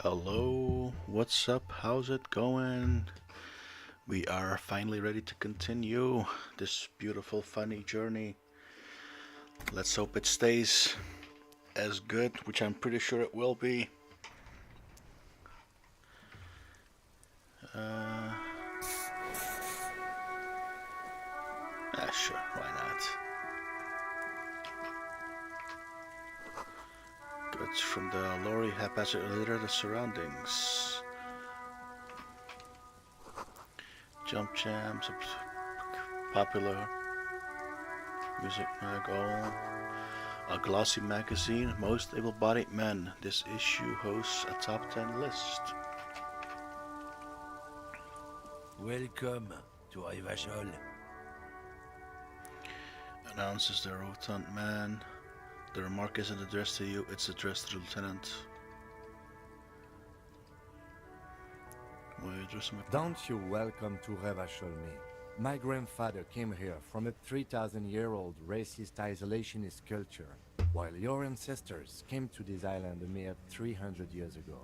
Hello, what's up? How's it going? We are finally ready to continue this beautiful, funny journey. Let's hope it stays as good, which I'm pretty sure it will be. Uh, sure, why not? Goods from the lorry haphazardly litter the surroundings. Jump jams, popular music mag, all. A glossy magazine, most able-bodied men. This issue hosts a top 10 list. Welcome to Rivachol. Announces the rotund man. The remark isn't addressed to you, it's addressed to the lieutenant. Don't you welcome to Revachol me. My grandfather came here from a 3,000-year-old racist isolationist culture, while your ancestors came to this island a mere 300 years ago.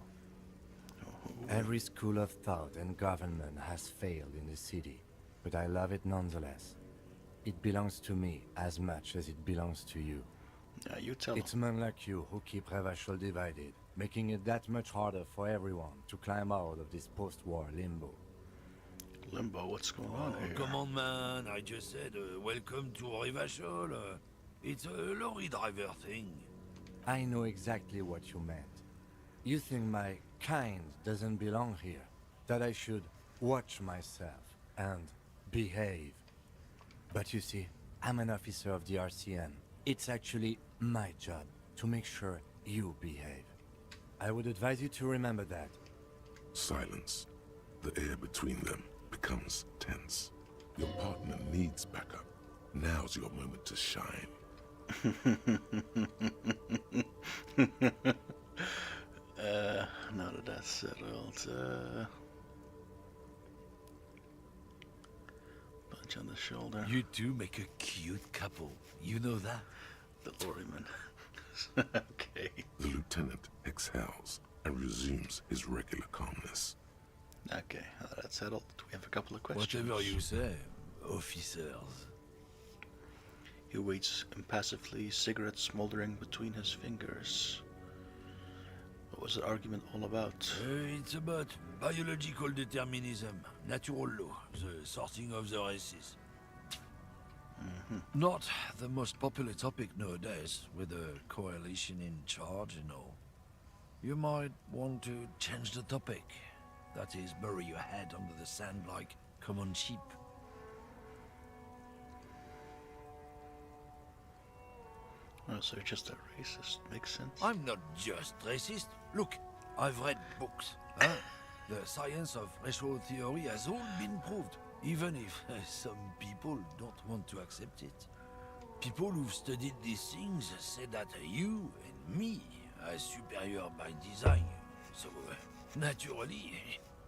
Every school of thought and government has failed in the city, but I love it nonetheless. It belongs to me as much as it belongs to you. Yeah, you tell It's men like you who keep Revachol divided, making it that much harder for everyone to climb out of this post-war limbo. Limbo, what's going on here? Come on, man. I just said, welcome to Rivachol. It's a lorry driver thing. I know exactly what you meant. You think my kind doesn't belong here, that I should watch myself and behave. But you see, I'm an officer of the RCM. It's actually my job to make sure you behave. I would advise you to remember that. Silence. The air between them becomes tense. Your partner needs backup. Now's your moment to shine. Now that that's settled, punch on the shoulder. You two make a cute couple. You know that? The lorryman. Okay. The lieutenant exhales and resumes his regular calmness. Okay, now that that's settled, we have a couple of questions. Whatever you say, officers. He waits impassively, cigarette smoldering between his fingers. What was the argument all about? It's about biological determinism, natural law, the sorting of the races. Not the most popular topic nowadays, with the coalition in charge and all. You might want to change the topic. That is, bury your head under the sand like common sheep. Oh, so you're just a racist. Makes sense. I'm not just racist. Look, I've read books. Huh? The science of racial theory has all been proved, even if some people don't want to accept it. People who've studied these things say that you and me are superior by design. So, naturally,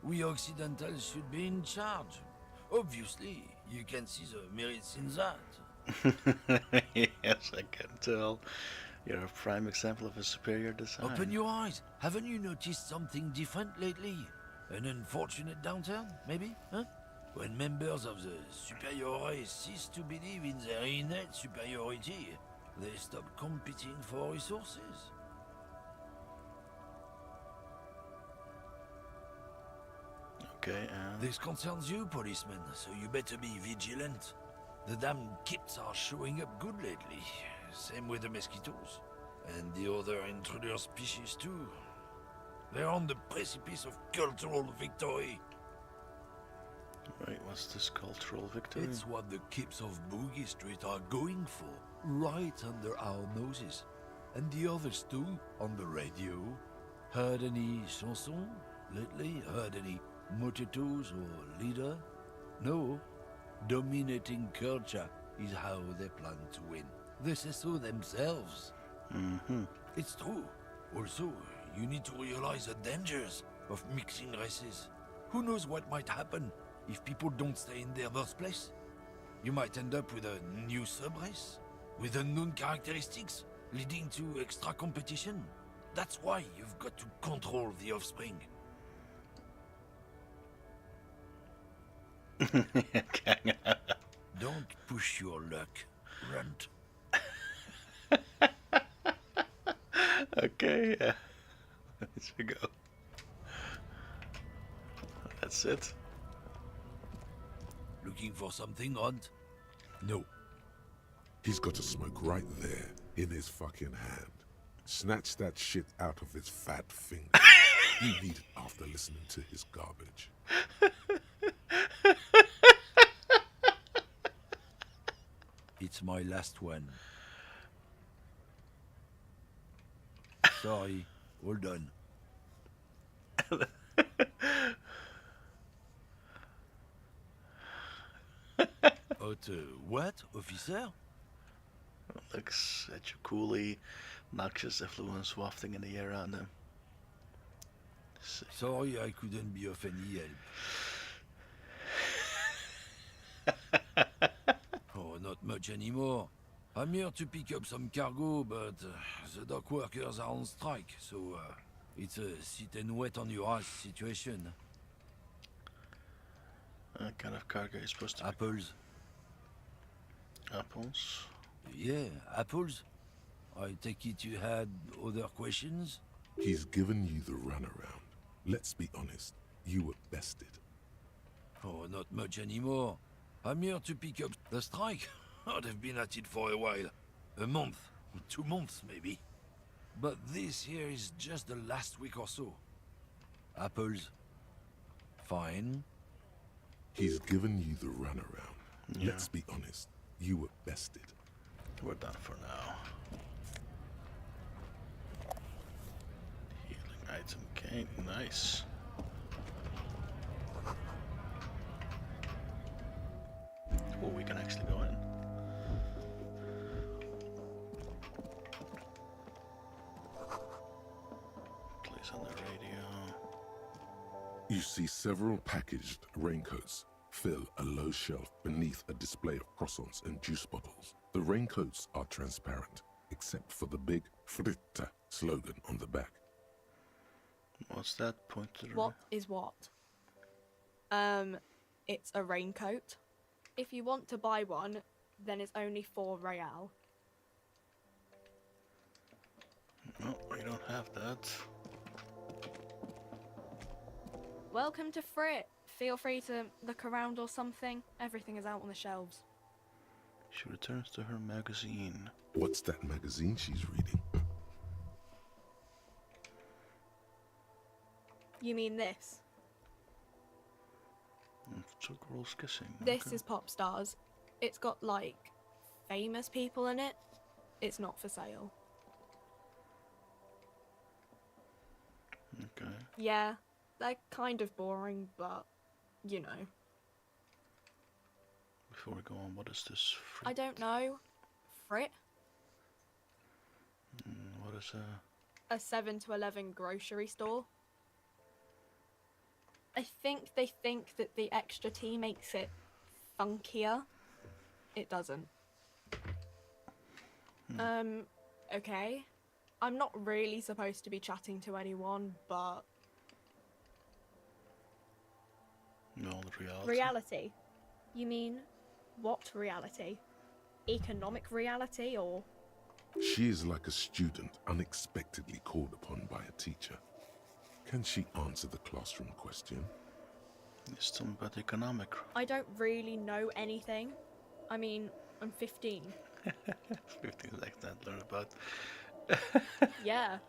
we Occidentals should be in charge. Obviously, you can see the merits in that. Yes, I can tell. You're a prime example of a superior design. Open your eyes. Haven't you noticed something different lately? An unfortunate downturn, maybe? Huh? When members of the superior race cease to believe in their innate superiority, they stop competing for resources. Okay, and... This concerns you, policeman, so you better be vigilant. The damned kits are showing up good lately. Same with the mosquitoes. And the other intruder species too. They're on the precipice of cultural victory. Right, what's this cultural victory? It's what the kips of Boogie Street are going for, right under our noses. And the others too, on the radio. Heard any chansons lately? Heard any mojitos or leader? No. Dominating culture is how they plan to win. They say so themselves. It's true. Also, you need to realize the dangers of mixing races. Who knows what might happen if people don't stay in their birthplace? You might end up with a new sub-race, with unknown characteristics, leading to extra competition. That's why you've got to control the offspring. Okay. Don't push your luck, Runt. Okay, yeah. There you go. That's it. Looking for something, Runt? No. He's got a smoke right there in his fucking hand. Snatch that shit out of his fat finger. You need it after listening to his garbage. It's my last one. Sorry, all done. What, officer? Looks at your coolly noxious effluence wafting in the air around him. Sorry I couldn't be of any help. Oh, not much anymore. I'm here to pick up some cargo, but the dock workers are on strike, so it's a sit and wait on your ass situation. What kind of cargo is supposed to be? Apples. Apples? Yeah, apples. I take it you had other questions? He's given you the runaround. Let's be honest, you were bested. Oh, not much anymore. I'm here to pick up the strike. I'd have been at it for a while. A month, 2 months maybe. But this here is just the last week or so. Apples. Fine. He's given you the runaround. Yeah. Let's be honest, you were bested. We're done for now. Healing item, okay, nice. Oh, we can actually go in. Place on the radio. You see several packaged raincoats fill a low shelf beneath a display of croissants and juice bottles. The raincoats are transparent, except for the big Fritta slogan on the back. What's that? Point to the What is what? It's a raincoat. If you want to buy one, then it's only 4 real. No, we don't have that. Welcome to Frit. Feel free to look around or something. Everything is out on the shelves. She returns to her magazine. What's that magazine she's reading? You mean this? Two girls kissing. This okay. is Pop Stars. It's got, like, famous people in it. It's not for sale. Okay. Yeah, they're kind of boring, but, you know. Before we go on, what is this? I don't know. Frit? What is A 7 to 11 grocery store. I think they think that the extra tea makes it funkier. It doesn't. Okay. I'm not really supposed to be chatting to anyone, but... No, the reality. Reality? You mean, what reality? Economic reality, or...? She is like a student unexpectedly called upon by a teacher. Can she answer the classroom question? It's something about economic. I don't really know anything. I mean, I'm 15. 15 like that, learn about. Yeah,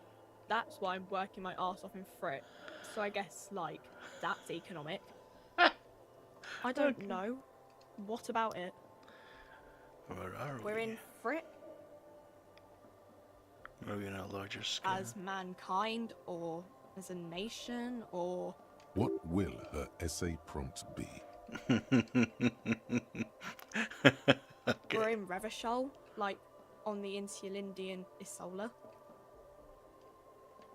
that's why I'm working my arse off in Frit. So I guess, like, that's economic. I don't know. What about it? Where are we? We're in Frit Are we in a larger scale? as mankind, or as a nation, or... What will her essay prompt be? Okay. We're in Revachol, like, on the Insulindian Isola.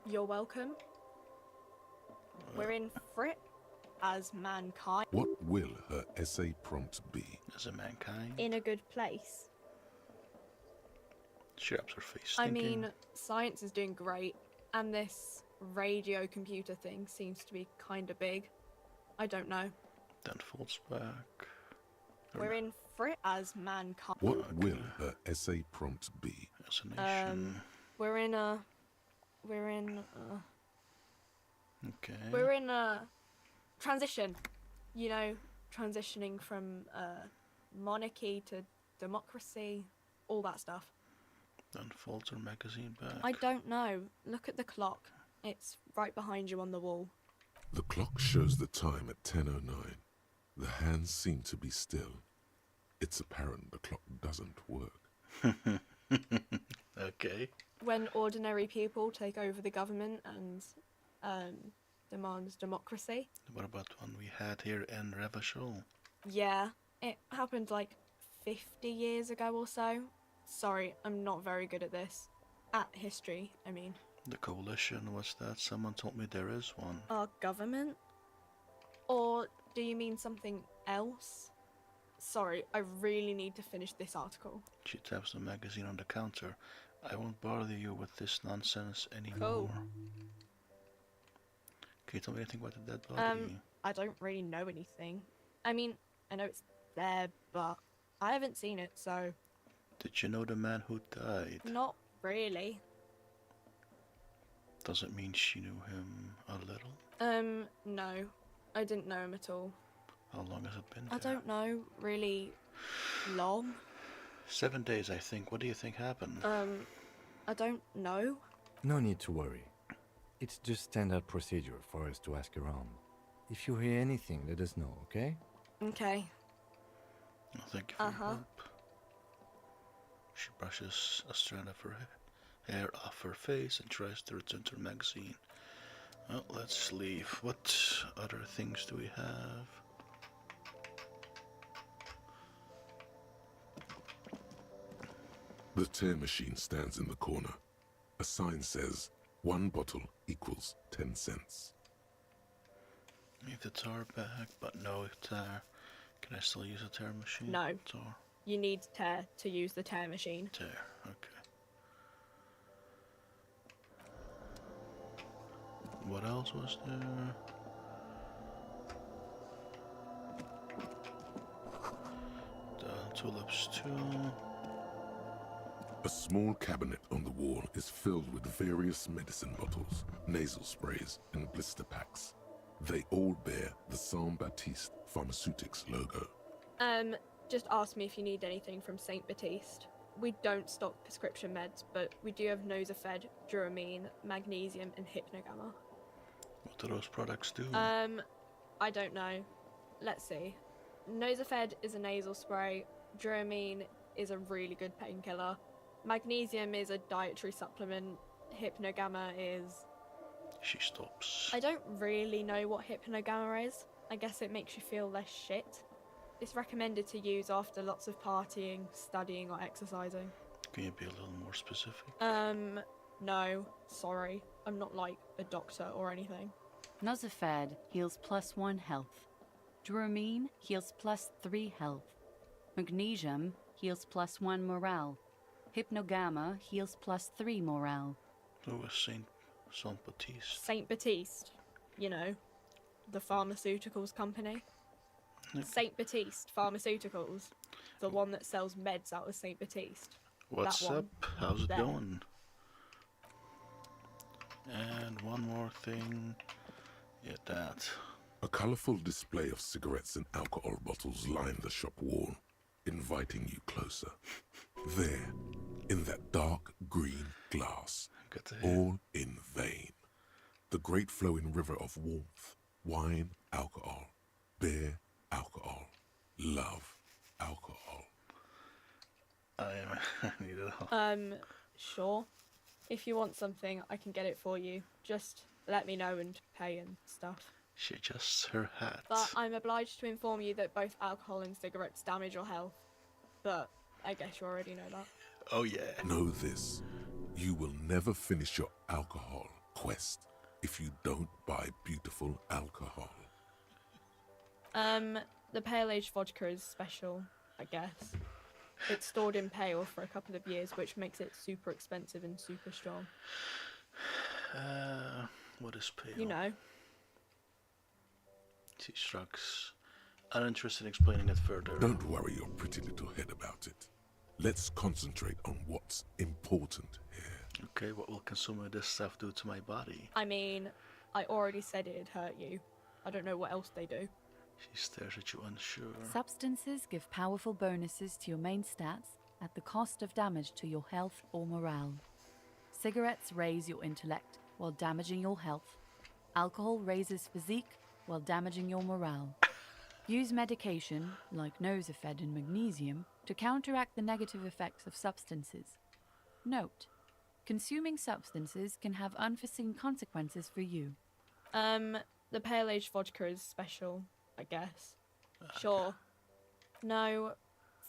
You're welcome. We're in Frit as mankind. What will her essay prompt be? As a mankind? In a good place. She ups her face. I thinking. mean, science is doing great. And this radio computer thing seems to be kind of big. I don't know. Then falls back. We're in for it as mankind. What will her essay prompt be? As a nation. We're in a transition. You know, transitioning from monarchy to democracy, all that stuff. Then folds her magazine back. I don't know. Look at the clock. It's right behind you on the wall. The clock shows the time at 10:09. The hands seem to be still. It's apparent the clock doesn't work. Okay. When ordinary people take over the government and demands democracy. What about the one we had here in Revachol? Yeah, it happened like 50 years ago or so. Sorry, I'm not very good at this. At history, I mean. The coalition, was that? Someone told me there is one. Our government? Or do you mean something else? Sorry, I really need to finish this article. She taps the magazine on the counter. I won't bother you with this nonsense anymore. Cool. Can you tell me anything about the dead body? I don't really know anything. I mean, I know it's there, but I haven't seen it, so... Did you know the man who died? Not really. Does it mean she knew him a little? No. I didn't know him at all. How long has it been I there? don't know, really long. 7 days, I think. What do you think happened? I don't know. No need to worry. It's just standard procedure for us to ask around. If you hear anything, let us know, okay? Okay. Oh, thank you for your help. She brushes a strand of her hair off her face and tries to return to her magazine. Well, let's leave. What other things do we have? The tear machine stands in the corner. A sign says, 1 bottle equals 10 cents. Leave the tar back, but no tar. Can I still use a tear machine? No. Tar. You need tear to use the tear machine. Tear, okay. What else was there? The tulips too. A small cabinet on the wall is filled with various medicine bottles, nasal sprays, and blister packs. They all bear the Saint Baptiste Pharmaceutics logo. Just ask me if you need anything from St. Baptiste. We don't stock prescription meds, but we do have Nosafed, Duramine, Magnesium, and Hypnogamma. What do those products do? I don't know. Let's see. Nosafed is a nasal spray. Duramine is a really good painkiller. Magnesium is a dietary supplement. Hypnogamma is... She stops. I don't really know what Hypnogamma is. I guess it makes you feel less shit. It's recommended to use after lots of partying, studying, or exercising. Can you be a little more specific? No. Sorry. I'm not like a doctor or anything. Nosafed heals +1 health. Duramine heals +3 health. Magnesium heals +1 morale. Hypnogamma heals +3 morale. Who was Saint Baptiste? St. Baptiste. You know, the pharmaceuticals company. Yep. St. Baptiste Pharmaceuticals. The one that sells meds out of St. Baptiste. What's That one. up? How's it There. going? And one more thing. Yeah, that. A colorful display of cigarettes and alcohol bottles line the shop wall, inviting you closer. There, in that dark green glass, Good to hear. all in vain. The great flowing river of warmth, wine, alcohol, beer, alcohol, love, alcohol. I need it all. Sure. If you want something, I can get it for you. Just let me know and pay and stuff. She adjusts her hat. But I'm obliged to inform you that both alcohol and cigarettes damage your health. But I guess you already know that. Oh yeah. Know this, you will never finish your alcohol quest if you don't buy beautiful alcohol. The pale aged vodka is special, I guess. It's stored in pale for a couple of years, which makes it super expensive and super strong. What is pale? You know. She shrugs, uninterested in explaining it further. Don't worry your pretty little head about it. Let's concentrate on what's important here. Okay, what will consuming this stuff do to my body? I mean, I already said it'd hurt you. I don't know what else they do. She stares at you unsure. Substances give powerful bonuses to your main stats at the cost of damage to your health or morale. Cigarettes raise your intellect while damaging your health. Alcohol raises physique while damaging your morale. Use medication, like Nosafed and magnesium, to counteract the negative effects of substances. Note: consuming substances can have unforeseen consequences for you. The Pale Age vodka is special, I guess. Sure. No,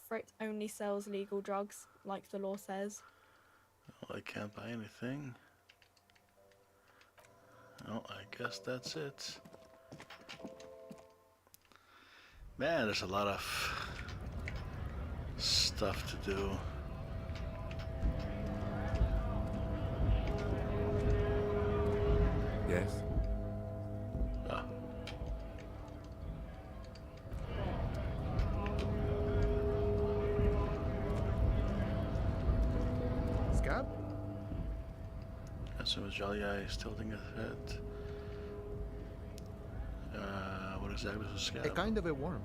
Frit only sells legal drugs, like the law says. Well, I can't buy anything. Oh, I guess that's it. Man, there's a lot of stuff to do. Yes? Oh. Scab? As soon as Jolly Eye is tilting his head. What exactly is a scab? A kind of a worm,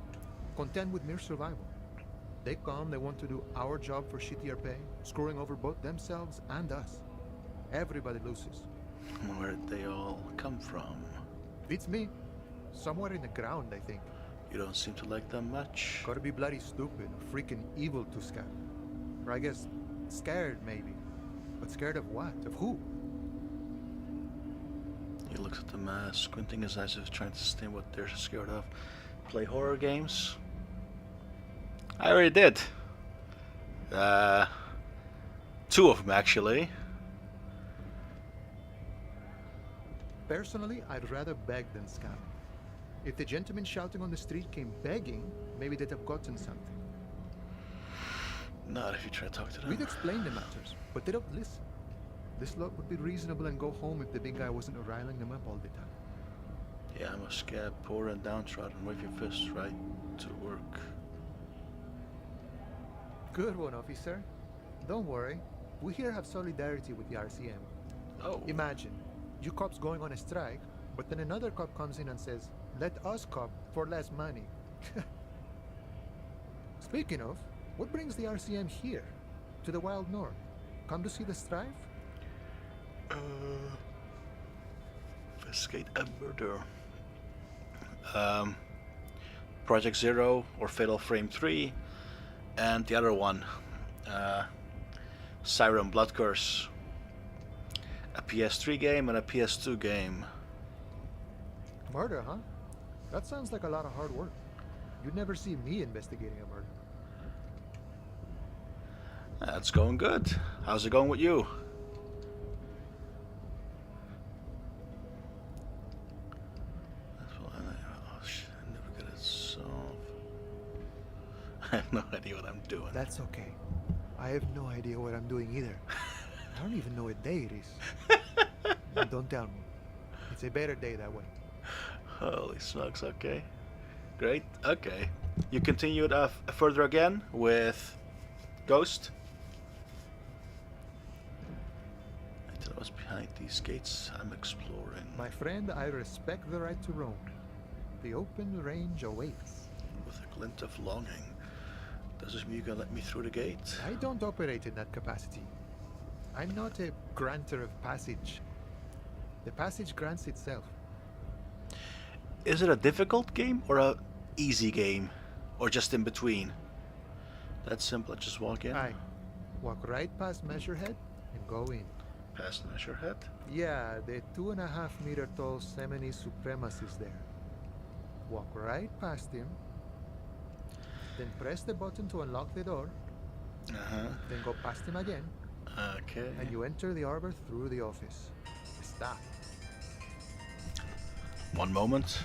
content with mere survival. They come, they want to do our job for shittier pay, screwing over both themselves and us. Everybody loses. Where'd they all come from? Beats me. Somewhere in the ground, I think. You don't seem to like them much. Gotta be bloody stupid or freaking evil to Scab. Or I guess, scared maybe. But scared of what? Of who? He looks at them, squinting his eyes as if trying to understand what they're scared of. Play horror games? I already did. 2 of them, actually. Personally, I'd rather beg than scab. If the gentleman shouting on the street came begging, maybe they'd have gotten something. Not if you try to talk to them. We'd explain the matters, but they don't listen. This lot would be reasonable and go home if the big guy wasn't riling them up all the time. Yeah, I'm a scab, poor and downtrodden. Wave your fists right to work. Good one, officer. Don't worry. We here have solidarity with the RCM. Oh. Imagine, you cops going on a strike, but then another cop comes in and says, let us cop for less money. Speaking of, what brings the RCM here? To the wild north? Come to see the strife? Investigate a murder. Project Zero or Fatal Frame 3, and the other one, Siren Blood Curse. A PS3 game and a PS2 game. Murder, huh? That sounds like a lot of hard work. You'd never see me investigating a murder. That's going good. How's it going with you? Oh shit, I never get it solved. I have no idea what I'm doing. That's okay. I have no idea what I'm doing either. I don't even know what day it is. And don't tell me. It's a better day that way. Holy smokes, okay. Great, okay. You continued further again with Ghost. I thought I was behind these gates. I'm exploring. My friend, I respect the right to roam. The open range awaits. With a glint of longing. Does this mean you can let me through the gate? I don't operate in that capacity. I'm not a granter of passage. The passage grants itself. Is it a difficult game or a easy game? Or just in between? That's simple, just walk in. Aye. Walk right past Measurehead and go in. Past Measurehead? Yeah, the 2.5 meter tall Semini supremacist there. Walk right past him. Then press the button to unlock the door. Uh-huh. Then go past him again. Okay. And you enter the arbor through the office. Stop. One moment.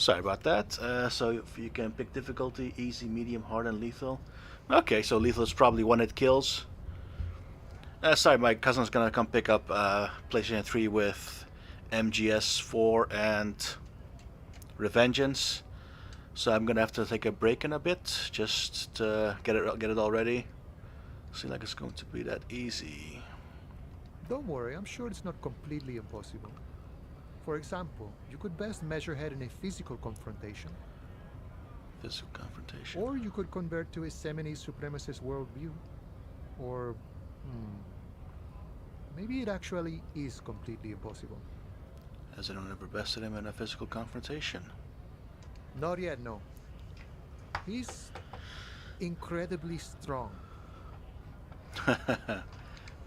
Sorry about that. So if you can pick difficulty, easy, medium, hard, and lethal. Okay, so lethal is probably one it kills. Sorry, my cousin's gonna come pick up PlayStation 3 with MGS4 and Revengeance. So I'm gonna have to take a break in a bit, just to get it all ready. Seems like it's going to be that easy. Don't worry, I'm sure it's not completely impossible. For example, you could best measure head in a physical confrontation, Physical confrontation. or you could convert to a Semini supremacist worldview. Or, maybe it actually is completely impossible. Has anyone ever bested him in a physical confrontation? Not yet, no. He's incredibly strong.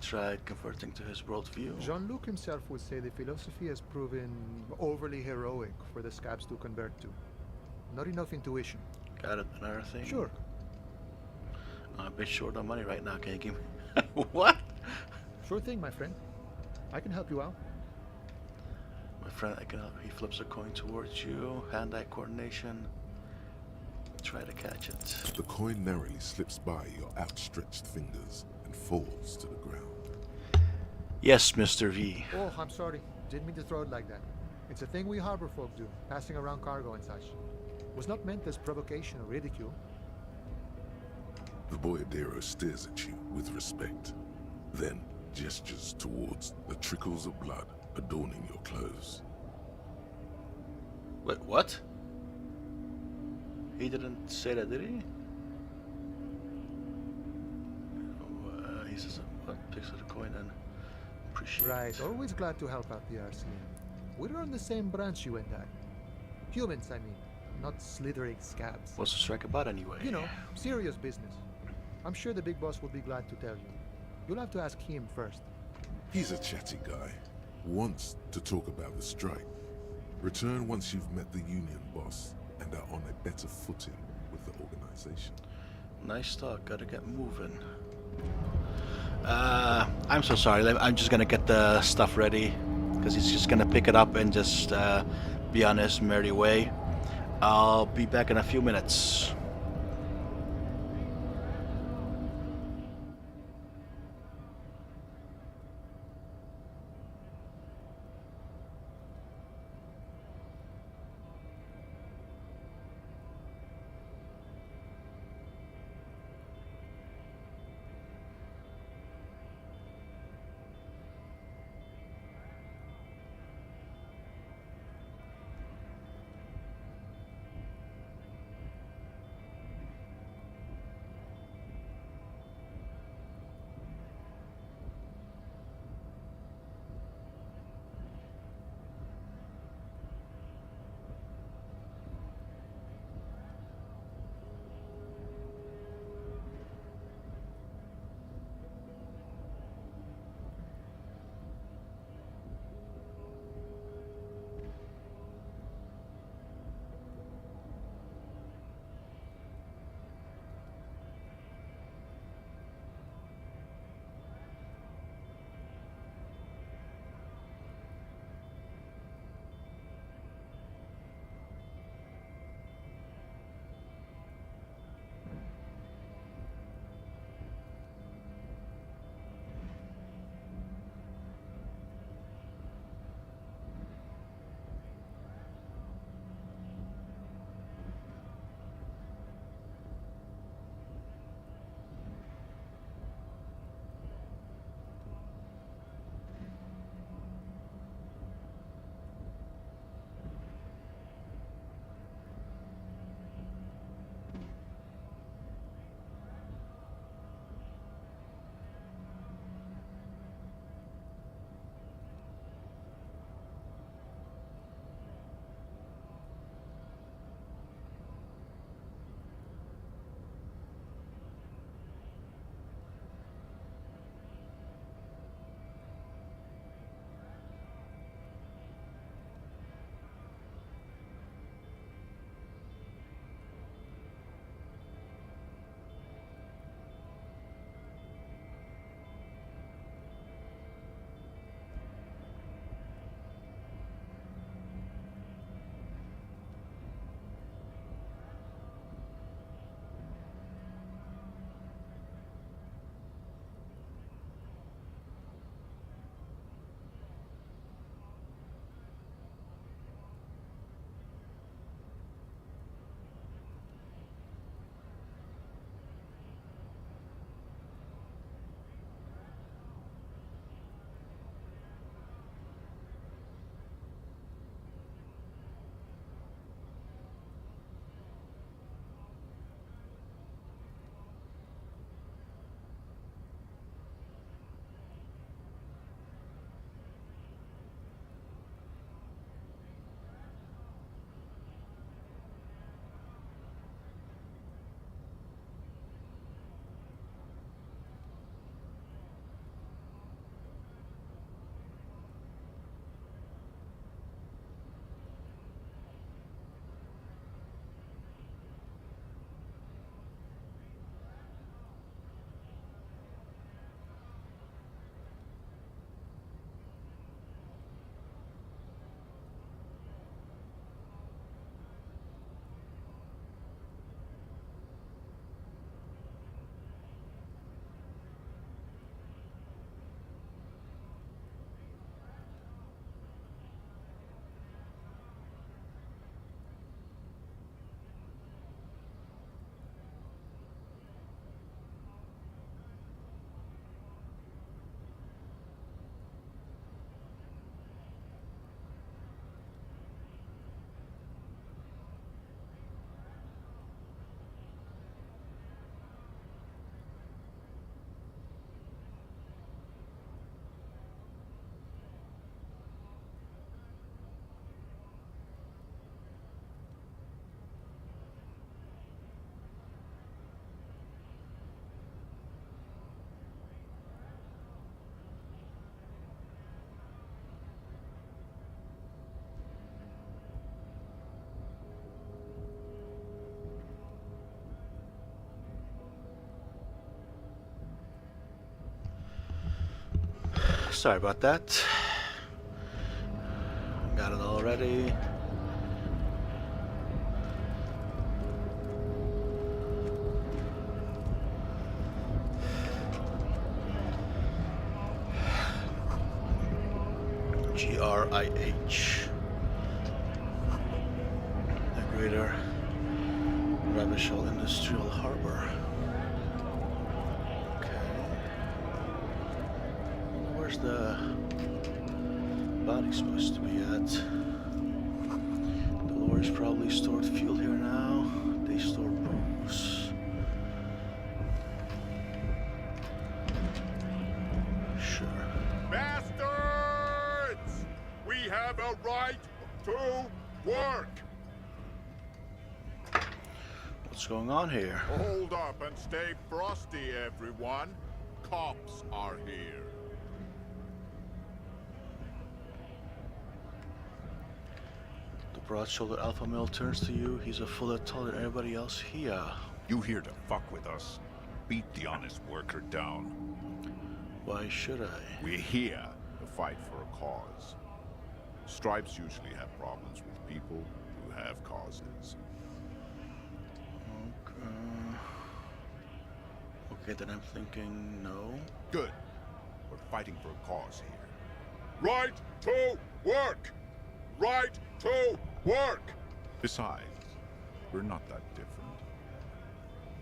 Tried converting to his worldview. Jean-Luc himself would say the philosophy has proven overly heroic for the scabs to convert to. Not enough intuition. Got it. Another thing. Sure. I'm a bit short on money right now. Can you give me what? Sure thing, my friend. I can help you out. My friend, I can help. He flips a coin towards you. Hand-eye coordination. Try to catch it. The coin narrowly slips by your outstretched fingers and falls to the ground. Yes, Mr. V. Oh, I'm sorry. Didn't mean to throw it like that. It's a thing we harbor folk do, passing around cargo and such. Was not meant as provocation or ridicule. The boyadero stares at you with respect, then gestures towards the trickles of blood adorning your clothes. Wait, what? He didn't say that, did he? He says, what? Picks up the coin and appreciate Right, it. always glad to help out the RCM. We're on the same branch you and I. Humans, I mean, not slithering scabs. What's the strike about anyway? You know, serious business. I'm sure the big boss will be glad to tell you. You'll have to ask him first. He's a chatty guy, wants to talk about the strike. Return once you've met the union boss and are on a better footing with the organization. Nice talk. Gotta get moving. I'm so sorry. I'm just gonna get the stuff ready because he's just gonna pick it up and just be on his merry way. I'll be back in a few minutes. Sorry about that. Got it already. GRIH. The Greater Ravishal Industrial Harbor. Okay. Where's the body supposed to be at? The lorries probably stored fuel here now. They store booze. Sure. Bastards! We have a right to work! What's going on here? Hold up and stay frosty, everyone. Cops are here. The broad-shouldered alpha male turns to you. He's a fuller taller than everybody else here. You here to fuck with us? Beat the honest worker down. Why should I? We're here to fight for a cause. Stripes usually have problems with people who have causes. Okay, then I'm thinking no. Good. We're fighting for a cause here. Right to work! Right to work! Besides, we're not that different.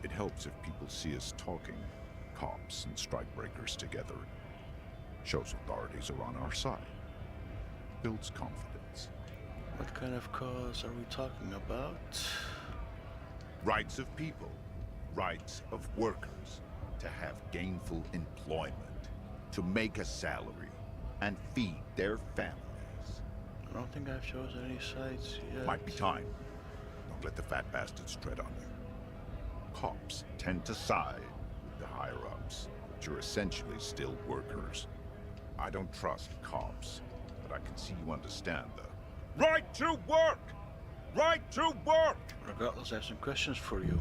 It helps if people see us talking, cops and strikebreakers together. Shows authorities are on our side. Builds confidence. What kind of cause are we talking about? Rights of people. Rights of workers. To have gainful employment. To make a salary. And feed their families. I don't think I've chosen any sides yet. Might be time. Don't let the fat bastards tread on you. Cops tend to side with the higher-ups, but you're essentially still workers. I don't trust cops, but I can see you understand the right to work! Right to work! Regardless, I have some questions for you.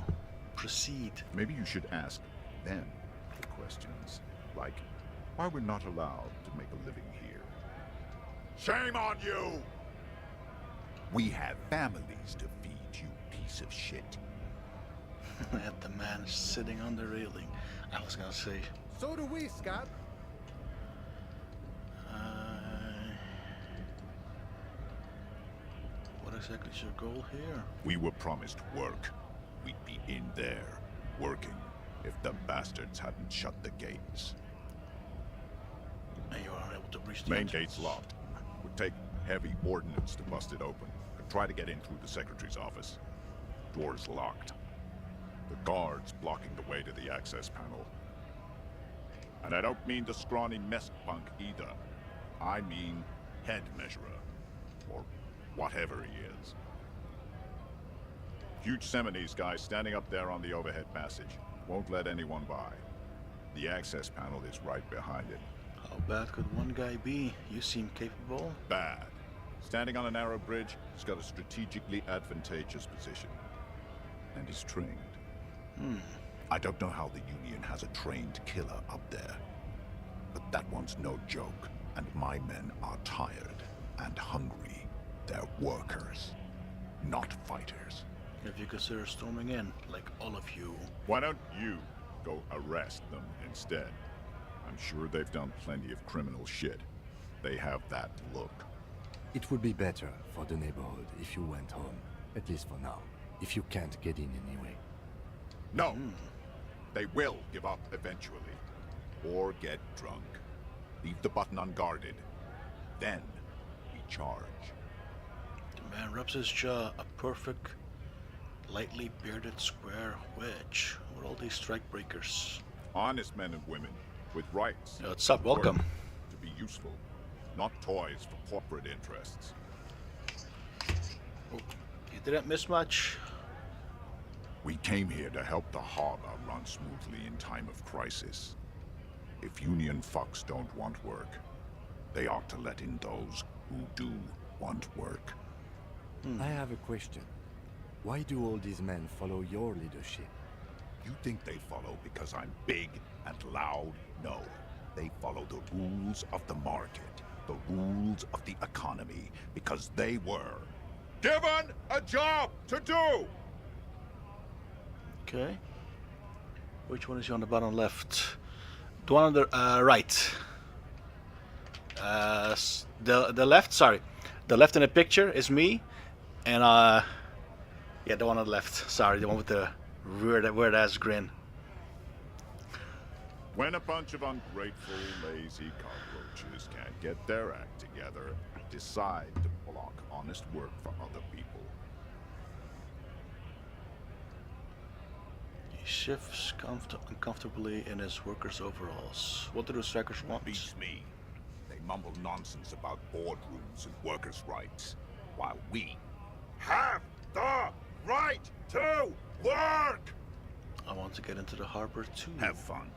Proceed. Maybe you should ask them the questions, like why we're not allowed to make a living here. Shame on you! We have families to feed, you piece of shit. At the man sitting on the railing. I was gonna say. So do we, Scott. What exactly is your goal here? We were promised work. We'd be in there, working, if the bastards hadn't shut the gates. And you are unable to breach the Main entrance. gate's locked. Would take heavy ordnance to bust it open. Could try to get in through the secretary's office. Door's locked. The guard's blocking the way to the access panel. And I don't mean the scrawny mess punk either. I mean head measurer. Or whatever he is. Huge Seminese guy standing up there on the overhead passage. Won't let anyone by. The access panel is right behind it. How bad could one guy be? You seem capable. Bad. Standing on a narrow bridge, he's got a strategically advantageous position. And he's trained. I don't know how the Union has a trained killer up there. But that one's no joke. And my men are tired and hungry. They're workers, not fighters. If you consider storming in, like all of you. Why don't you go arrest them instead? I'm sure they've done plenty of criminal shit. They have that look. It would be better for the neighborhood if you went home, at least for now, if you can't get in anyway. No! They will give up eventually. Or get drunk. Leave the button unguarded. Then we charge. The man rubs his jaw, a perfect, lightly bearded square wedge with all these strikebreakers. Honest men and women with rights. Yo, what's up? Welcome. Work to be useful, not toys for corporate interests. Oh, you didn't miss much. We came here to help the harbor run smoothly in time of crisis. If Union fucks don't want work, they ought to let in those who do want work. I have a question. Why do all these men follow your leadership? You think they follow because I'm big and loud? No. They follow the rules of the market, the rules of the economy, because they were given a job to do! Okay. Which one is you on the bottom left? The one on the right. The left, sorry. The left in the picture is me. And yeah, the one on the left. Sorry, the one with the weird ass grin. When a bunch of ungrateful, lazy cockroaches can't get their act together, decide to block honest work for other people. He shifts uncomfortably in his workers' overalls. What do the strikers want? Beats me. They mumble nonsense about boardrooms and workers' rights, while we have the right to work! I want to get into the harbor too. Have fun.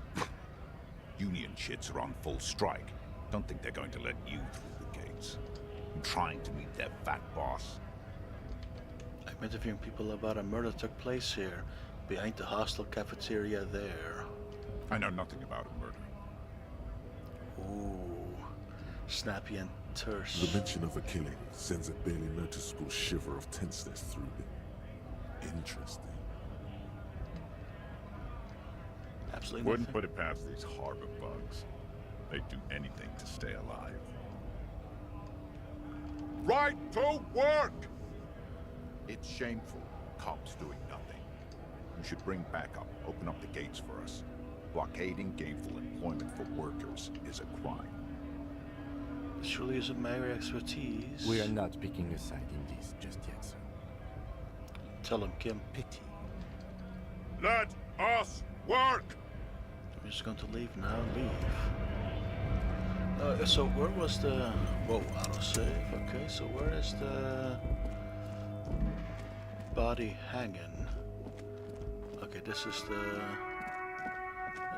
Union shits are on full strike. Don't think they're going to let you through the gates. I'm trying to meet their fat boss. I'm interviewing people about a murder that took place here, behind the hostel cafeteria there. I know nothing about a murder. Ooh, snappy and terse. The mention of a killing sends a barely noticeable shiver of tenseness through me. Interesting. Absolutely Wouldn't nothing. put it past these harbor bugs. They'd do anything to stay alive. Right to work! It's shameful. Cops doing nothing. You should bring backup. Open up the gates for us. Blockading gainful employment for workers is a crime. This surely isn't my area of expertise. We are not picking a side in this just yet, sir. Tell him, Kim. Pity. Let us work! I'm just going to leave now. Leave. So where was the... Whoa, autosave. Okay, so where is the body hanging? Okay, this is the...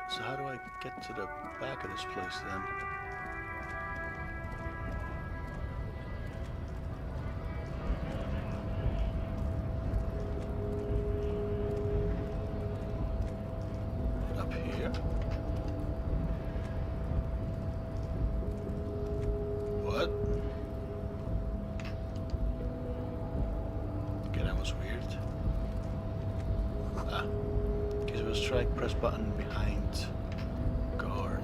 So how do I get to the back of this place then? Up here? What? Okay, that was weird. Ah. Okay, so strike, press button behind guard.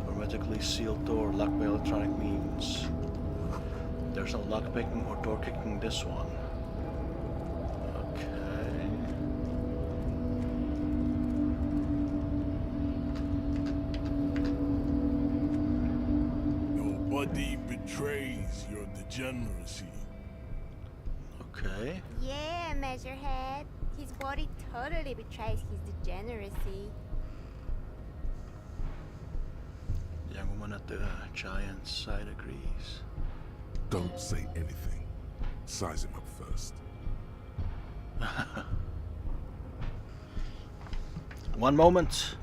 Hermetically sealed door, locked by electronic means. There's no lock picking or door kicking this one. Okay. Nobody betrays your degeneracy. Okay. Yeah, Measurehead. His body totally betrays his degeneracy. Young woman at the giant side agrees. Don't say anything. Size him up first. One moment.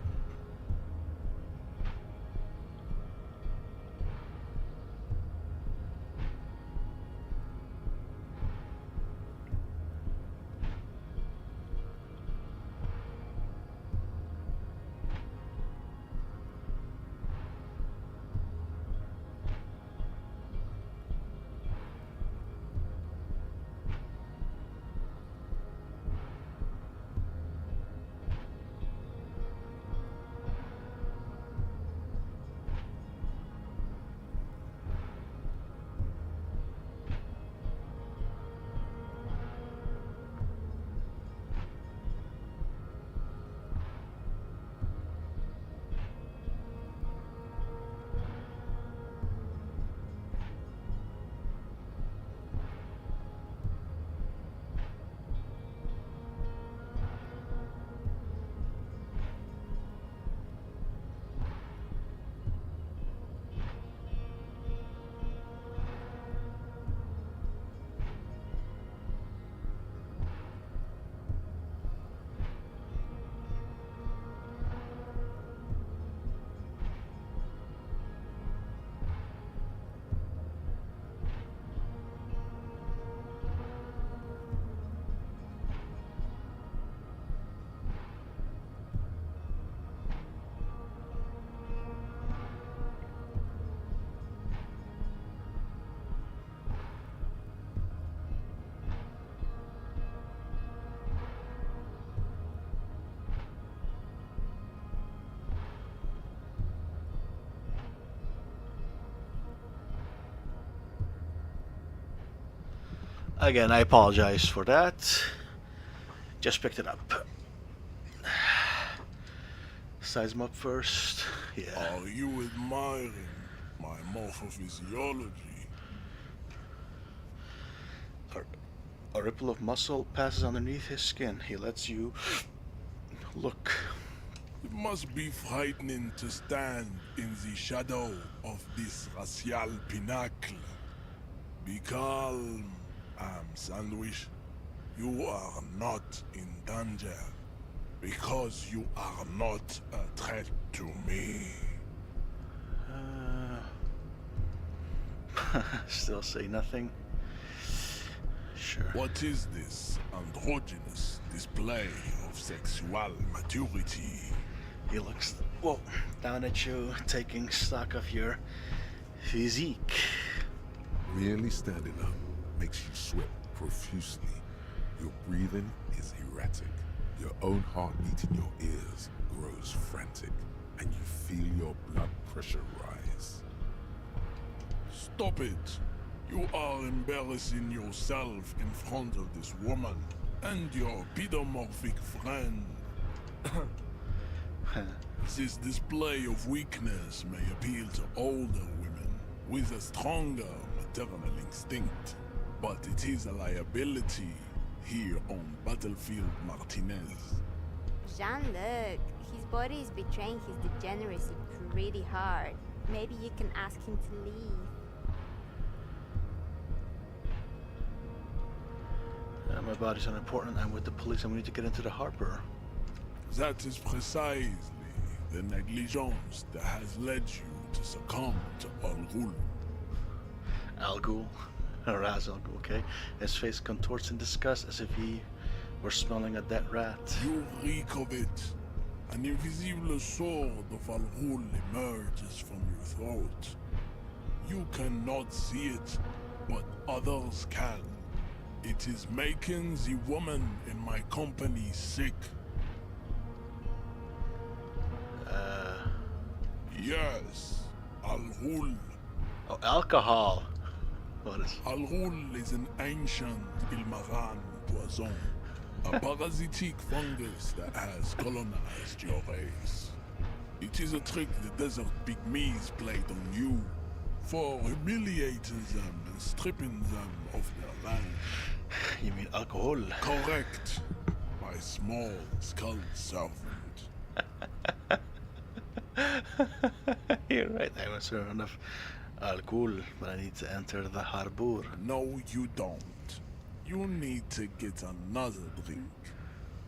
Again, I apologize for that. Just picked it up. Size them up first. Yeah. Are you admiring my morphophysiology? A ripple of muscle passes underneath his skin. He lets you look. It must be frightening to stand in the shadow of this racial pinnacle. Be calm, Sandwich. You are not in danger because you are not a threat to me. Still say nothing. Sure. What is this androgynous display of sexual maturity? He looks down at you, taking stock of your physique. Merely standing up makes you sweat profusely. Your breathing is erratic. Your own heartbeat in your ears grows frantic, and you feel your blood pressure rise. Stop it! You are embarrassing yourself in front of this woman and your pedomorphic friend. This display of weakness may appeal to older women with a stronger maternal instinct, but it is a liability here on Battlefield Martinez. Jean-Luc, his body is betraying his degeneracy pretty hard. Maybe you can ask him to leave. My body's unimportant. I'm with the police and we need to get into the harbor. That is precisely the negligence that has led you to succumb to Al Ghul. Al Ghul. Raz Al Ghul, okay. His face contorts in disgust as if he were smelling a dead rat. You reek of it. An invisible sword of Al Ghul emerges from your throat. You cannot see it, but others can. It is making the woman in my company sick. Yes, Al Ghul. Oh, alcohol. What is? Al Ghul is an ancient Ilmaran poison, a parasitic fungus that has colonized your race. It is a trick the desert pygmies played on you for humiliating them and stripping them of their land. You mean alcohol? Correct, my small skull servant. You're right, I was certain of alcohol, but I need to enter the harbor. No, you don't. You need to get another drink.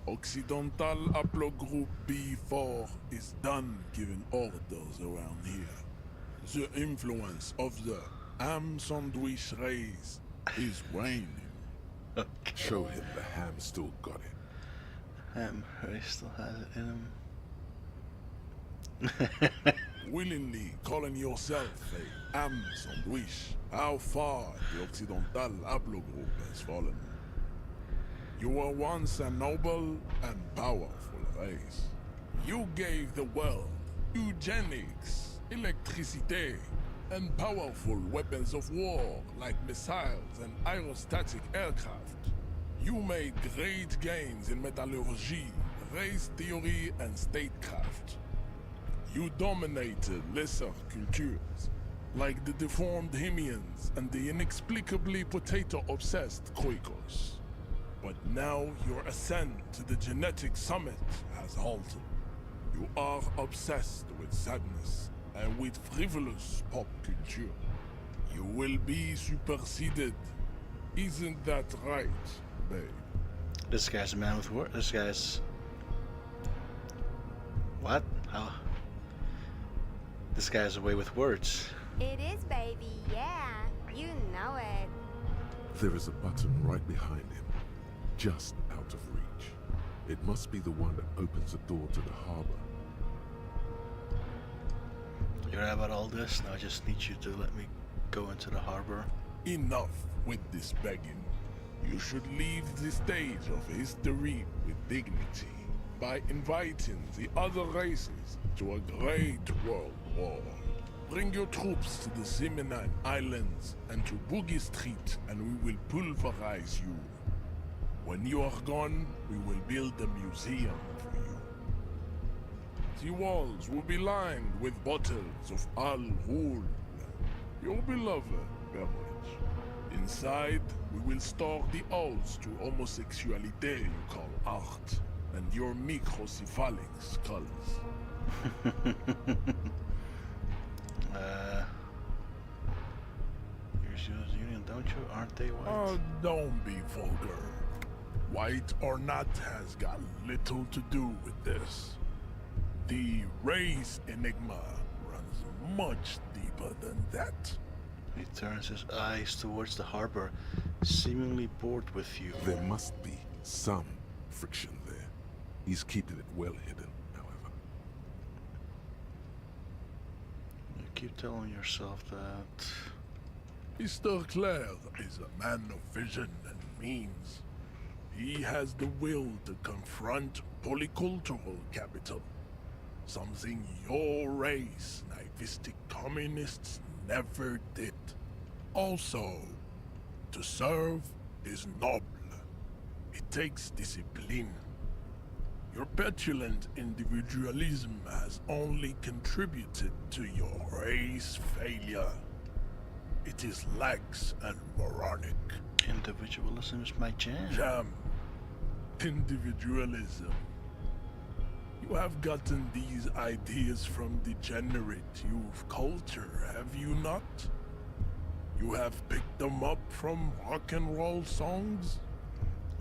Occidental Haplogroup B4 is done giving orders around here. The influence of the ham sandwich race is waning. Okay. Show him the ham still got it. He still has it in him. Willingly calling yourself a ham sandwich, how far the Occidental Haplogroup has fallen. You were once a noble and powerful race. You gave the world eugenics, electricity, and powerful weapons of war like missiles and aerostatic aircraft. You made great gains in metallurgy, race theory, and statecraft. You dominated lesser cultures, like the deformed Hemians and the inexplicably potato-obsessed Quakers. But now your ascent to the genetic summit has halted. You are obsessed with sadness and with frivolous pop culture. You will be superseded. Isn't that right, babe? This guy's a man with words. This guy's... What? How? This guy's away with words. It is, baby, yeah. You know it. There is a button right behind him, just out of reach. It must be the one that opens the door to the harbor. You're right about all this? Now I just need you to let me go into the harbor. Enough with this begging. You should leave the stage of history with dignity by inviting the other races to a great world war. Bring your troops to the Seminine Islands and to Boogie Street, and we will pulverize you. When you are gone, we will build a museum for you. The walls will be lined with bottles of Al Ghul, your beloved beverage. Inside, we will store the odes to homosexuality you call art, and your microcephalic skulls. You use the Union, don't you? Aren't they white? Oh, don't be vulgar. White or not has got little to do with this. The race enigma runs much deeper than that. He turns his eyes towards the harbor, seemingly bored with you. There must be some friction there. He's keeping it well hidden, however. You keep telling yourself that. Mr. Clare is a man of vision and means. He has the will to confront polycultural capital, something your race, naivistic communists, never did. Also, to serve is noble. It takes discipline. Your petulant individualism has only contributed to your race failure. It is lax and moronic. Individualism is my jam. Jam. Individualism. You have gotten these ideas from degenerate youth culture, have you not? You have picked them up from rock and roll songs?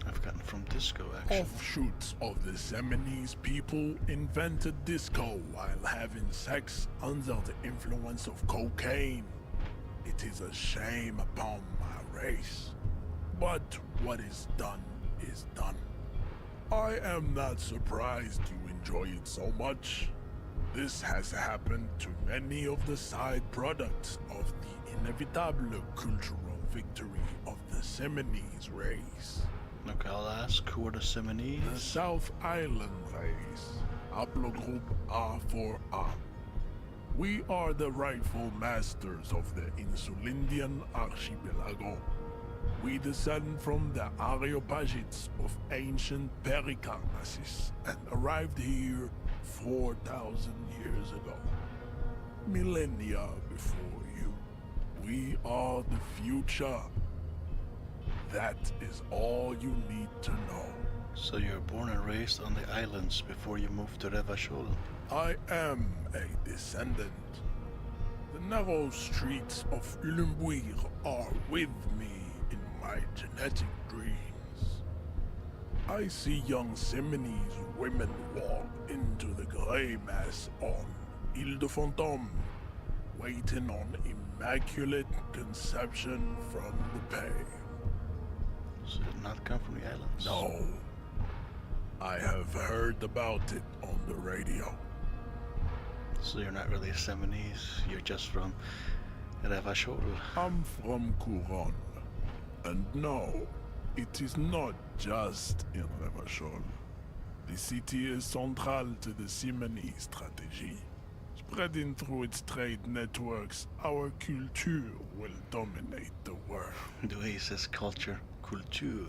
I've gotten from disco, actually. Offshoots of the Seminoles people invented disco while having sex under the influence of cocaine. It is a shame upon my race. But what is done is done. I am not surprised you enjoy it so much. This has happened to many of the side products of the inevitable cultural victory of the Seminoles race. Okay, I'll ask, who are the The Seminoles? South Island race, haplogroup A4A. We are the rightful masters of the Insulindian archipelago. We descend from the Areopagites of ancient Pericarnassus and arrived here 4,000 years ago. Millennia before you. We are the future. That is all you need to know. So you're born and raised on the islands before you moved to Revachol. I am a descendant. The narrow streets of Ulimbuir are with me in my genetic dreams. I see young Seminoles women walk into the grey mass on Ile de Fantôme, waiting on immaculate conception from the pale. So you did not come from the islands? No. I have heard about it on the radio. So you're not really a Seminoles, you're just from Revachol. I'm from Couronne. And no, it is not just in Revachol. The city is central to the Simony strategy. Spreading through its trade networks, our culture will dominate the world. Louis says culture, culture.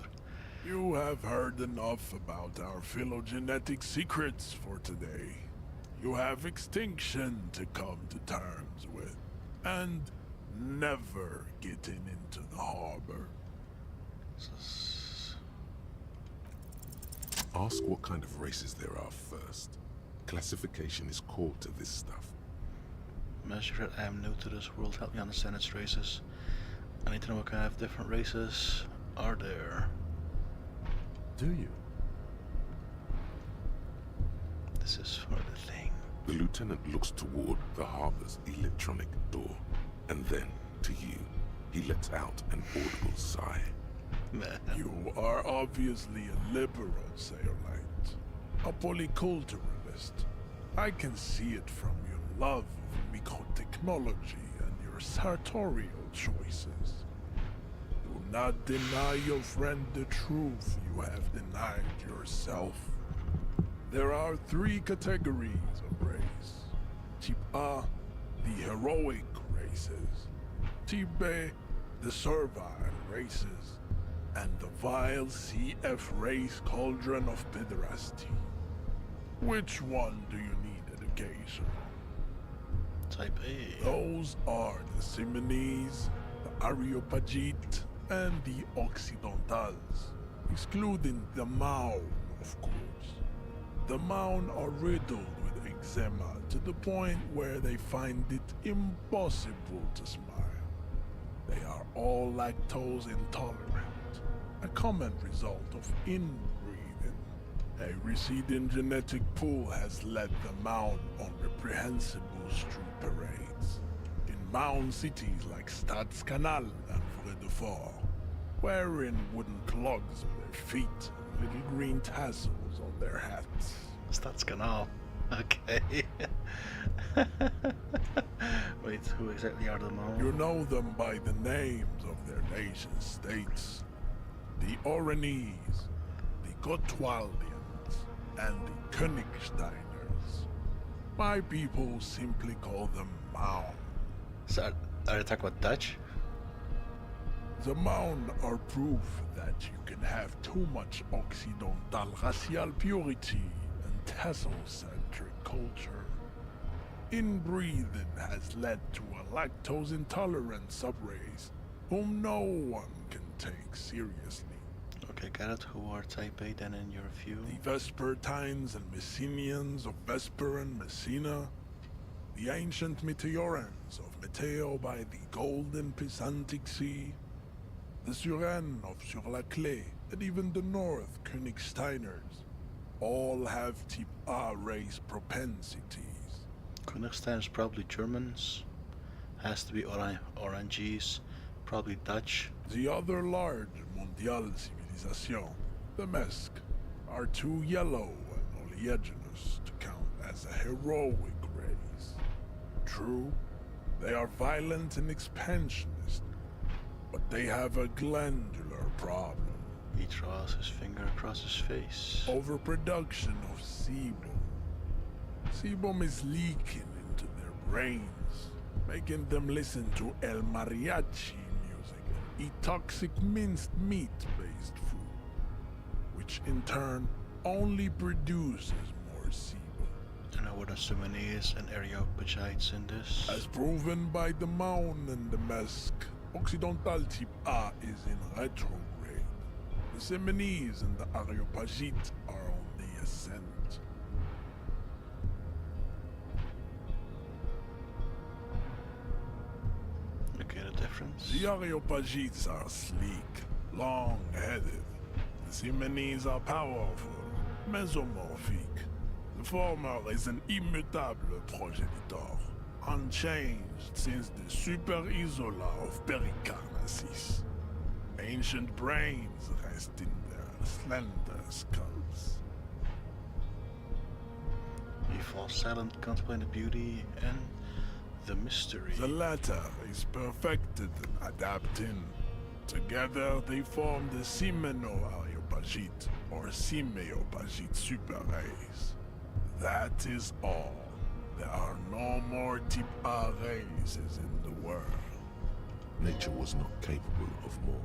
You have heard enough about our phylogenetic secrets for today. You have extinction to come to terms with, and never getting into the harbor. Ask what kind of races there are first. Classification is core to this stuff. Measure, I am new to this world, help me understand its races. I need to know what kind of different races are there. Do you? This is for the thing. The lieutenant looks toward the harbor's electronic door, and then to you. He lets out an audible sigh. Man. You are obviously a liberal, Sayolite. A polyculturalist. I can see it from your love of microtechnology and your sartorial choices. Do not deny your friend the truth you have denied yourself. There are 3 categories of race. Type A, the heroic races, Tibe, the servile races, and the vile CF race cauldron of pederasty. Which one do you need education on? Type A. Those are the Simonese, the Areopagite, and the Occidentals, excluding the Maun, of course. The Maun are riddled with eczema to the point where they find it impossible to smile. They are all lactose intolerant, a common result of inbreeding. A receding genetic pool has led the Maun on reprehensible street parades in Maun cities like Stadskanal and Vredefort, wearing wooden clogs on their feet and little green tassels on their hats. Stadskanal. Okay. Wait, who exactly are the Maun? You know them by the names of their nation states. The Oranese, the Gotwaldians, and the Königsteiners. My people simply call them Maun. So, are you talking about Dutch? The Maun are proof that you can have too much Occidental racial purity and tassel-centric culture. Inbreeding has led to a lactose-intolerant subrace whom no one can take seriously. Okay, got it. Who are Type A then in your view? The Vespertines and Messenians of Vesper and Messina, the ancient Meteorans of Meteo by the golden Pisantic Sea, the Suren of Sur-la-Clé, and even the North Königsteiners, all have Type A race propensities. Königstein is probably Germans. Has to be Oranges. Probably Dutch. The other large Mondial civilization, the Mesk, are too yellow and oleaginous to count as a heroic race. True, they are violent and expansionist, but they have a glandular problem. He draws his finger across his face. Overproduction of sebum. Sebum is leaking into their brains, making them listen to El Mariachi music and eat toxic minced meat-based food, which in turn only produces more sebum. And what are Sudanese and Areopagites in this? As proven by the Maun and the Mesk, Occidental Type A is in retrograde. The Simonese and the Areopagite are on the ascent. Okay, the difference. The Areopagites are sleek, long-headed. The Simonese are powerful, mesomorphic. The former is an immutable progenitor, unchanged since the Super Isola of Pericarnassus. Ancient brains rest in their slender skulls. He falls silent, contemplating the beauty and the mystery. The latter is perfected and adapting. Together they form the Simeno-Areopagite or Simeopagite super race. That is all. There are no more Type A races in the world. Nature was not capable of more.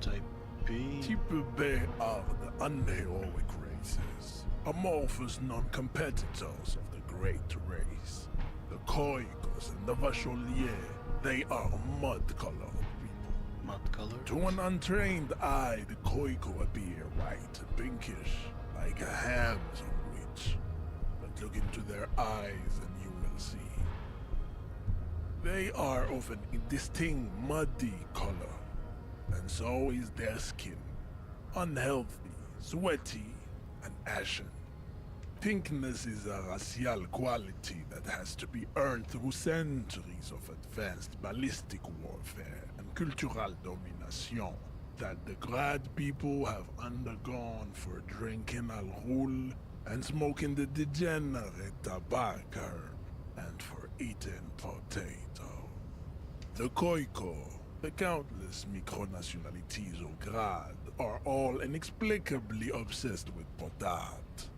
Type B. Type B are the unheroic races, amorphous non-competitors of the great race. The Khoikos and the Vacholier, they are mud-colored people. Mud color. To an untrained eye, the Khoiko appear white and pinkish, like a ham sandwich. But look into their eyes and you will see. They are of an indistinct muddy color, and so is their skin. Unhealthy, sweaty, and ashen. Pinkness is a racial quality that has to be earned through centuries of advanced ballistic warfare and cultural domination that the Grad people have undergone for drinking al roule and smoking the degenerate tabac herb and for eating potato. The Khoiko, the countless micronationalities of Grad, are all inexplicably obsessed with potat.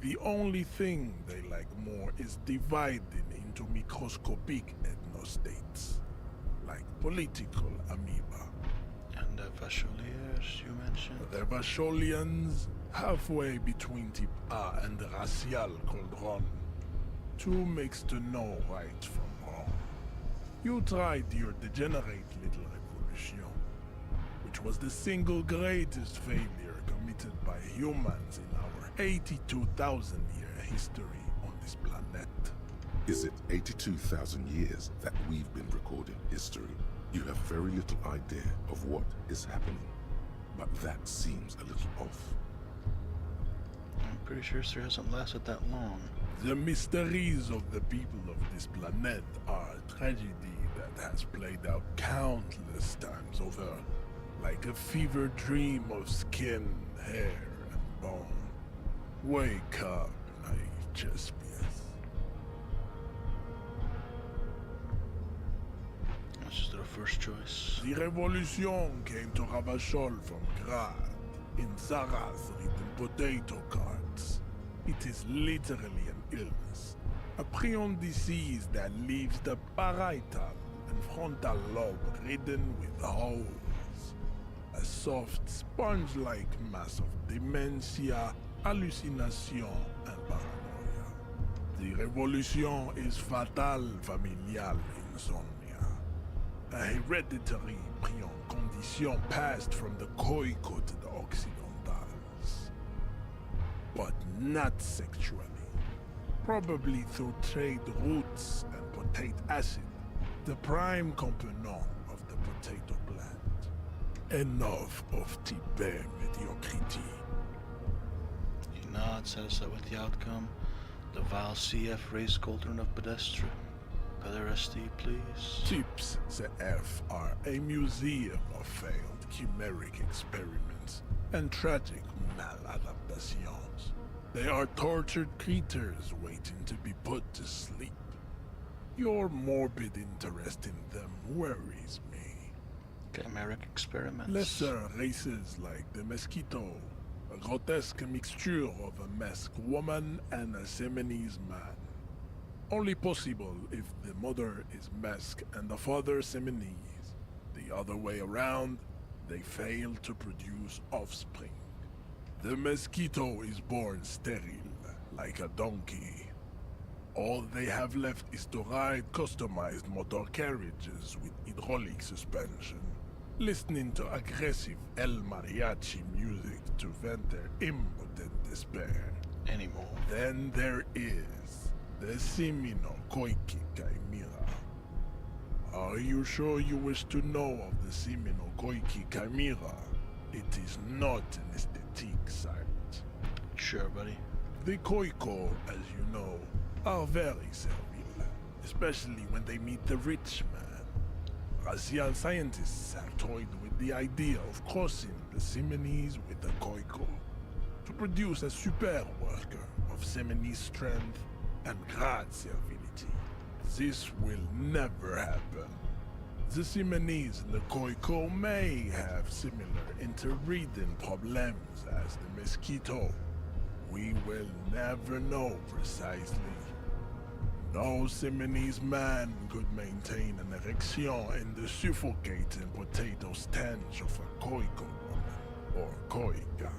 The only thing they like more is dividing into microscopic ethnostates, like political amoeba. And the Vacholiers you mentioned? The Vacholians, halfway between type A and the racial cauldron. Two makes to know right from wrong. You tried your degenerate little revolution, which was the single greatest failure committed by humans in our 82,000-year history on this planet. Is it 82,000 years that we've been recording history? You have very little idea of what is happening, but that seems a little off. I'm pretty sure history hasn't lasted that long. The mysteries of the people of this planet are a tragedy that has played out countless times over, like a fever dream of skin, hair, and bone. Wake up, naive Chespius. This is their first choice. The revolution came to Ravachol from Grad, in Zara's written potato carts. It is literally an illness, a prion disease that leaves the parietal and frontal lobe ridden with holes. A soft, sponge-like mass of dementia, hallucination, and paranoia. The revolution is fatal familial insomnia, a hereditary prion condition passed from the Koiko to the Occidentals. But not sexually. Probably through trade roots and potate acid, the prime component of the potato plant. Enough of Tibet mediocrity. He nods, satisfied with the outcome. The vile CF raised cauldron of pedestre. Pederasty, please. Chips CF are a museum of failed chimeric experiments and tragic maladaptations. They are tortured creatures waiting to be put to sleep. Your morbid interest in them worries me. Chimeric experiments. Lesser races like the mosquito, a grotesque mixture of a masked woman and a Seminese man. Only possible if the mother is masked and the father Seminese. The other way around, they fail to produce offspring. The mosquito is born sterile, like a donkey. All they have left is to ride customized motor carriages with hydraulic suspension, listening to aggressive El Mariachi music to vent their impotent despair. Anymore. Then there is the Simino Koiki Chimera. Are you sure you wish to know of the Simino Koiki Chimera? It is not an aesthetic site. Sure, buddy. The Koiko, as you know, are very servile, especially when they meet the rich man. Racial scientists have toyed with the idea of crossing the Seminese with the Koiko to produce a super worker of Seminese strength and Grad servility. This will never happen. The Seminese and the Koiko may have similar interbreeding problems as the mosquito. We will never know precisely. No Seminese man could maintain an erection in the suffocating potato stench of a Koiko woman, or Koika.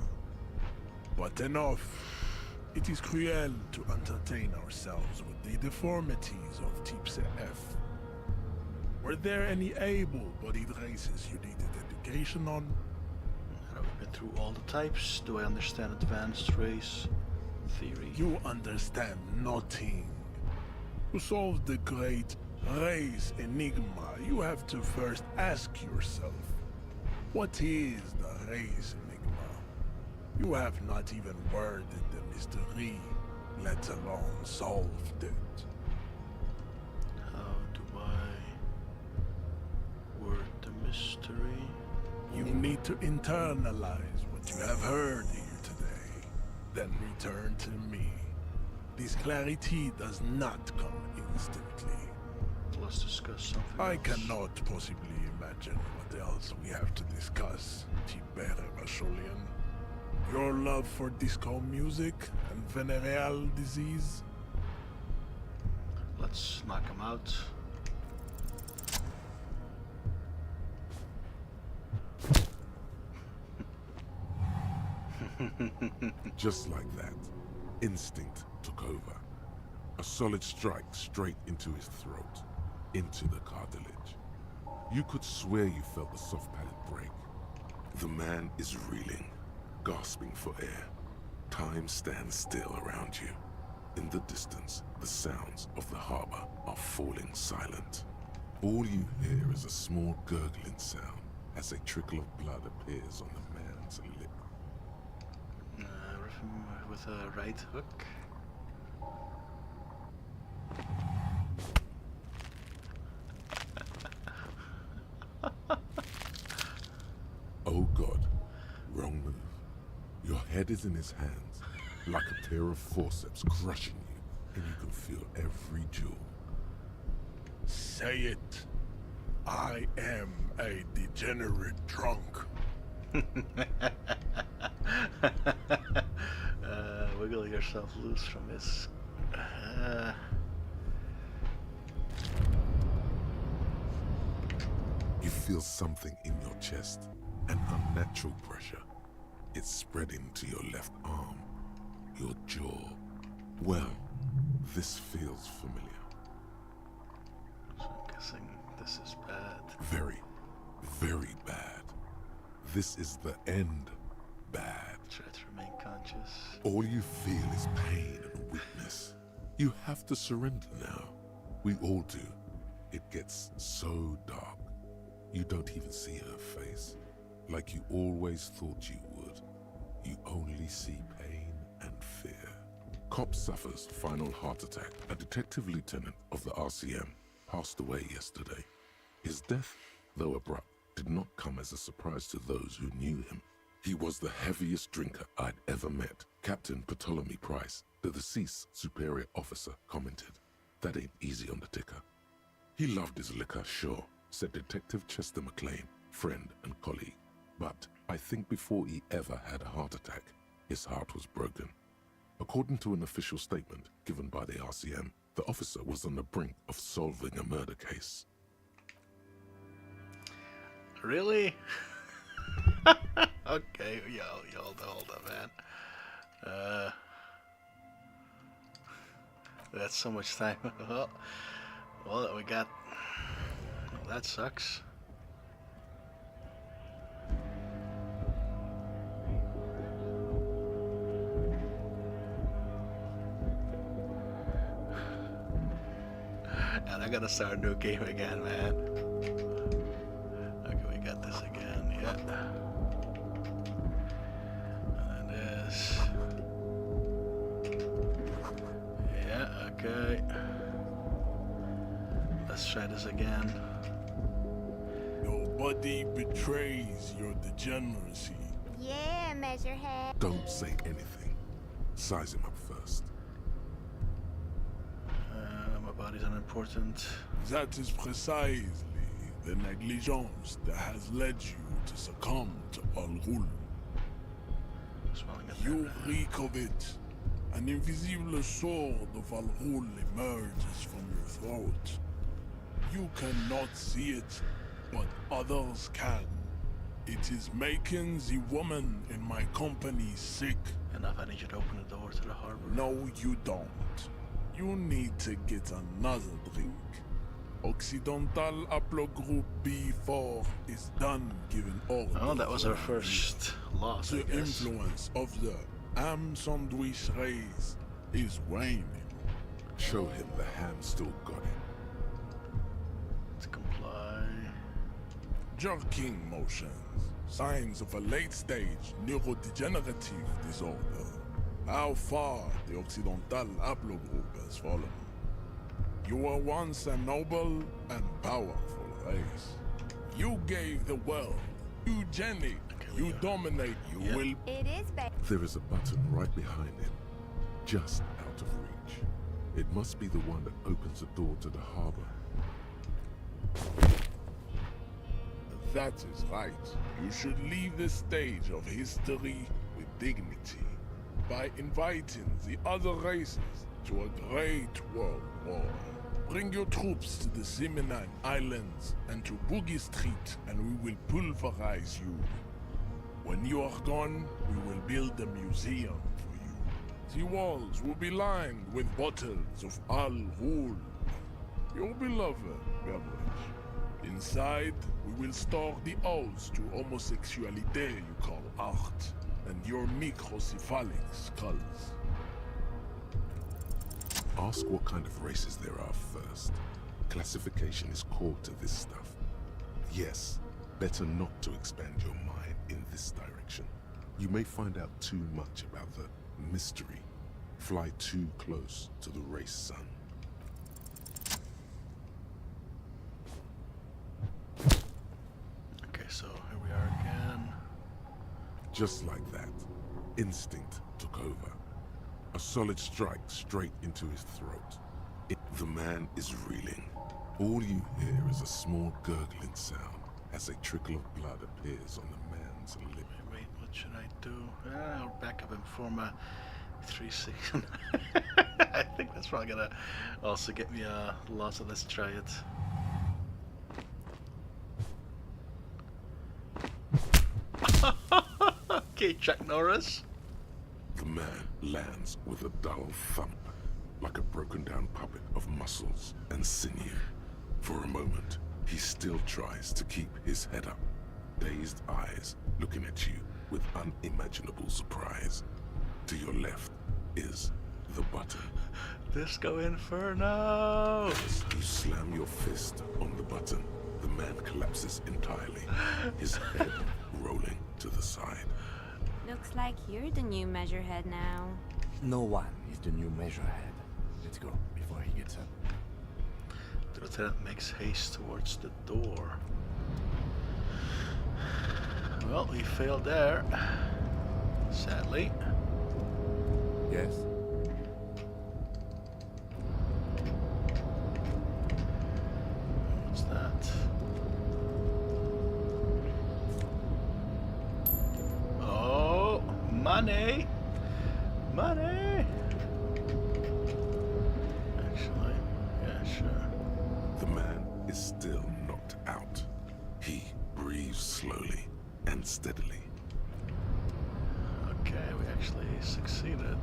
But enough. It is cruel to entertain ourselves with the deformities of Type CF. Were there any able-bodied races you needed education on? Have we been through all the types? Do I understand advanced race theory? You understand nothing. To solve the great race enigma, you have to first ask yourself, what is the race enigma? You have not even worded the mystery, let alone solved it. How do I word the mystery? You need to internalize what you have heard here today, then return to me. This clarity does not come instantly. Let's discuss something I else. cannot possibly imagine what else we have to discuss, Tibere Vacholian. Your love for disco music and venereal disease? Let's knock him out. Just like that, instinct took over. A solid strike straight into his throat, into the cartilage. You could swear you felt the soft palate break. The man is reeling, gasping for air. Time stands still around you. In the distance, the sounds of the harbor are falling silent. All you hear is a small gurgling sound as a trickle of blood appears on the man's lip. Rip him with a right hook. Oh God, wrong move. Your head is in his hands, like a pair of forceps crushing you, and you can feel every jewel. Say it. I am a degenerate drunk. Wiggle yourself loose from his. You feel something in your chest, an unnatural pressure. It's spreading to your left arm, your jaw. Well, this feels familiar. So I'm guessing this is bad. Very, very bad. This is the end bad. Try to remain conscious. All you feel is pain and weakness. You have to surrender now. We all do. It gets so dark. You don't even see her face. Like you always thought you would. You only see pain and fear. Cop suffers final heart attack. A detective lieutenant of the RCM passed away yesterday. His death, though abrupt, did not come as a surprise to those who knew him. He was the heaviest drinker I'd ever met. Captain Ptolemy Price, the deceased superior officer, commented, "That ain't easy on the ticker." He loved his liquor, sure, said Detective Chester McLean, friend and colleague. But I think before he ever had a heart attack, his heart was broken. According to an official statement given by the RCM, the officer was on the brink of solving a murder case. Really? Okay, hold up, man. That's so much time. Well, we got. Well, that sucks. And I gotta start a new game again, man. Okay, we got this again, yeah. And this. Yeah, okay. Let's try this again. Your body betrays your degeneracy. Yeah, Measurehead. Don't say anything. Size him up first. My body's unimportant. That is precisely the negligence that has led you to succumb to Al-Ghul. Smelling it You there. reek of it. An invisible sword of Al-Ghul emerges from your throat. You cannot see it, but others can. It is making the woman in my company sick. Enough, I need you to open the door to the harbor. No, you don't. You need to get another drink. Occidental Haplogroup B4 is done giving orders. Oh, that was our around first loss, I here. The guess. influence of the ham sandwich race is waning. Show him the ham still got it. To comply. Jerking motions. Signs of a late-stage neurodegenerative disorder. How far the Occidental Haplogroup has fallen. You were once a noble and powerful race. You gave the world eugenic. You dominate. You Yeah. will. It is bad. There is a button right behind him, just out of reach. It must be the one that opens the door to the harbor. That is right. You should leave the stage of history with dignity by inviting the other races to a great world war. Bring your troops to the Simenine Islands and to Boogie Street, and we will pulverize you. When you are gone, we will build a museum for you. The walls will be lined with bottles of Al Ghul, your beloved beverage. Inside, we will store the odes to homosexuality you call art, and your microcephalic skulls. Ask what kind of races there are first. Classification is core to this stuff. Yes, better not to expand your mind in this direction. You may find out too much about the mystery. Fly too close to the race sun. Okay, so here we are again. Just like that, instinct took over. A solid strike straight into his throat. The man is reeling. All you hear is a small gurgling sound as a trickle of blood appears on the man's lip. Wait, what should I do? I'll back up and form a 3-6. I think that's probably gonna also get me a loss, so let's try it. Okay, Chuck Norris. The man lands with a dull thump, like a broken down puppet of muscles and sinew. For a moment, he still tries to keep his head up, dazed eyes looking at you with unimaginable surprise. To your left is the button. Disco Inferno! As you slam your fist on the button, the man collapses entirely, his head rolling to the side. Looks like you're the new measurehead now. No one is the new measurehead. Let's go before he gets up. The lieutenant makes haste towards the door. Well, we failed there. Sadly. Yes? What's that? Oh, money! Money! Actually, yeah, sure. The man is still knocked out. He breathes slowly and steadily. Okay, we actually succeeded.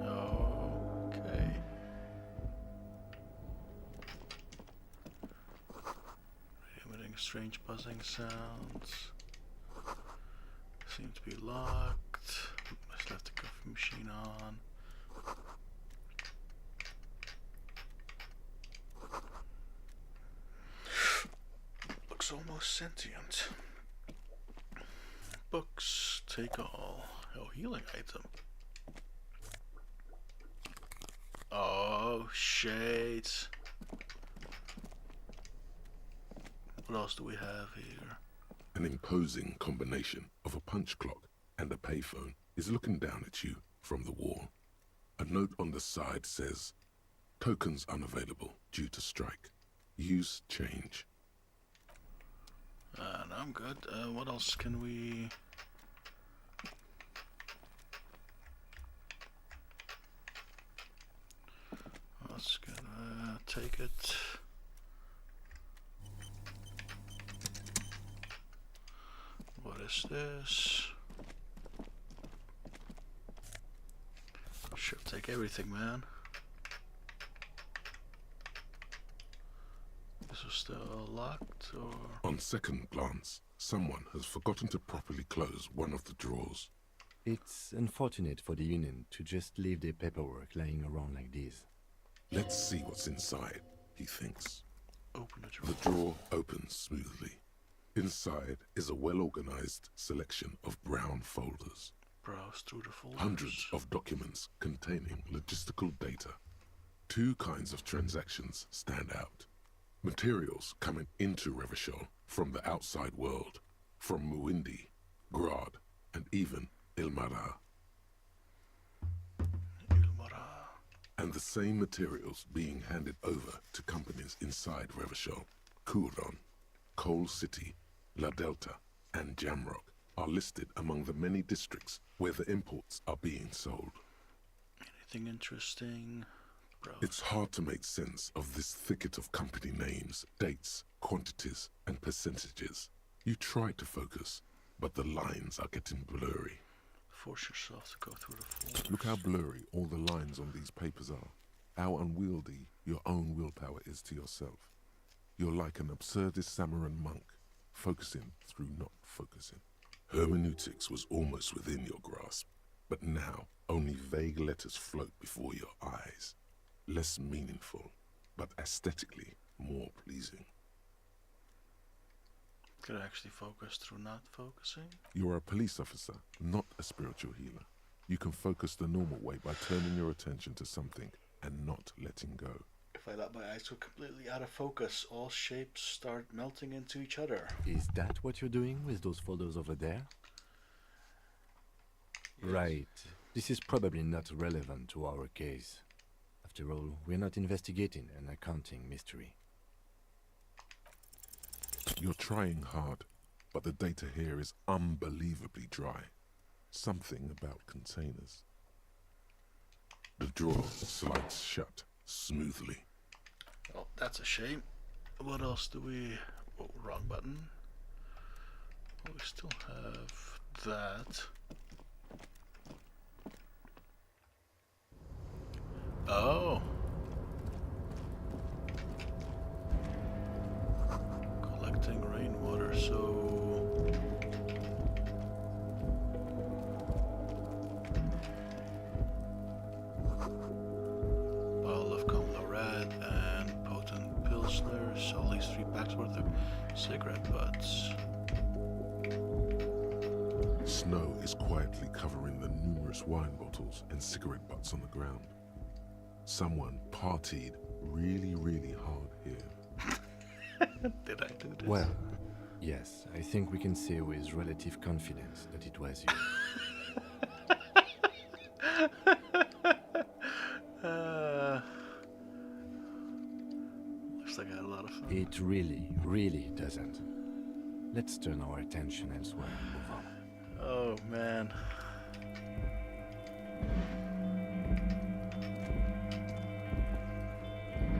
Okay. Emitting strange buzzing sounds. Seem to be locked. Must left the coffee machine on. Looks almost sentient. Books, take all. Oh, healing item. Oh, shades. What else do we have here? An imposing combination of a punch clock and a payphone is looking down at you from the wall. A note on the side says, "Tokens unavailable due to strike. Use change." No, I'm good. What else can we... Let's gonna take it. What is this? Should take everything, man. This is still locked, or... On second glance, someone has forgotten to properly close one of the drawers. It's unfortunate for the Union to just leave their paperwork lying around like this. Let's see what's inside, he thinks. Open the drawer. The drawer opens smoothly. Inside is a well-organized selection of brown folders. Browse through the folders. Hundreds of documents containing logistical data. Two kinds of transactions stand out. Materials coming into Revachol from the outside world, from Muindi, Grad, and even Ilmara. And the same materials being handed over to companies inside Revachol. Kuron, Coal City, La Delta, and Jamrock are listed among the many districts where the imports are being sold. Anything interesting? Bro. It's hard to make sense of this thicket of company names, dates, quantities, and percentages. You try to focus, but the lines are getting blurry. Force yourself to go through the folders. Look how blurry all the lines on these papers are. How unwieldy your own willpower is to yourself. You're like an absurdist Samaran monk, focusing through not focusing. Hermeneutics was almost within your grasp, but now only vague letters float before your eyes. Less meaningful, but aesthetically more pleasing. Could I actually focus through not focusing? You are a police officer, not a spiritual healer. You can focus the normal way by turning your attention to something and not letting go. If I let my eyes go completely out of focus, all shapes start melting into each other. Is that what you're doing with those photos over there? Yes. Right. This is probably not relevant to our case. After all, we're not investigating an accounting mystery. You're trying hard, but the data here is unbelievably dry. Something about containers. The drawer slides shut smoothly. Well, that's a shame. What else do we... Oh, wrong button. Well, we still have that. Oh. Collecting rainwater, so... Bottle of Comlo Red and potent Pilsner, so at least 3 packs worth of cigarette butts. Snow is quietly covering the numerous wine bottles and cigarette butts on the ground. Someone partied really, really hard here. Did I do this? Well, yes, I think we can say with relative confidence that it was you. Looks like I had a lot of fun. It really, really doesn't. Let's turn our attention elsewhere and move on. Oh man.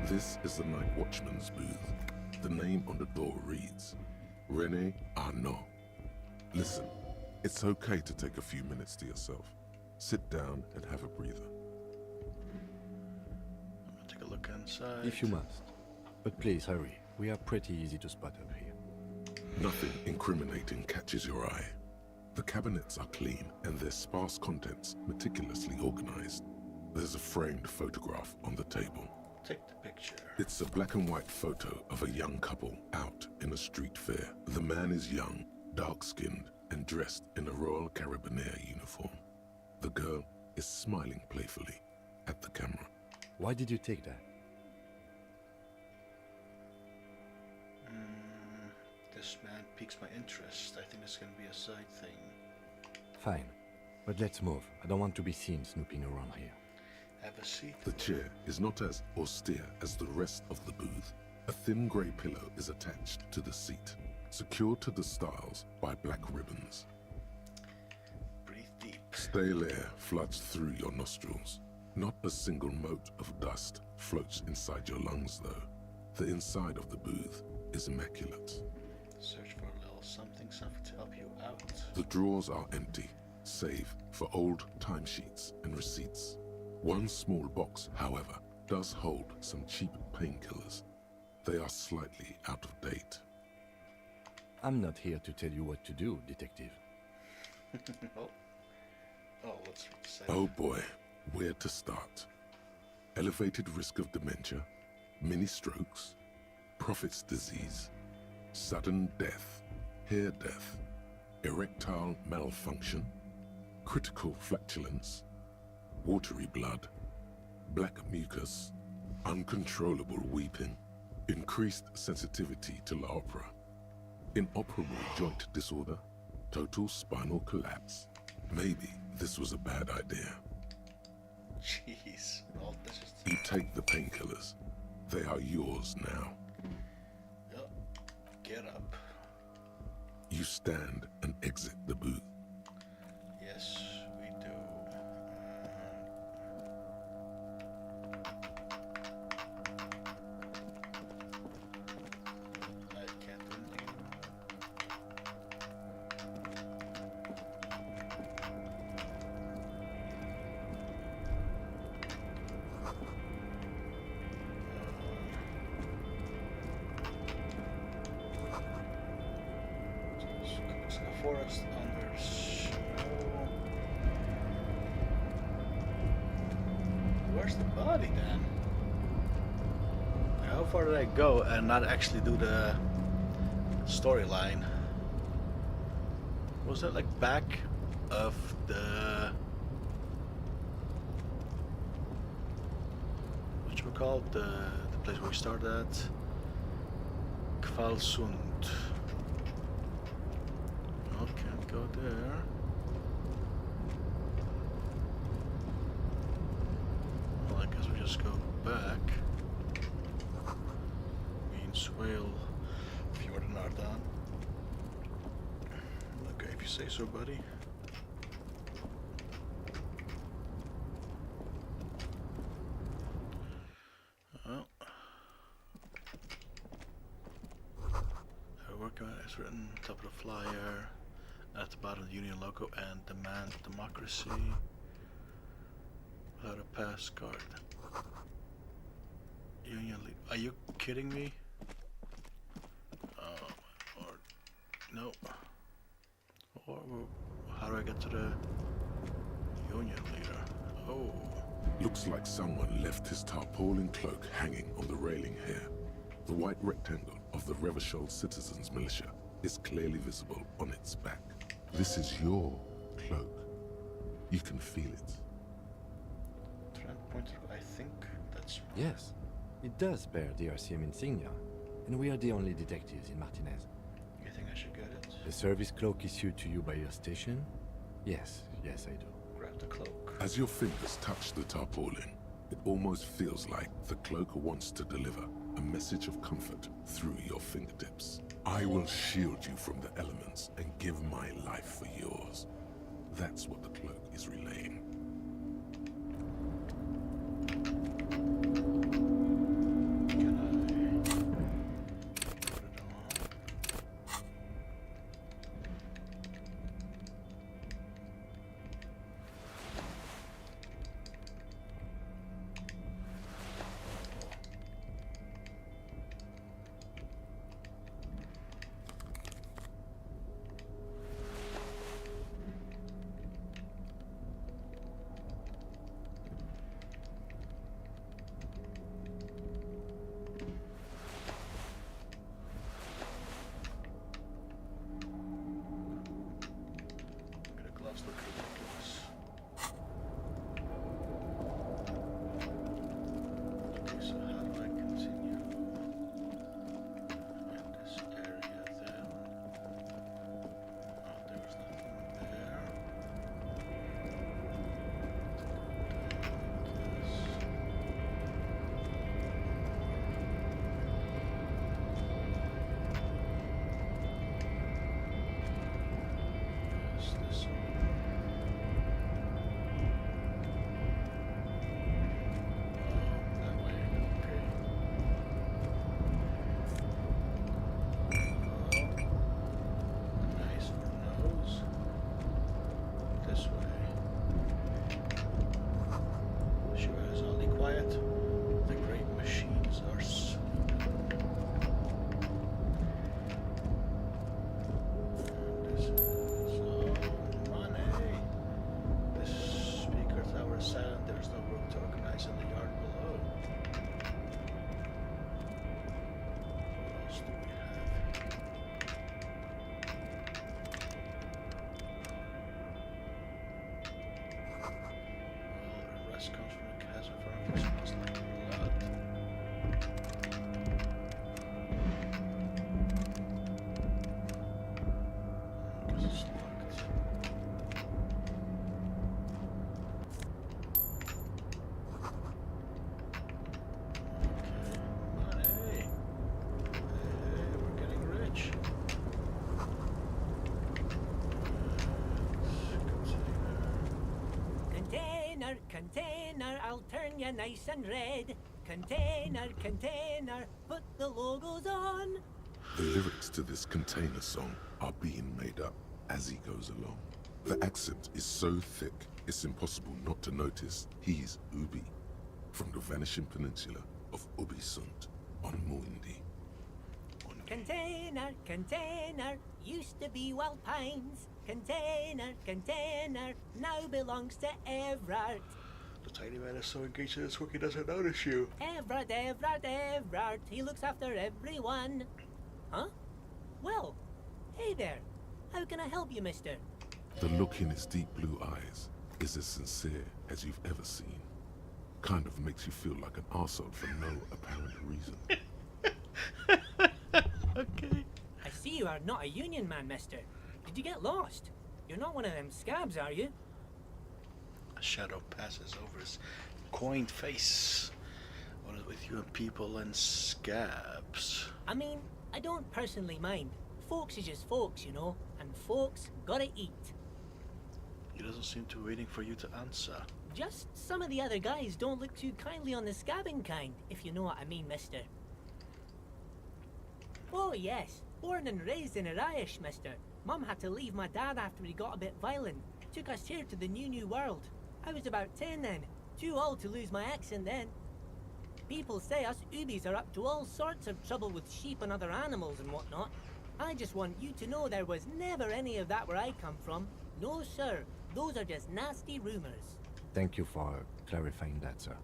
This is the night watchman's booth. The name on the door reads, René Arnaud. Listen, it's okay to take a few minutes to yourself. Sit down and have a breather. I'm gonna take a look inside. If you must. But please hurry. We are pretty easy to spot up here. Nothing incriminating catches your eye. The cabinets are clean and their sparse contents meticulously organized. There's a framed photograph on the table. Take the picture. It's a black and white photo of a young couple out in a street fair. The man is young, dark-skinned, and dressed in a Royal Carabinieri uniform. The girl is smiling playfully at the camera. Why did you take that? This man piques my interest. I think it's gonna be a side thing. Fine. But let's move. I don't want to be seen snooping around here. Have a seat. The chair is not as austere as the rest of the booth. A thin grey pillow is attached to the seat, secured to the stiles by black ribbons. Breathe deep. Stale air floods through your nostrils. Not a single mote of dust floats inside your lungs, though. The inside of the booth is immaculate. Search for a little something to help you out. The drawers are empty, save for old timesheets and receipts. One small box, however, does hold some cheap painkillers. They are slightly out of date. I'm not here to tell you what to do, detective. Let's read the same. Oh boy, where to start? Elevated risk of dementia, mini strokes, prophet's disease, sudden death, hair death, erectile malfunction, critical flatulence, watery blood, black mucus, uncontrollable weeping, increased sensitivity to La Opera, inoperable joint disorder, total spinal collapse. Maybe this was a bad idea. Jeez. Well, this is... You take the painkillers. They are yours now. get up. You stand and exit the booth. Yes, we do. I can't continue. It's a forest under snow. Where's the body then? How far did I go and not actually do the storyline? Was that like back of the what you call it? The place where we started at? Kvalsund. Oh, can't go there. Well, I guess we just go back. Means whale Fjord Nardan. Okay, if you say so, buddy. Well, our work is written top of the flyer, at the bottom of the Union logo, and demand democracy without a pass card. Union lead. Are you kidding me? Oh my lord. No. Or how do I get to the Union leader? Oh. Looks like someone left his tarpaulin cloak hanging on the railing here. The white rectangle of the Revachol Citizens Militia is clearly visible on its back. This is your cloak. You can feel it. Trend pointer, I think that's Yes, it does bear the RCM insignia, and we are the only detectives in Martinez. You think I should get it? The service cloak issued to you by your station? Yes, yes I do. Grab the cloak. As your fingers touch the tarpaulin, it almost feels like the cloak wants to deliver a message of comfort through your fingertips. I will shield you from the elements and give my life for yours. That's what the cloak is relaying. Can I put it on? Container, container, I'll turn you nice and red. Container, container, put the logos on. The lyrics to this container song are being made up as he goes along. The accent is so thick, it's impossible not to notice he's Ubi, from the vanishing peninsula of Ubisund on Muindi. Container, container, used to be Wild Pines. Container, container, now belongs to Everard. The tiny man is so engaged in his work he doesn't notice you. Everard, Everard, Everard, he looks after everyone. Huh? Well, hey there. How can I help you, mister? The look in his deep blue eyes is as sincere as you've ever seen. Kind of makes you feel like an arsehole for no apparent reason. Okay. I see you are not a union man, mister. Did you get lost? You're not one of them scabs, are you? A shadow passes over his coined face. What is with you and people and scabs? I mean, I don't personally mind. Folks is just folks, you know, and folks gotta eat. He doesn't seem to be waiting for you to answer. Just some of the other guys don't look too kindly on the scabbing kind, if you know what I mean, mister. Oh yes, born and raised in Irish, mister. Mum had to leave my dad after he got a bit violent. Took us here to the new world. I was about 10 then, too old to lose my accent then. People say us Ubis are up to all sorts of trouble with sheep and other animals and whatnot. I just want you to know there was never any of that where I come from. No sir, those are just nasty rumors. Thank you for clarifying that, sir.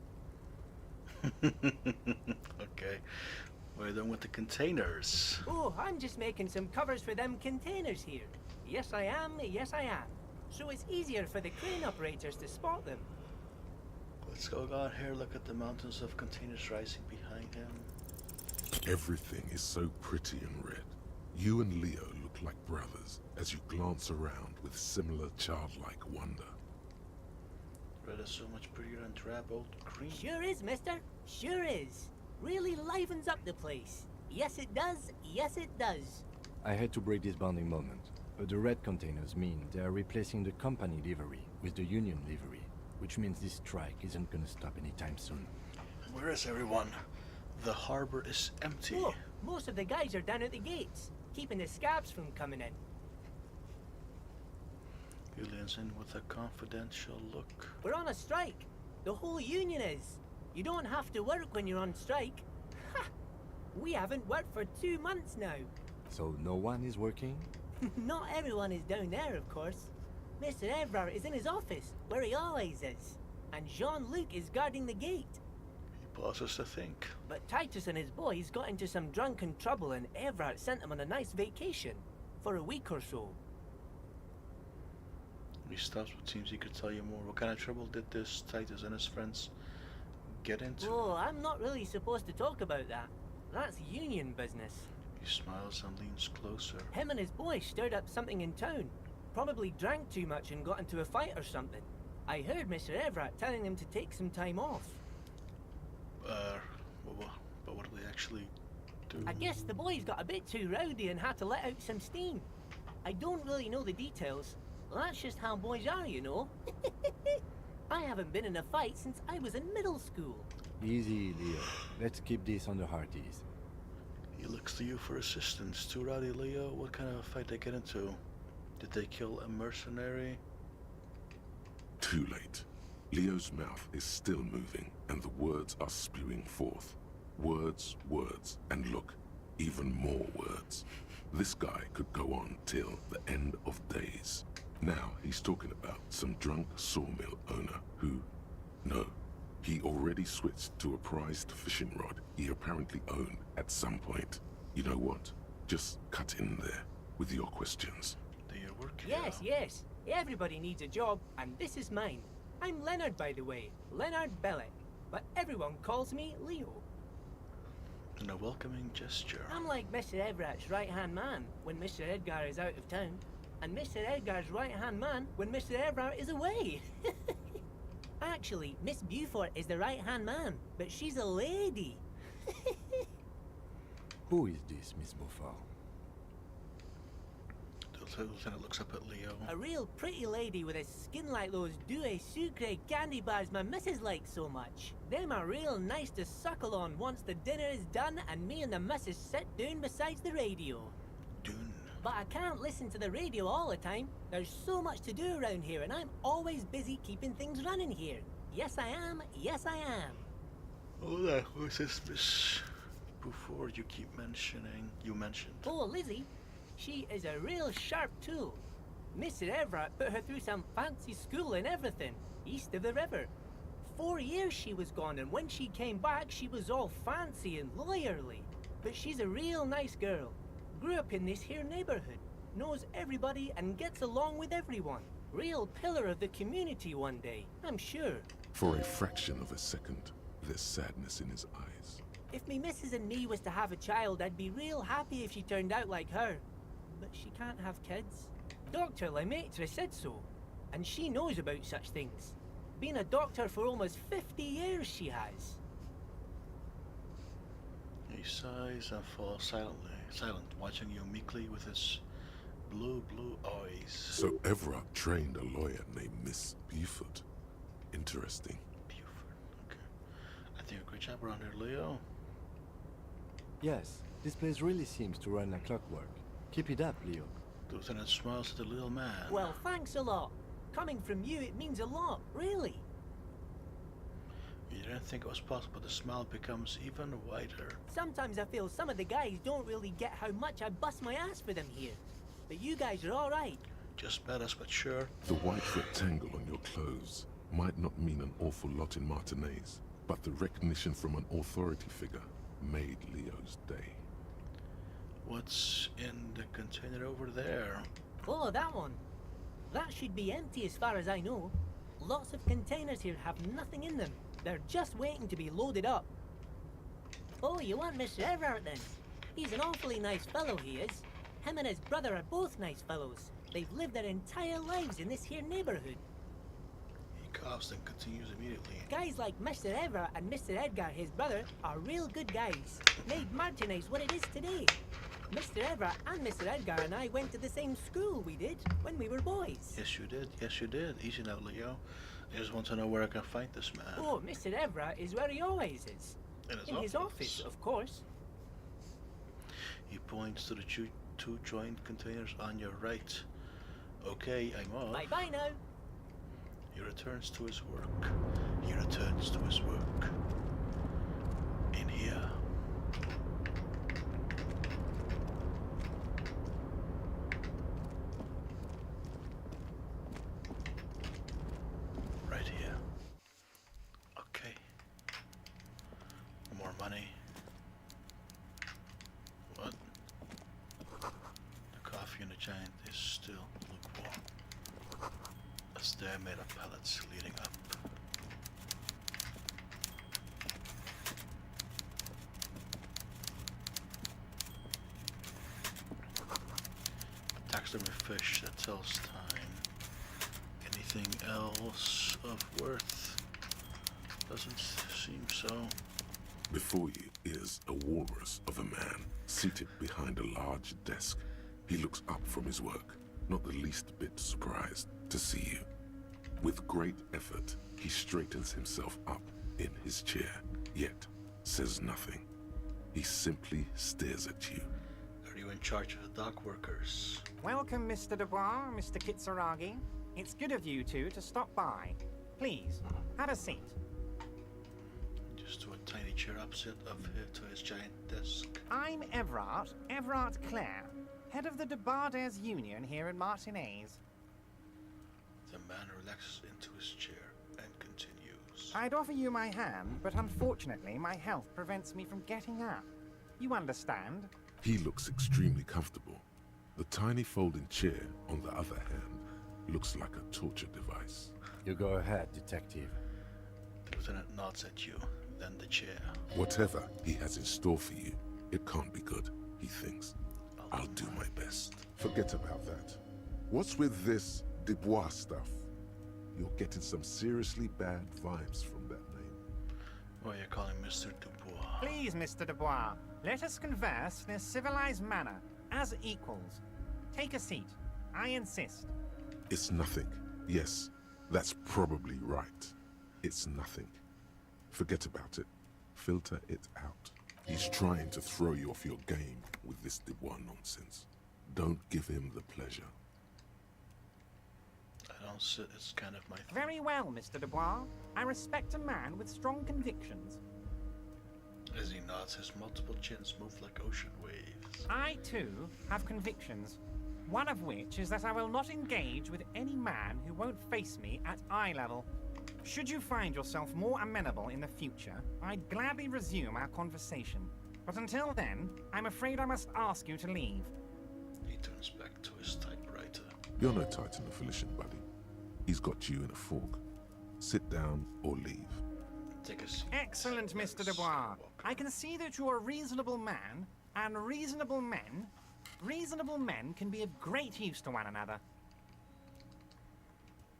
Okay. We're done with the containers. Oh, I'm just making some covers for them containers here. Yes I am, yes I am. So it's easier for the crane operators to spot them. Let's go out here, look at the mountains of containers rising behind him. Everything is so pretty and red. You and Leo look like brothers as you glance around with similar childlike wonder. Red is so much prettier than drab old green. Sure is, mister. Sure is. Really livens up the place. Yes it does, yes it does. I had to break this bonding moment. But the red containers mean they are replacing the company livery with the union livery, which means this strike isn't gonna stop anytime soon. Where is everyone? The harbor is empty. Oh, most of the guys are down at the gates, keeping the scabs from coming in. He leans in with a confidential look. We're on a strike. The whole union is. You don't have to work when you're on strike. Ha! We haven't worked for 2 months now. So no one is working? Not everyone is down there, of course. Mr. Everard is in his office, where he always is. And Jean-Luc is guarding the gate. He pauses to think. But Titus and his boys got into some drunken trouble and Everard sent them on a nice vacation. For a week or so. He stops, but seems he could tell you more. What kind of trouble did this Titus and his friends get into? Oh, I'm not really supposed to talk about that. That's union business. He smiles and leans closer. Him and his boys stirred up something in town. Probably drank too much and got into a fight or something. I heard Mr. Everett telling him to take some time off. But what do they actually do? I guess the boys got a bit too rowdy and had to let out some steam. I don't really know the details. That's just how boys are, you know. I haven't been in a fight since I was in middle school. Easy, Leo. Let's keep this on the hearties. He looks to you for assistance. Too rowdy, Leo? What kind of fight they get into? Did they kill a mercenary? Too late. Leo's mouth is still moving, and the words are spewing forth. Words, words, and look, even more words. This guy could go on till the end of days. Now he's talking about some drunk sawmill owner who... No, he already switched to a prized fishing rod he apparently owned at some point. You know what? Just cut in there with your questions. Do you work here? Yes, yes. Everybody needs a job, and this is mine. I'm Leonard, by the way. Leonard Bellick. But everyone calls me Leo. In a welcoming gesture. I'm like Mr. Everett's right-hand man when Mr. Edgar is out of town. And Mr. Edgar's right-hand man when Mr. Everett is away. Actually, Miss Beaufort is the right-hand man, but she's a lady. Who is this, Miss Beaufort? The The lieutenant looks up at Leo. A real pretty lady with a skin like those Douai Sucre candy bars my missus likes so much. Them are real nice to suckle on once the dinner is done and me and the missus sit down beside the radio. Dune. But I can't listen to the radio all the time. There's so much to do around here and I'm always busy keeping things running here. Yes I am, yes I am. Oh, that was this Miss before you mentioned. Oh, Lizzie. She is a real sharp tool. Mr. Everett put her through some fancy school and everything, east of the river. 4 years she was gone, and when she came back, she was all fancy and lawyerly. But she's a real nice girl. Grew up in this here neighborhood, knows everybody and gets along with everyone. Real pillar of the community one day, I'm sure. For a fraction of a second, there's sadness in his eyes. If me missus and me was to have a child, I'd be real happy if she turned out like her. But she can't have kids. Dr. Lemaitre said so, and she knows about such things. Been a doctor for almost 50 years, she has. He sighs and falls silent, watching you meekly with his blue eyes. So Everett trained a lawyer named Miss Buford. Interesting. Buford, okay. I think a great job around here, Leo. Yes, this place really seems to run like clockwork. Keep it up, Leo. The lieutenant smiles at the little man. Well, thanks a lot. Coming from you, it means a lot, really. You didn't think it was possible. The smile becomes even wider. Sometimes I feel some of the guys don't really get how much I bust my ass for them here. But you guys are alright. Just met us, but sure. The white rectangle on your clothes might not mean an awful lot in Martinez, but the recognition from an authority figure made Leo's day. What's in the container over there? Oh, that one. That should be empty as far as I know. Lots of containers here have nothing in them. They're just waiting to be loaded up. Oh, you want Mr. Everett then? He's an awfully nice fellow, he is. Him and his brother are both nice fellows. They've lived their entire lives in this here neighborhood. He coughs and continues immediately. Guys like Mr. Everett and Mr. Edgar, his brother, are real good guys. Made Martinez what it is today. Mr. Everett and Mr. Edgar and I went to the same school we did when we were boys. Yes, you did. Yes, you did. Easy now, Leo. I just want to know where I can find this man. Oh, Mr. Everett is where he always is. In his office, of course. He points to the two joint containers on your right. Okay, I'm off. Bye-bye now. He returns to his work. In here. Right here. Okay. More money. What? The coffee in the giant is still lukewarm. A stair made of pallets leading up. Taxidermy fish that tells time. Anything else of worth? Doesn't seem so. Before you is a walrus of a man seated behind a large desk. He looks up from his work, not the least bit surprised to see you. With great effort, he straightens himself up in his chair, yet says nothing. He simply stares at you. Are you in charge of the dock workers? Welcome, Mr. Dubois, Mr. Kitsuragi. It's good of you two to stop by. Please, have a seat. Just to a tiny chair opposite of him to his giant desk. I'm Everett Clare, head of the Debardes Union here in Martinez. The man relaxes into his chair and continues. I'd offer you my hand, but unfortunately my health prevents me from getting up. You understand? He looks extremely comfortable. The tiny folding chair, on the other hand, looks like a torture device. You go ahead, detective. The lieutenant nods at you, then the chair. Whatever he has in store for you, it can't be good, he thinks. I'll do my best. Forget about that. What's with this Dubois stuff? You're getting some seriously bad vibes from that name. Why are you calling Mr. Dubois? Please, Mr. Dubois, let us converse in a civilized manner, as equals. Take a seat. I insist. It's nothing. Yes, that's probably right. It's nothing. Forget about it. Filter it out. He's trying to throw you off your game with this Dubois nonsense. Don't give him the pleasure. I don't see, it's kind of my thing. Very well, Mr. Dubois. I respect a man with strong convictions. As he nods, his multiple chins move like ocean waves. I, too, have convictions. One of which is that I will not engage with any man who won't face me at eye level. Should you find yourself more amenable in the future, I'd gladly resume our conversation. But until then, I'm afraid I must ask you to leave. He turns back to his typewriter. You're no Titan affiliation, buddy. He's got you in a fork. Sit down or leave. Take a seat. Excellent, Mr. Dubois. I can see that you're a reasonable man, and reasonable men can be of great use to one another.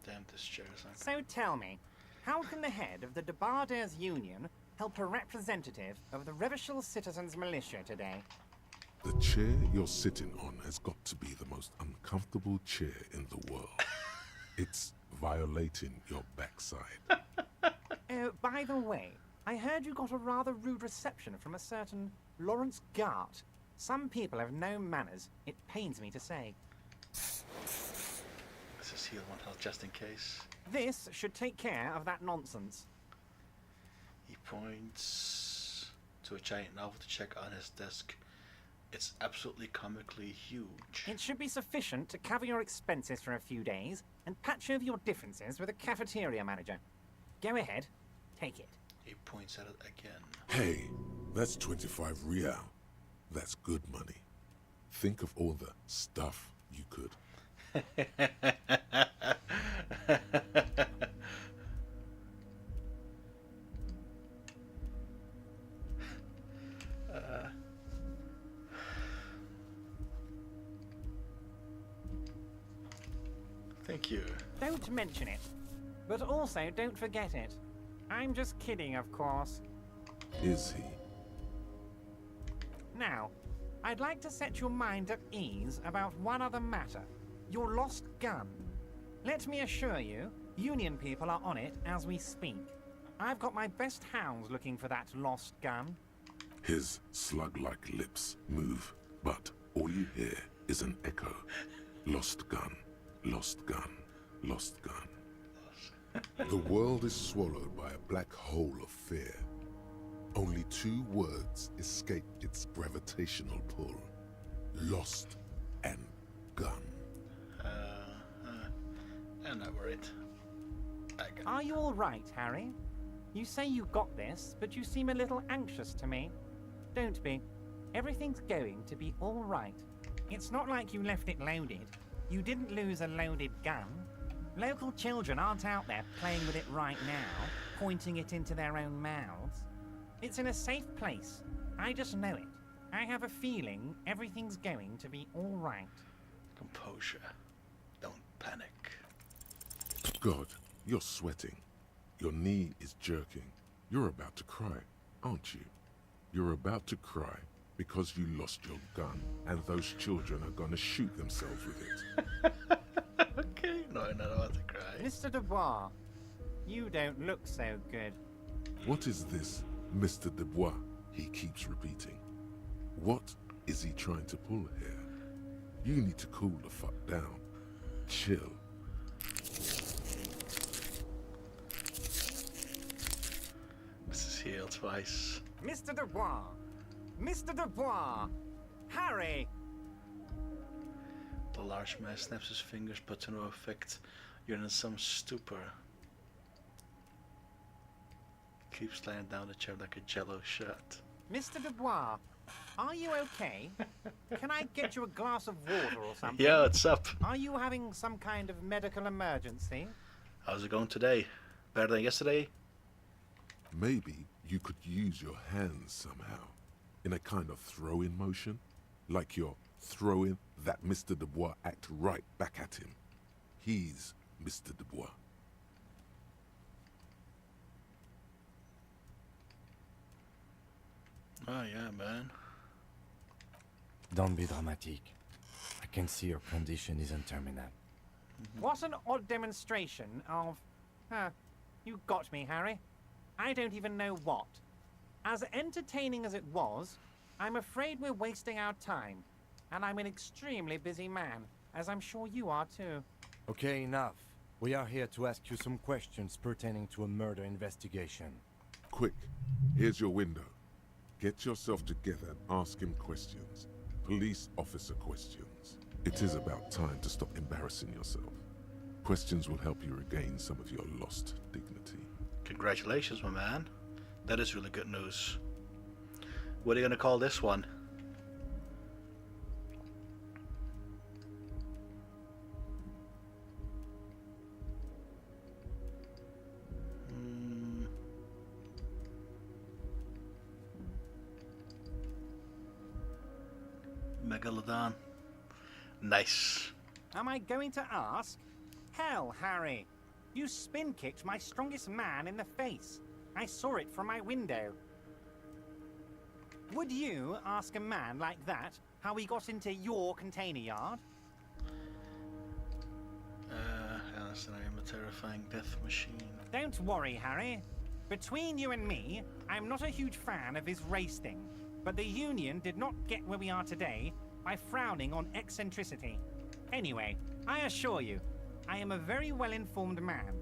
Damn, this chair is on. So tell me, how can the head of the Debarders Union help a representative of the Revachol Citizens Militia today? The chair you're sitting on has got to be the most uncomfortable chair in the world. It's violating your backside. Oh, by the way, I heard you got a rather rude reception from a certain Lawrence Gart. Some people have no manners, it pains me to say. This is heal one health just in case. This should take care of that nonsense. He points to a giant novel to check on his desk. It's absolutely comically huge. It should be sufficient to cover your expenses for a few days and patch over your differences with a cafeteria manager. Go ahead, take it. He points at it again. Hey, that's 25 real. That's good money. Think of all the stuff you could. Thank you. Don't mention it. But also don't forget it. I'm just kidding, of course. Is he? Now, I'd like to set your mind at ease about one other matter. Your lost gun. Let me assure you, Union people are on it as we speak. I've got my best hounds looking for that lost gun. His slug-like lips move, but all you hear is an echo. Lost gun, lost gun, lost gun. The world is swallowed by a black hole of fear. Only two words escape its gravitational pull. Lost and gun. I'm not worried. Are you all right, Harry? You say you got this, but you seem a little anxious to me. Don't be. Everything's going to be all right. It's not like you left it loaded. You didn't lose a loaded gun. Local children aren't out there playing with it right now, pointing it into their own mouths. It's in a safe place. I just know it. I have a feeling everything's going to be all right. Composure. Don't panic. God, you're sweating. Your knee is jerking. You're about to cry, aren't you? You're about to cry because you lost your gun, and those children are gonna shoot themselves with it. Okay, no, I'm not about to cry. Mr. Dubois, you don't look so good. What is this, Mr. Dubois? He keeps repeating. What is he trying to pull here? You need to cool the fuck down. Chill. This is healed twice. Mr. Dubois! Mr. Dubois! Harry! The large man snaps his fingers, but to no effect. You're in some stupor. Keeps laying down the chair like a jello shot. Mr. Dubois, are you okay? Can I get you a glass of water or something? Yeah, what's up? Are you having some kind of medical emergency? How's it going today? Better than yesterday? Maybe you could use your hands somehow, in a kind of throw-in motion, like you're throwing that Mr. Dubois act right back at him. He's Mr. Dubois. Oh yeah, man. Don't be dramatic. I can see your condition isn't terminal. What an odd demonstration of... you got me, Harry. I don't even know what. As entertaining as it was, I'm afraid we're wasting our time. And I'm an extremely busy man, as I'm sure you are too. Okay, enough. We are here to ask you some questions pertaining to a murder investigation. Quick, here's your window. Get yourself together and ask him questions. Police officer questions. It is about time to stop embarrassing yourself. Questions will help you regain some of your lost dignity. Congratulations, my man. That is really good news. What are you gonna call this one? Megalodon. Nice. Am I going to ask? Hell, Harry. You spin-kicked my strongest man in the face. I saw it from my window. Would you ask a man like that how he got into your container yard? Alice, I am a terrifying death machine. Don't worry, Harry. Between you and me, I'm not a huge fan of his race thing. But the Union did not get where we are today by frowning on eccentricity. Anyway, I assure you, I am a very well-informed man.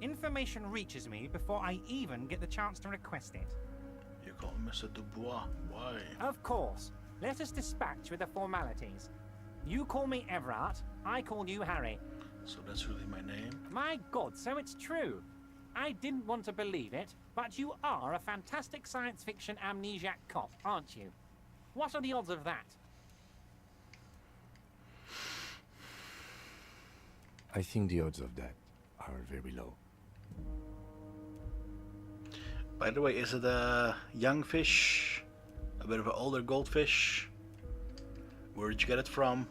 Information reaches me before I even get the chance to request it. You call Mr. Dubois. Why? Of course. Let us dispatch with the formalities. You call me Everard, I call you Harry. So that's really my name? My God, so it's true. I didn't want to believe it, but you are a fantastic science fiction amnesiac cop, aren't you? What are the odds of that? I think the odds of that are very low. By the way, is it a young fish? A bit of an older goldfish? Where did you get it from?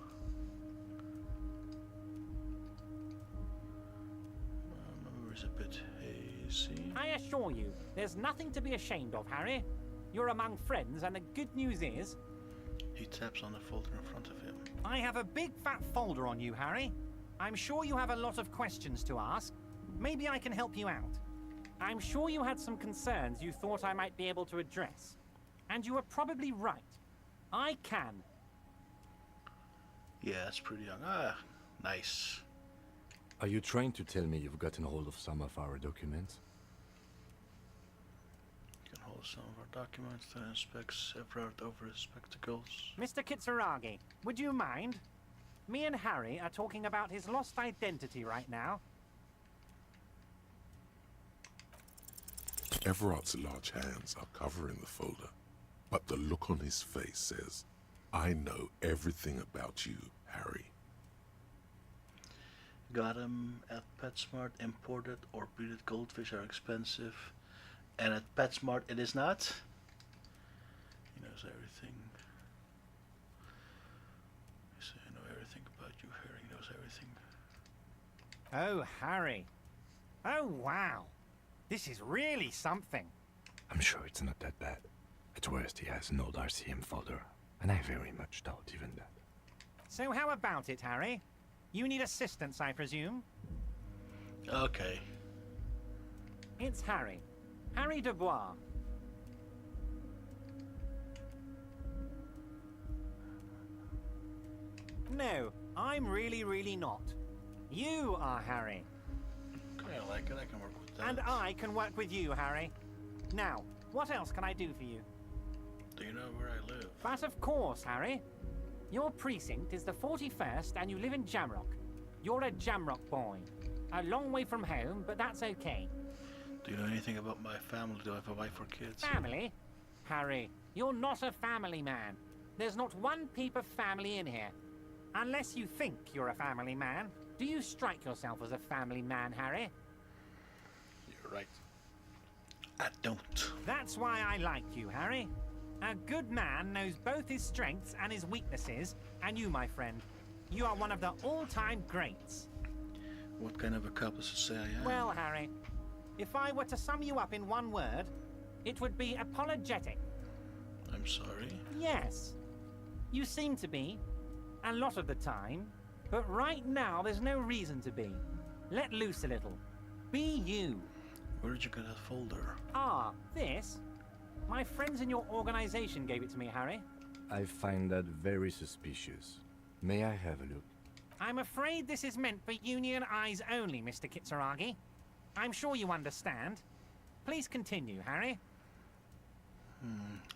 My memory's a bit hazy. I assure you, there's nothing to be ashamed of, Harry. You're among friends, and the good news is... He taps on the folder in front of him. I have a big fat folder on you, Harry. I'm sure you have a lot of questions to ask. Maybe I can help you out. I'm sure you had some concerns you thought I might be able to address. And you were probably right. I can. Yeah, that's pretty young. Ah, nice. Are you trying to tell me you've gotten hold of some of our documents? You can hold some of our documents to inspect Everard over his spectacles. Mr. Kitsuragi, would you mind? Me and Harry are talking about his lost identity right now. Everard's large hands are covering the folder, but the look on his face says, I know everything about you, Harry. Got him at PetSmart. Imported or breeded goldfish are expensive. And at PetSmart it is not. He knows everything. You say I know everything about you, Harry. He knows everything. Oh, Harry. Oh, wow. This is really something. I'm sure it's not that bad. At worst, he has an old RCM folder, and I very much doubt even that. So how about it, Harry? You need assistance, I presume? Okay. It's Harry. Harry Dubois. No, I'm really not. You are Harry. I like it. I can work with that. And I can work with you, Harry. Now, what else can I do for you? Do you know where I live? But of course, Harry. Your precinct is the 41st and you live in Jamrock. You're a Jamrock boy. A long way from home, but that's okay. Do you know anything about my family? Do I have a wife or kids? Family? Harry, you're not a family man. There's not one peep of family in here. Unless you think you're a family man. Do you strike yourself as a family man, Harry? You're right. I don't. That's why I like you, Harry. A good man knows both his strengths and his weaknesses, and you, my friend, you are one of the all-time greats. What kind of a cop does it say I am? Well, Harry, if I were to sum you up in one word, it would be apologetic. I'm sorry. Yes. You seem to be. a lot of the time, but right now there's no reason to be. Let loose a little. Be you. Where did you get that folder? Ah, this? My friends in your organization gave it to me, Harry. I find that very suspicious. May I have a look? I'm afraid this is meant for Union eyes only, Mr. Kitsuragi. I'm sure you understand. Please continue, Harry.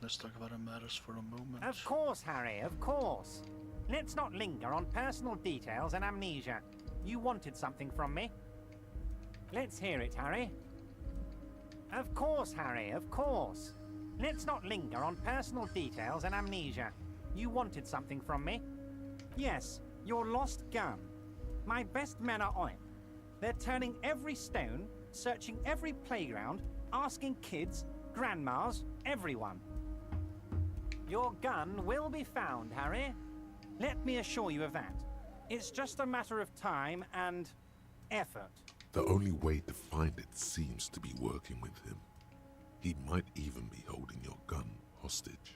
Let's talk about the matters for a moment. Of course, Harry, of course. Let's not linger on personal details and amnesia. You wanted something from me. Let's hear it, Harry. Of course, Harry, of course. Let's not linger on personal details and amnesia. You wanted something from me. Yes, your lost gun. My best men are on it. They're turning every stone, searching every playground, asking kids, grandmas, everyone. Your gun will be found, Harry. Let me assure you of that. It's just a matter of time and effort. The only way to find it seems to be working with him. He might even be holding your gun hostage.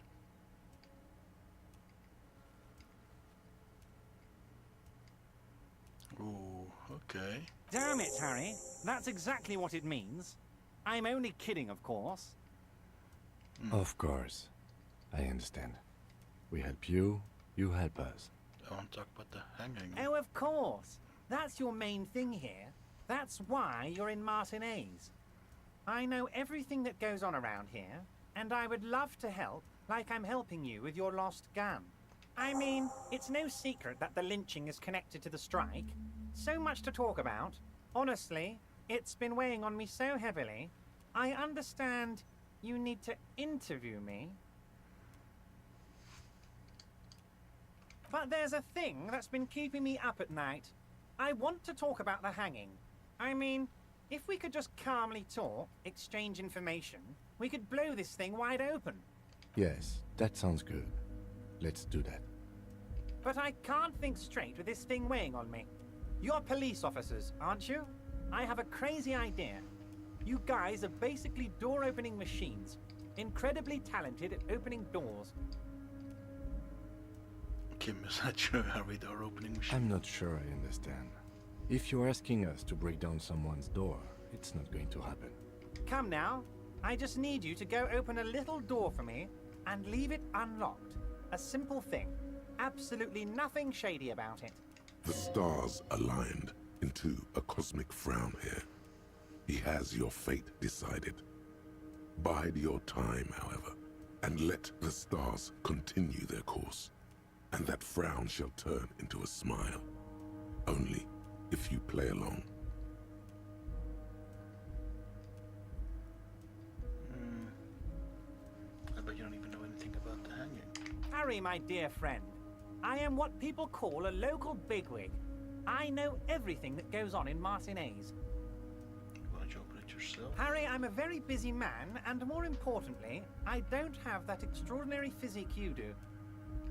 Ooh, okay. Damn it, Harry. That's exactly what it means. I'm only kidding, of course. Of course. I understand. We help you, you help us. I want to talk about the hanging. Oh, of course. That's your main thing here. That's why you're in Martinez. I know everything that goes on around here, and I would love to help, like I'm helping you with your lost gun. I mean, it's no secret that the lynching is connected to the strike. So much to talk about. Honestly, it's been weighing on me so heavily. I understand you need to interview me. But there's a thing that's been keeping me up at night. I want to talk about the hanging. I mean, if we could just calmly talk, exchange information, we could blow this thing wide open. Yes, that sounds good. Let's do that. But I can't think straight with this thing weighing on me. You're police officers, aren't you? I have a crazy idea. You guys are basically door-opening machines. Incredibly talented at opening doors. Kim, is that your Harry door opening machine? I'm not sure I understand. If you're asking us to break down someone's door, it's not going to happen. Come now. I just need you to go open a little door for me and leave it unlocked. A simple thing. Absolutely nothing shady about it. The stars aligned into a cosmic frown here. He has your fate decided. Bide your time, however, and let the stars continue their course, and that frown shall turn into a smile. Only if you play along. I bet you don't even know anything about the hanging. Harry, my dear friend, I am what people call a local bigwig. I know everything that goes on in Martinez. Why don't you open it yourself? Harry, I'm a very busy man, and more importantly, I don't have that extraordinary physique you do.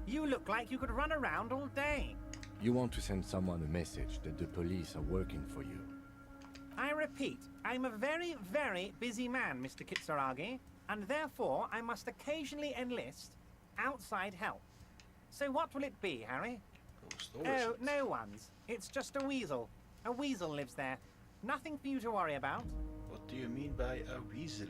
You look like you could run around all day. You want to send someone a message that the police are working for you. I repeat, I'm a very, very busy man, Mr. Kitsuragi, and therefore I must occasionally enlist outside help. So what will it be, Harry? Oh, no one's. It's just a weasel. A weasel lives there. Nothing for you to worry about. What do you mean by a weasel?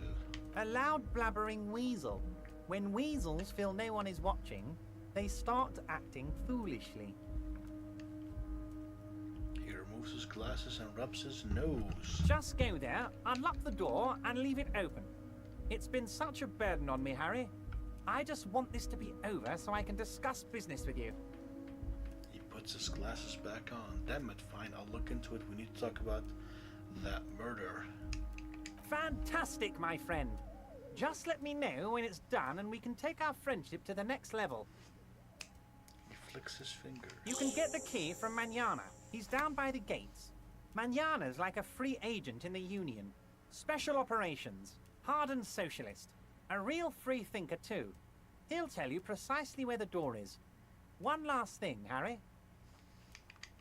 A loud blabbering weasel. When weasels feel no one is watching, they start acting foolishly. He removes his glasses and rubs his nose. Just go there, unlock the door, and leave it open. It's been such a burden on me, Harry. I just want this to be over so I can discuss business with you. He puts his glasses back on. Damn it, fine, I'll look into it. We need to talk about that murder. Fantastic, my friend. Just let me know when it's done and we can take our friendship to the next level. He flicks his fingers. You can get the key from Manana. He's down by the gates. Manana's like a free agent in the Union. Special operations. Hardened socialist. A real free thinker, too. He'll tell you precisely where the door is. One last thing, Harry.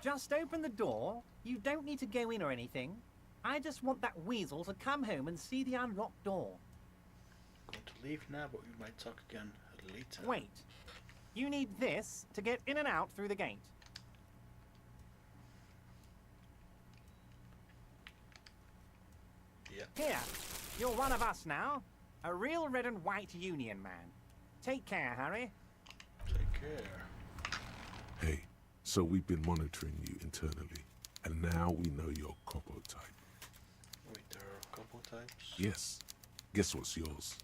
Just open the door. You don't need to go in or anything. I just want that weasel to come home and see the unlocked door. Going to leave now, but we might talk again later. Wait. You need this to get in and out through the gate. Yeah. Here, you're one of us now. A real red and white Union man. Take care, Harry. Take care. Hey, so we've been monitoring you internally, and now we know your Copo type. Wait, there are a couple types? Yes. Guess what's yours?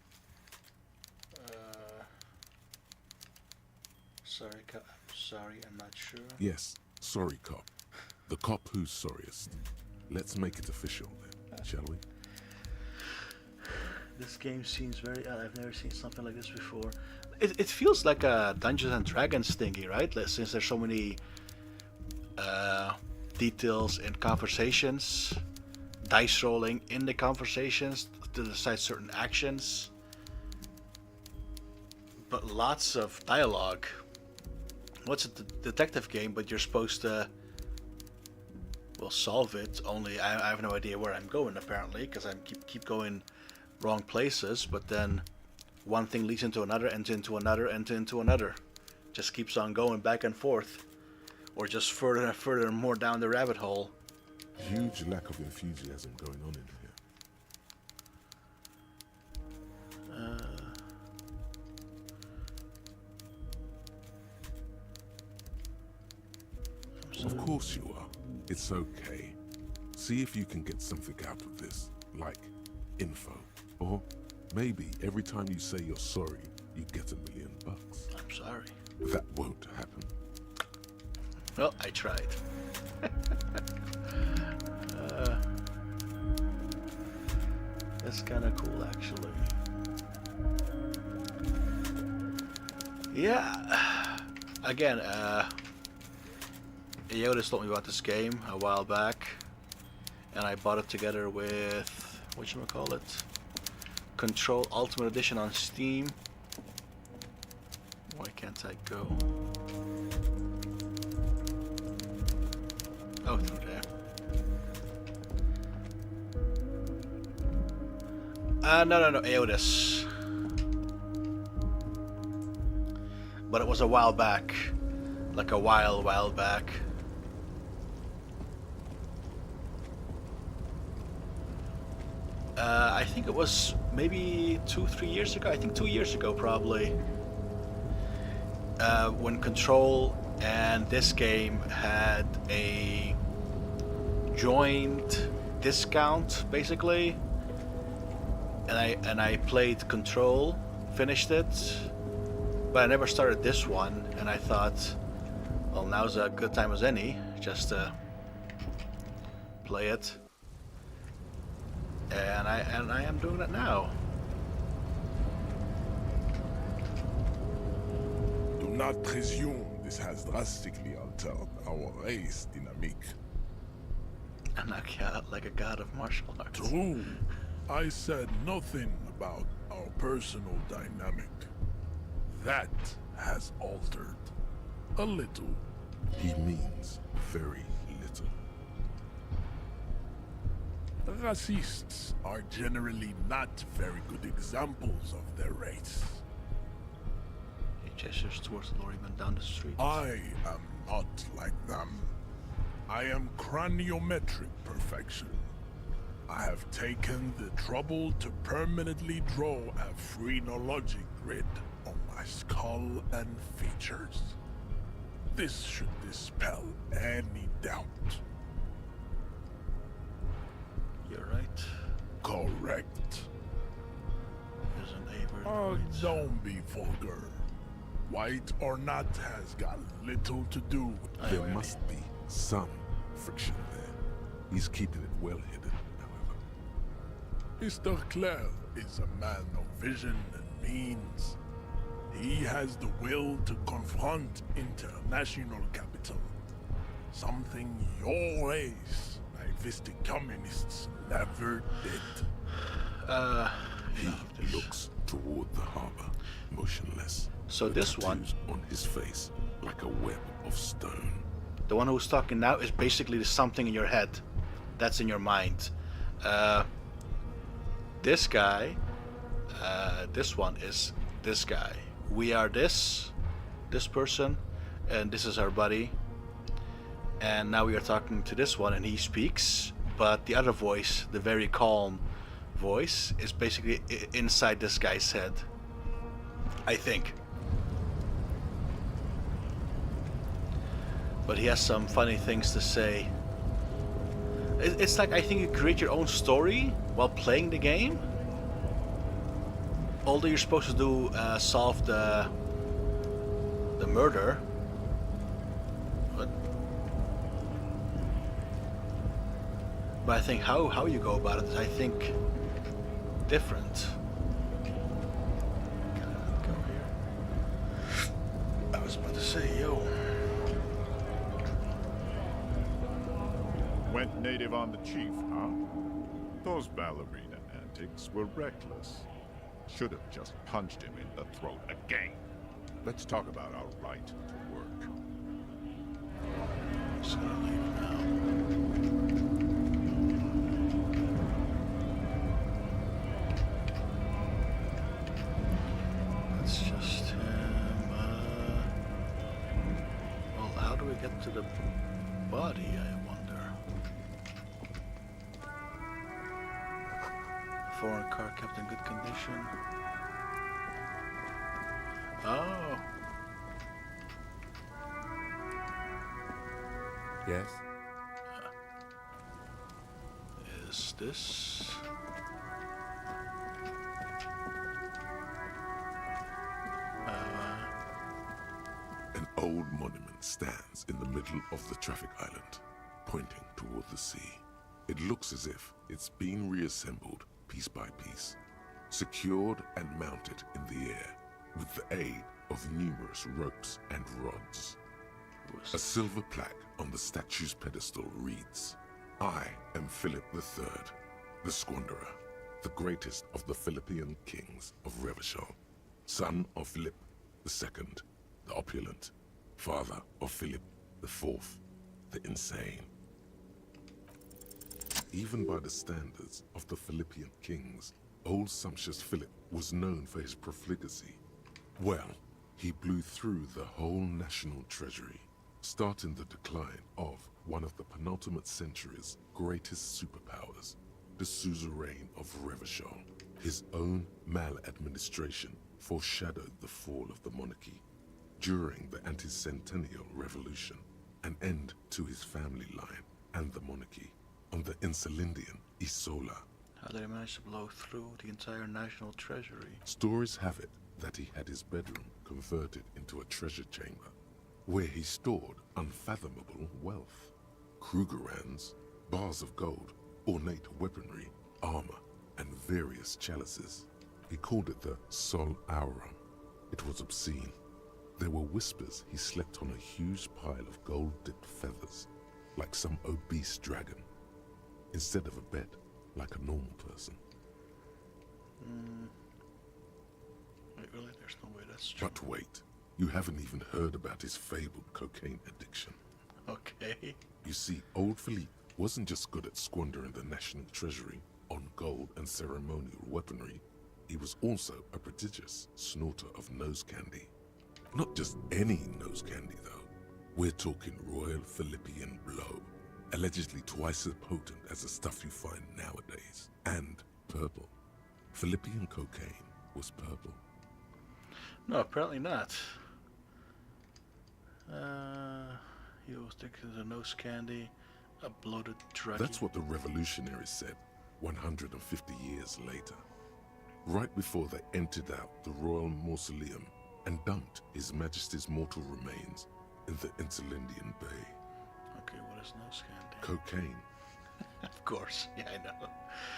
Sorry, I'm not sure. Yes, sorry cop. The cop who's sorriest. Let's make it official then, shall we? This game seems very odd. I've never seen something like this before. It feels like a Dungeons and Dragons thingy, right? Since there's so many details in conversations, dice rolling in the conversations to decide certain actions, but lots of dialogue. What's a detective game, but you're supposed to, well, solve it. Only I have no idea where I'm going apparently, because I keep going wrong places. But then one thing leads into another, and into another, and into another. Just keeps on going back and forth, or just further and further more down the rabbit hole. Huge lack of enthusiasm going on in here. Of course you are. It's okay. See if you can get something out of this, like info. Or maybe every time you say you're sorry, you get $1 million. I'm sorry. That won't happen. Well, I tried. That's kind of cool, actually. Yeah. Again, Yoda told me about this game a while back, and I bought it together with whatchamacallit, Control Ultimate Edition on Steam. Why can't I go? Oh, through there. No, Aeodus. But it was a while back. Like a while back. I think it was maybe 2-3 years ago. I think 2 years ago, probably. When Control and this game had a joint discount, basically. And I played Control, finished it, but I never started this one. And I thought, well, now's a good time as any, just to play it. And I am doing that now. Do not presume this has drastically altered our race dynamic. I'm not like a god of martial arts. True. I said nothing about our personal dynamic. That has altered. A little. He means very little. Racists are generally not very good examples of their race. He gestures towards the lorryman down the street. I am not like them. I am craniometric perfection. I have taken the trouble to permanently draw a phrenologic grid on my skull and features. This should dispel any doubt. You're right. Correct. There's an A word. Oh, right. don't be vulgar. White or not has got little to do with There must be some friction there. He's keeping it well hidden, however. Mr. Clare is a man of vision and means. He has the will to confront international capital. Something your race, naivistic communists, never did. He looks toward the harbor, motionless. So with this one, tattoos on his face, like a web of stone. the one who's talking now, is basically something in your head. That's in your mind. This guy, this one is this guy. We are this, this person, and this is our buddy. And now we are talking to this one, and he speaks, but the other voice, the very calm voice, is basically inside this guy's head. I think. But he has some funny things to say. It's like, I think you create your own story while playing the game. Although you're supposed to do solve the murder. But I think how you go about it is, I think, different. Go here. I was about to say, yo. Went native on the chief, huh? Those ballerina antics were reckless. Should have just punched him in the throat again. Let's talk about our right to work. Just gonna leave now. That's just him. Well, how do we get to the body, I wonder? Foreign car kept in good condition. Oh. Yes? Is this? An old monument stands in the middle of the traffic island, pointing toward the sea. It looks as if it's been reassembled piece by piece, secured and mounted in the air with the aid of numerous ropes and rods. A silver plaque on the statue's pedestal reads, "I am Philip III, the Squanderer, the greatest of the Philippian kings of Revachol, son of Philip II, the opulent, father of Philip IV, the insane." Even by the standards of the Philippian kings, old sumptuous Philip was known for his profligacy. Well, he blew through the whole national treasury, starting the decline of one of the penultimate century's greatest superpowers, the suzerain of Revachol. His own maladministration foreshadowed the fall of the monarchy. During the anti-centennial revolution, an end to his family line and the monarchy on the Insulindian Isola. How did he manage to blow through the entire national treasury? Stories have it that he had his bedroom converted into a treasure chamber, where he stored unfathomable wealth. Krugerrands, bars of gold, ornate weaponry, armor, and various chalices. He called it the Sol Aurum. It was obscene. There were whispers he slept on a huge pile of gold-dipped feathers, like some obese dragon, instead of a bed, like a normal person. Wait, really? There's no way that's true. But wait, you haven't even heard about his fabled cocaine addiction. Okay. You see, old Philippe wasn't just good at squandering the national treasury on gold and ceremonial weaponry, he was also a prodigious snorter of nose candy. Not just any nose candy, though. We're talking Royal Philippian Blow, allegedly twice as potent as the stuff you find nowadays, and purple. Philippian cocaine was purple. No, apparently not. He was addicted to nose candy, a bloated druggie. That's what the revolutionaries said 150 years later. Right before they emptied out the royal mausoleum and dumped His Majesty's mortal remains in the Insulindian Bay. Okay, what is nose candy? Cocaine. Of course, yeah, I know.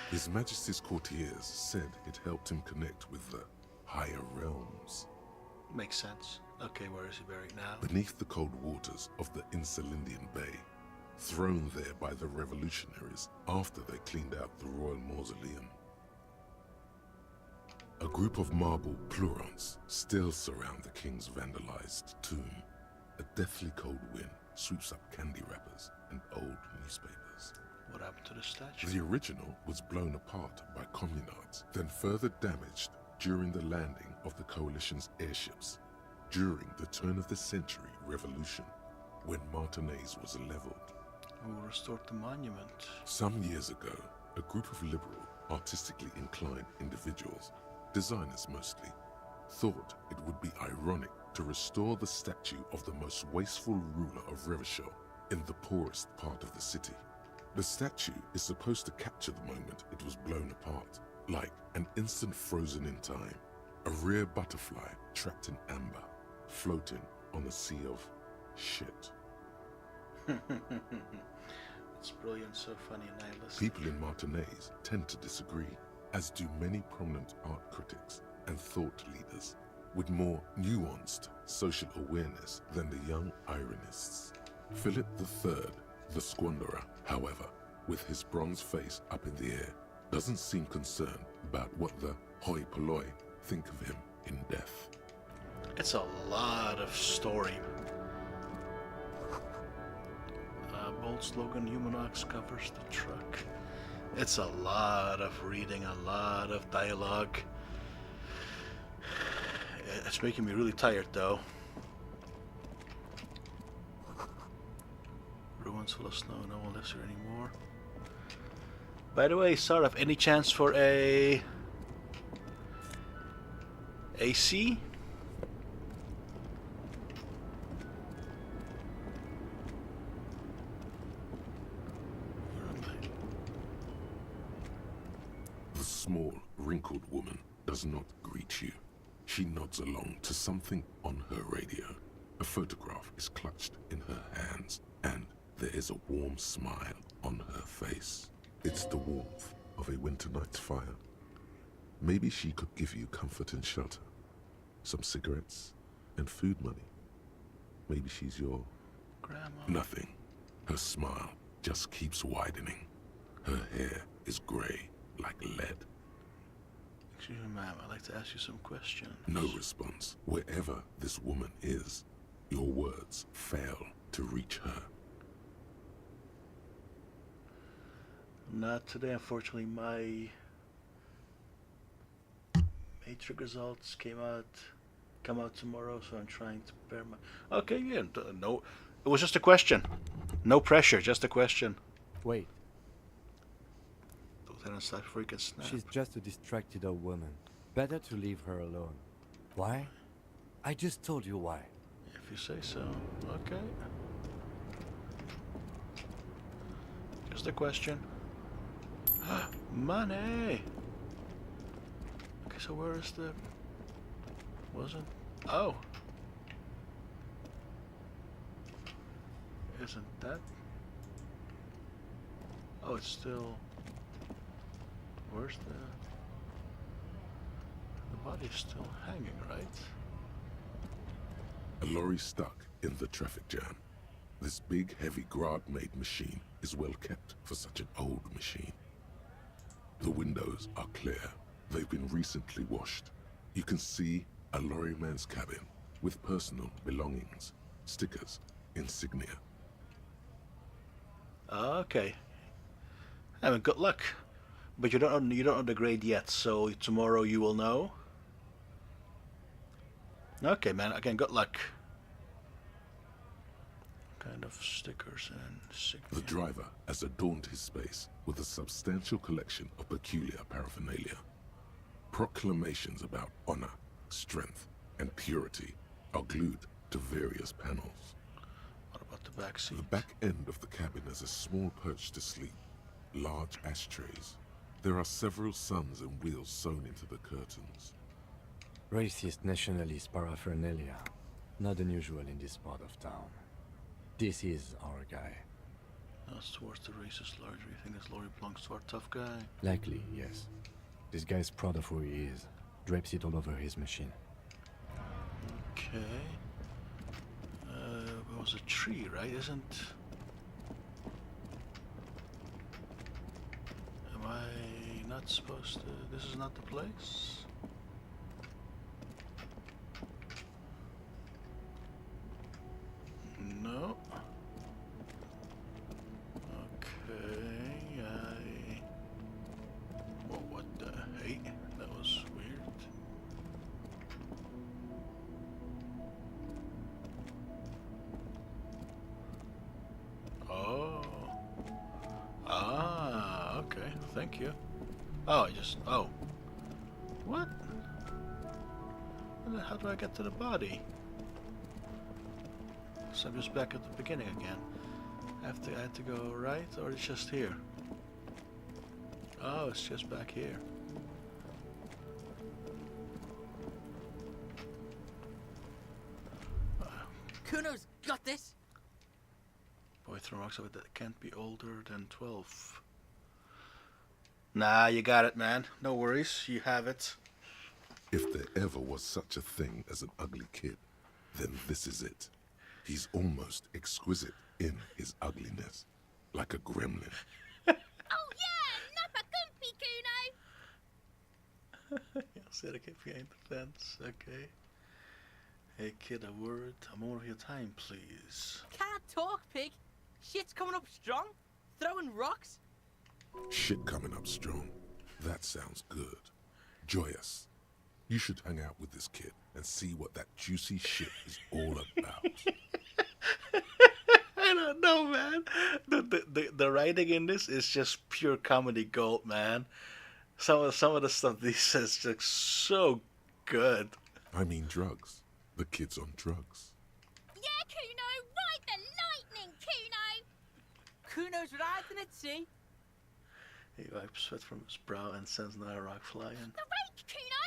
His Majesty's courtiers said it helped him connect with the higher realms. Makes sense. Okay, where is he buried now? Beneath the cold waters of the Insulindian Bay, thrown there by the revolutionaries after they cleaned out the royal mausoleum. A group of marble pleurons still surround the king's vandalized tomb. A deathly cold wind sweeps up candy wrappers and old newspapers. What happened to the statue? The original was blown apart by communards, then further damaged during the landing of the coalition's airships. during the turn of the century revolution, when Martinez was leveled. Who restored the monument? Some years ago, a group of liberal, artistically inclined individuals, designers mostly, thought it would be ironic to restore the statue of the most wasteful ruler of Revachol in the poorest part of the city. The statue is supposed to capture the moment it was blown apart, like an instant frozen in time, a rare butterfly trapped in amber, floating on a sea of shit. It's brilliant, so funny, nihilistic. People in Martinez tend to disagree, as do many prominent art critics and thought leaders with more nuanced social awareness than the young ironists. Philip III, the squanderer, however, with his bronze face up in the air, doesn't seem concerned about what the hoi polloi think of him in death. It's a lot of story. Bold slogan, Human Ox covers the truck. It's a lot of reading, a lot of dialogue. It's making me really tired though. Ruins full of snow, no one lives here anymore. By the way, Sarah, any chance for a AC? The small, wrinkled woman does not greet you. She nods along to something on her radio. A photograph is clutched in her hands, and there is a warm smile on her face. It's the warmth of a winter night's fire. Maybe she could give you comfort and shelter, some cigarettes and food money. Maybe she's your grandma. Nothing. Her smile just keeps widening. Her hair is gray like lead. Excuse me, ma'am, I'd like to ask you some questions. No response. Wherever this woman is, your words fail to reach her. Not today, unfortunately. My matrix results come out tomorrow, so I'm trying to prepare my. Okay, yeah, no, it was just a question. No pressure, just a question. Wait, Lieutenant, stop before you can snap. she's just a distracted old woman. Better to leave her alone. Why? I just told you why. If you say so. Okay. Just a question. Money! Okay, so where is the... Wasn't... Oh! Isn't that... Oh, it's still... Where's the... The body's still hanging, right? A lorry stuck in the traffic jam. This big, heavy Grad-made machine is well kept for such an old machine. The windows are clear. They've been recently washed. You can see a lorryman's cabin with personal belongings, stickers, insignia. Okay. I mean, good luck. But you don't know the grade yet, so tomorrow you will know. Okay, man. Again, good luck. Kind of stickers and insignia. The driver has adorned his space with a substantial collection of peculiar paraphernalia. Proclamations about honor, strength, and purity are glued to various panels. What about the back seat? The back end of the cabin has a small perch to sleep, large ashtrays. There are several suns and wheels sewn into the curtains. Racist nationalist paraphernalia. Not unusual in this part of town. This is our guy. That's towards the racist lorry. Do you think this lorry belongs to our tough guy? Likely, yes. This guy's proud of who he is. Drapes it all over his machine. Okay. It was a tree, right? Isn't... Am I not supposed to... This is not the place? No. Okay, Well, what the hey? That was weird. Thank you. Oh, I just... Oh. What? How do I get to the body? So I'm just back at the beginning again. I have to go right, or it's just here? Oh, it's just back here. Kuno's got this. Boy throwing rocks over that can't be older than 12. Nah, you got it, man. No worries, you have it. If there ever was such a thing as an ugly kid, then this is it. He's almost exquisite in his ugliness, like a gremlin. Oh yeah, Nappa Gumpy Kuno! Said I kept behind the fence, okay. Hey kid, a word. I'm over your time, please. Can't talk, pig. Shit's coming up strong. Throwing rocks. Shit coming up strong. That sounds good. Joyous. You should hang out with this kid and see what that juicy shit is all about. I don't know, man. The writing in this is just pure comedy gold, man. Some of the stuff he says just so good. I mean drugs. The kid's on drugs. Yeah, Kuno, ride the lightning, Kuno! Kuno's riding it, see? He wipes sweat from his brow and sends another rock flying. The rake, Kuno!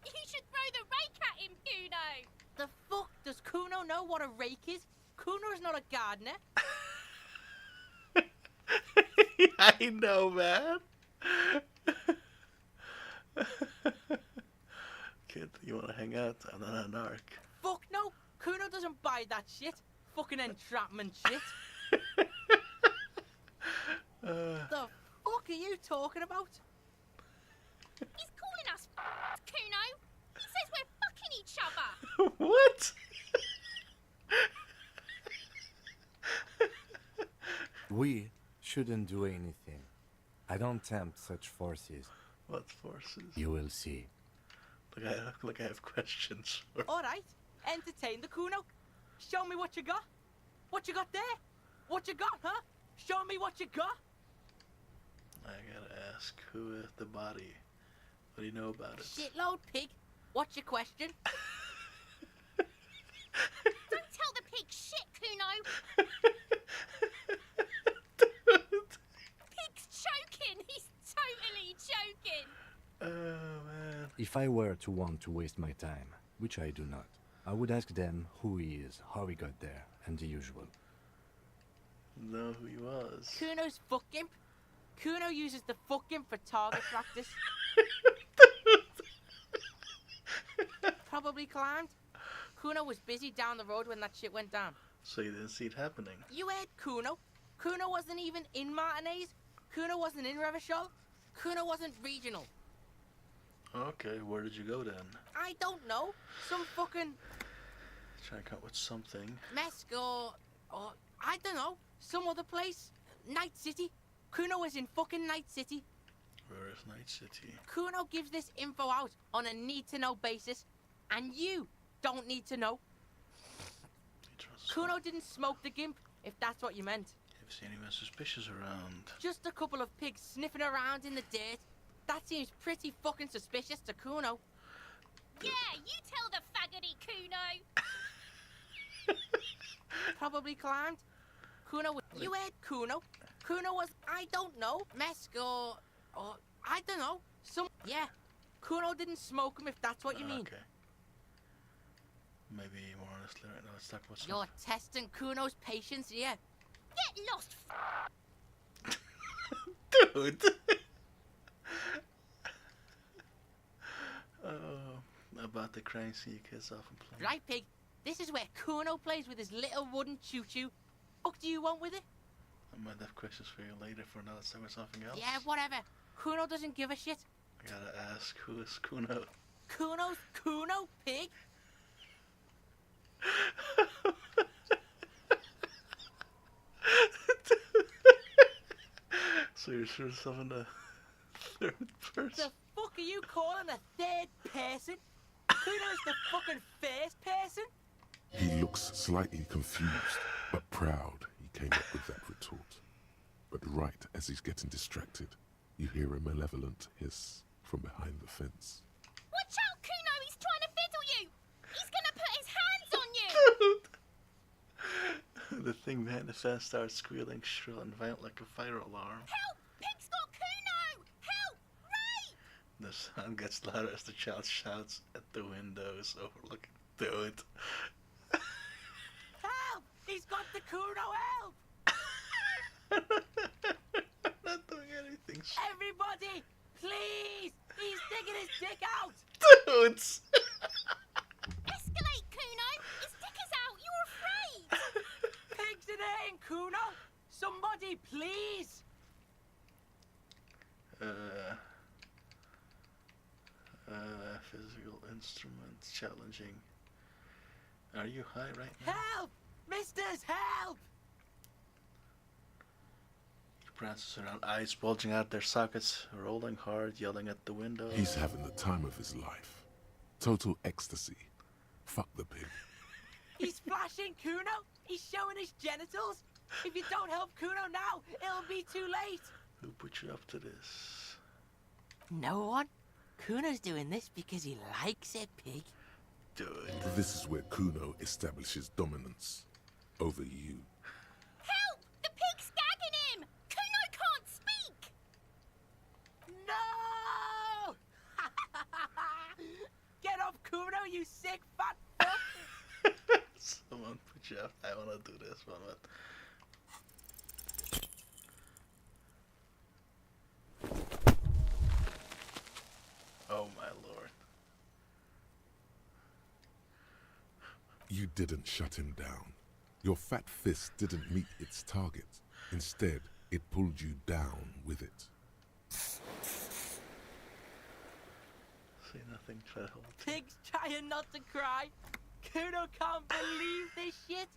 You should throw the rake at him, Kuno! The fuck does Kuno know what a rake is? Kuno's not a gardener. I know, man. Kid, you wanna hang out? I'm not an arc. Fuck no! Kuno doesn't buy that shit. Fucking entrapment shit. The fuck are you talking about? He's calling us Kuno! He says we're fucking each other! What? We shouldn't do anything. I don't tempt such forces. What forces? You will see. Look, I have questions. Alright, entertain the Kuno. Show me what you got. What you got there? What you got, huh? Show me what you got. I gotta ask, who is the body? What do you know about it? Shitload, pig. What's your question? Don't tell the pig shit, Kuno! Pig's choking! He's totally choking! Oh, man. If I were to want to waste my time, which I do not, I would ask them who he is, how he got there, and the usual. Know who he was. Kuno's fucking. Kuno uses the fucking for target practice. Probably climbed. Kuno was busy down the road when that shit went down. So you didn't see it happening? You heard Kuno. Kuno wasn't even in Martinez. Kuno wasn't in Revachol. Kuno wasn't regional. Okay, where did you go then? I don't know. Some fucking Try to come up with something. Mesk or I don't know. Some other place. Night City. Kuno was in fucking Night City. Where is Night City? Kuno gives this info out on a need-to-know basis, and you don't need to know. Kuno didn't smoke the gimp, if that's what you meant. Have you seen anyone suspicious around? Just a couple of pigs sniffing around in the dirt. That seems pretty fucking suspicious to Kuno. Yeah, you tell the faggoty, Kuno! Probably climbed. Kuno was... You heard Kuno. Kuno was... I don't know. Mesk or I don't know. Some... Yeah. Kuno didn't smoke him, if that's what you mean. Okay. Maybe more honestly right now, let's talk about You're testing Kuno's patience here. Get lost, Dude! Oh, about the crime scene kids often play. Right, pig. This is where Kuno plays with his little wooden choo-choo. What do you want with it? I might have questions for you later. For now, let's talk about something else. Yeah, whatever. Kuno doesn't give a shit. I gotta ask, who is Kuno? Kuno's Kuno, pig. So you're sure yourself in the third person? The fuck are you calling a third person? Kuno's the fucking first person? He looks slightly confused, but proud he came up with that retort. But right as he's getting distracted, You hear a malevolent hiss from behind the fence. Watch out, Kuno! He's trying to fiddle you! He's gonna put his hands on you! The thing behind the fence starts squealing shrill and violent like a fire alarm. Help! Pig's got Kuno! Help! Ray! The sound gets louder as the child shouts at the windows overlooking. Dude. Help! He's got the Kuno, help! I'm not doing anything. Everybody, please! He's digging his dick out! Dudes! Escalate, Kuno! His dick is out! You're afraid! Pigs in here, Kuno! Somebody, please! Physical instrument challenging. Are you high right now? Help! Misters, help! He prances around, eyes bulging out their sockets, rolling hard, yelling at the window. He's having the time of his life. Total ecstasy. Fuck the pig. He's flashing Kuno! He's showing his genitals! If you don't help Kuno now, it'll be too late! Who put you up to this? No one? Kuno's doing this because he likes it, pig. Dude. This is where Kuno establishes dominance over you. Help! The pig's gagging him! Kuno can't speak! No! Get off Kuno, you sick fat fuck! Someone put you up. I wanna do this one, but... Oh my lord. You didn't shut him down. Your fat fist didn't meet its target. Instead, it pulled you down with it. Say nothing, try to hold. Pig's trying not to cry. Kuno can't believe this shit.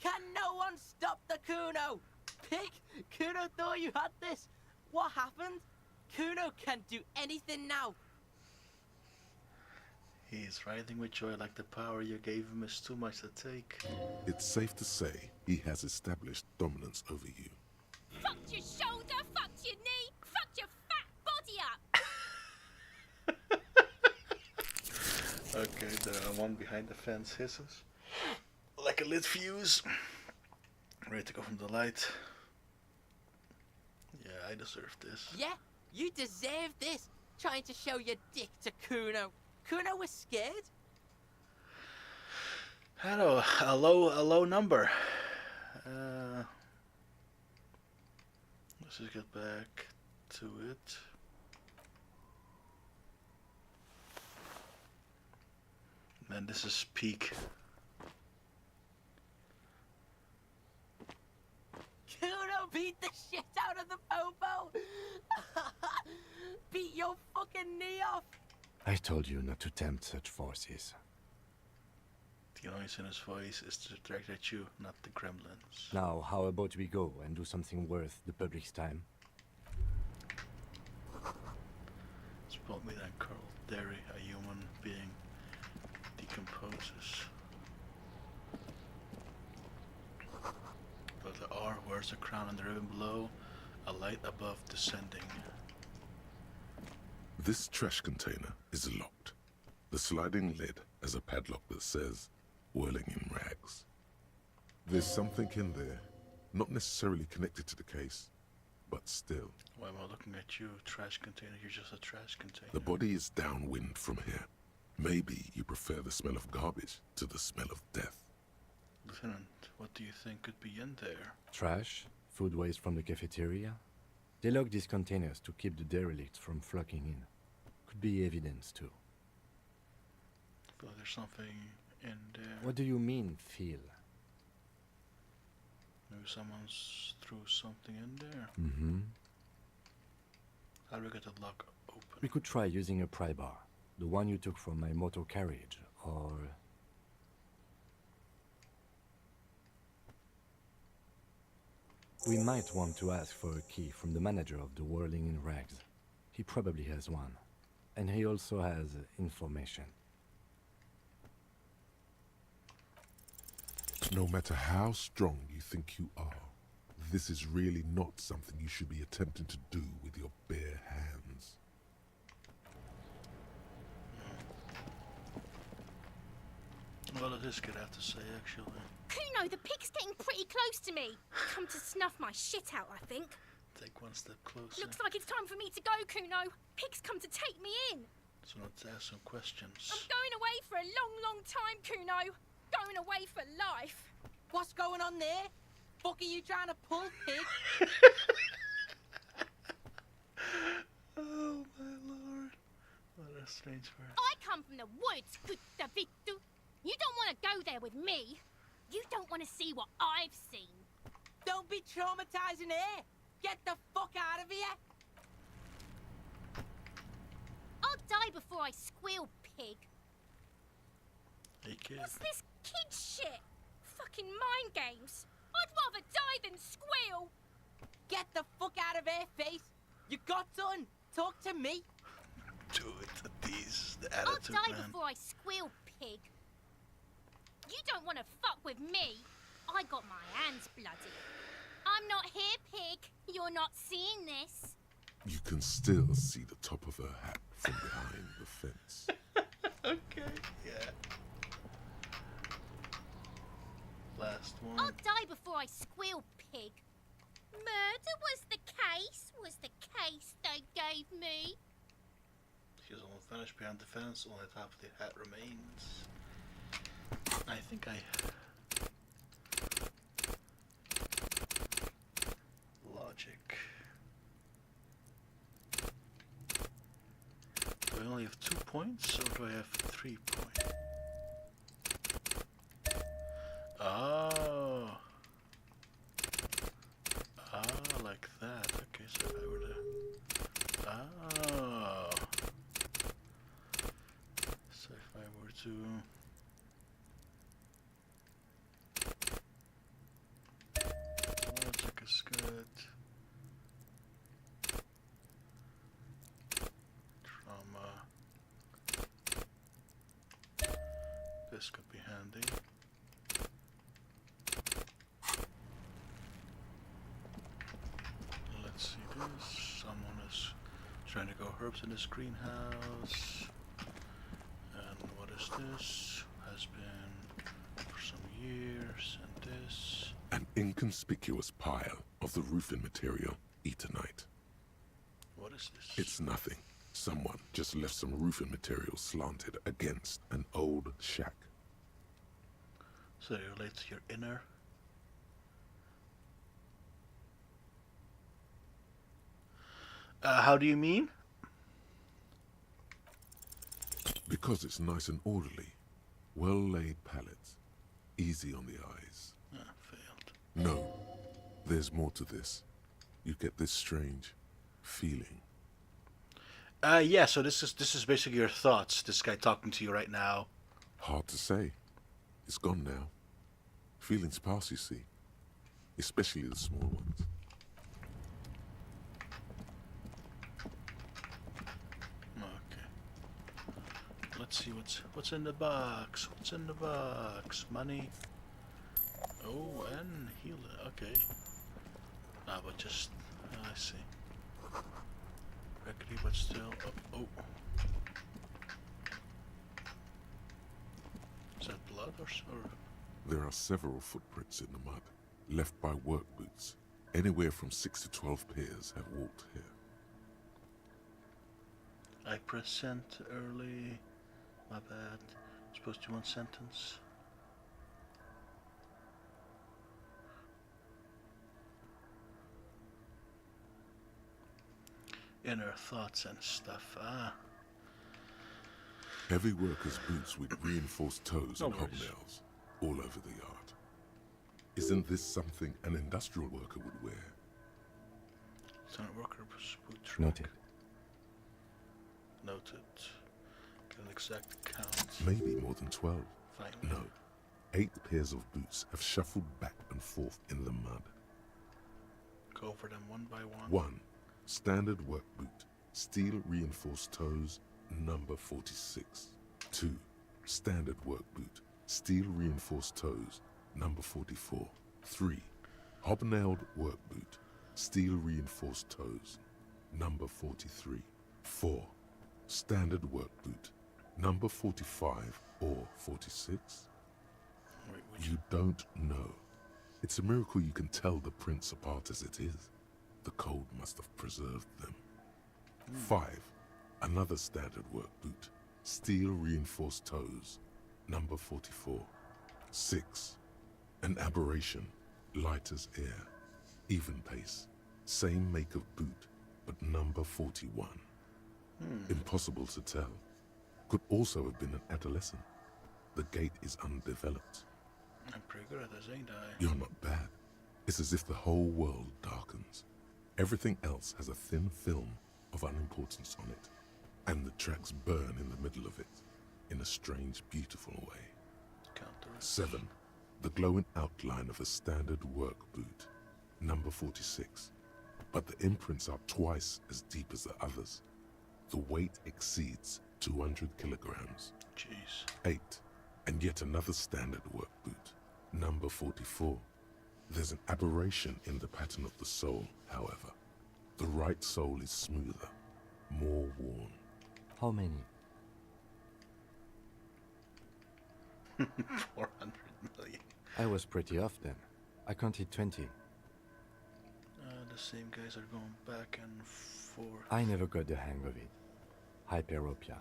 Can no one stop the Kuno? Pig, Kuno thought you had this. What happened? Kuno can't do anything now. He's writhing with joy like the power you gave him is too much to take. It's safe to say he has established dominance over you. Fucked your shoulder, fucked your knee, fucked your fat body up! Okay, the one behind the fence hisses. Like a lit fuse. Ready to go from the light. Yeah, I deserve this. Yeah, you deserve this. Trying to show your dick to Kuno. Kuno was scared. Hello, a low number. Let's just get back to it. Man, this is peak. Kuno beat the shit out of the popo. Beat your fucking knee off. I told you not to tempt such forces. The noise in his voice is directed at you, not the gremlins. Now, how about we go and do something worth the public's time? Spot me then, Carl. Derry, a human being, decomposes. But the R wears a crown on the ribbon below, a light above descending. This trash container is locked. The sliding lid has a padlock that says, whirling in rags. There's something in there, not necessarily connected to the case, but still. Why am I looking at you? Trash container, you're just a trash container. The body is downwind from here. Maybe you prefer the smell of garbage to the smell of death. Lieutenant, what do you think could be in there? Trash? Food waste from the cafeteria? They lock these containers to keep the derelicts from flocking in. Could be evidence too. I feel like there's something in there. What do you mean, feel? Maybe someone's threw something in there. Mm-hmm. How do we get the lock open? We could try using a pry bar. The one you took from my motor carriage, or... We might want to ask for a key from the manager of the Whirling in Rags. He probably has one. And he also has information. No matter how strong you think you are, this is really not something you should be attempting to do with your bare What does this kid have to say, actually? Kuno, the pig's getting pretty close to me. Come to snuff my shit out, I think. Take one step closer. Looks like it's time for me to go, Kuno. Pig's come to take me in. So let's ask some questions. I'm going away for a long, long time, Kuno. Going away for life. What's going on there? Fuck are you trying to pull, pig? Oh my lord. What a strange word. I come from the woods, good Davidu. You don't want to go there with me. You don't want to see what I've seen. Don't be traumatizing here. Get the fuck out of here. I'll die before I squeal, pig. Hey kid. What's this kid shit? Fucking mind games. I'd rather die than squeal. Get the fuck out of here, face. You got done. Talk to me. Do it, these, the I'll attitude, die man. before I squeal, pig. You don't want to fuck with me. I got my hands bloody. I'm not here, pig. You're not seeing this. You can still see the top of her hat from behind the fence. Okay, yeah. Last one. I'll die before I squeal, pig. Murder was the case they gave me. She's almost vanished behind the fence, only half of the hat remains. I think logic. Do I only have 2 points, or do I have 3 points? Oh. Ah, like that. Okay, so if I were to... Oh. So if I were to... Logic is good. Trauma. This could be handy. Let's see this. Someone is trying to grow herbs in this greenhouse. And what is this? Has been for some years. And this. An inconspicuous pile of the roofing material, Eternite. What is this? It's nothing. Someone just left some roofing material slanted against an old shack. So it relates to your inner. How do you mean? Because it's nice and orderly. Well-laid pallets. Easy on the eyes. Ah, failed. No. There's more to this. You get this strange feeling. Yeah, so this is basically your thoughts. This guy talking to you right now. Hard to say. It's gone now. Feelings pass, you see. Especially the small ones. Okay. Let's see what's in the box. What's in the box? Money. Oh, and heal. Okay. Ah, but just I see. Regularly, but still. Oh. Is that blood or? There are several footprints in the mud, left by work boots. Anywhere from 6 to 12 pairs have walked here. I pressed send early. My bad. Supposed to one sentence. Inner thoughts and stuff. Ah. Heavy workers' boots with reinforced toes and No worries. hobnails all over the yard. Isn't this something an industrial worker would wear? It's not a worker boot track. Noted. Noted. Get an exact count. Maybe more than 12. Finally. No. 8 pairs of boots have shuffled back and forth in the mud. Go over them one by one. 1. Standard work boot. Steel reinforced toes, number 46. 2. Standard work boot. Steel reinforced toes, number 44. 3. Hobnailed work boot. Steel reinforced toes, number 43. 4. Standard work boot. Number 45 or 46. You don't know. It's a miracle you can tell the prints apart as it is. The cold must have preserved them. 5. Another standard work boot. Steel reinforced toes. Number 44. 6. An aberration. Light as air. Even pace. Same make of boot, but number 41. Impossible to tell. Could also have been an adolescent. The gait is undeveloped. I'm pretty good at this, ain't I? You're not bad. It's as if the whole world darkens. Everything else has a thin film of unimportance on it, and the tracks burn in the middle of it, in a strange, beautiful way. 7. The glowing outline of a standard work boot, number 46. But the imprints are twice as deep as the others. The weight exceeds 200 kilograms. Jeez. 8. And yet another standard work boot, number 44. There's an aberration in the pattern of the sole, however. The right sole is smoother, more worn. How many? 400 million. I was pretty off then. I counted 20. The same guys are going back and forth. I never got the hang of it. Hyperopia.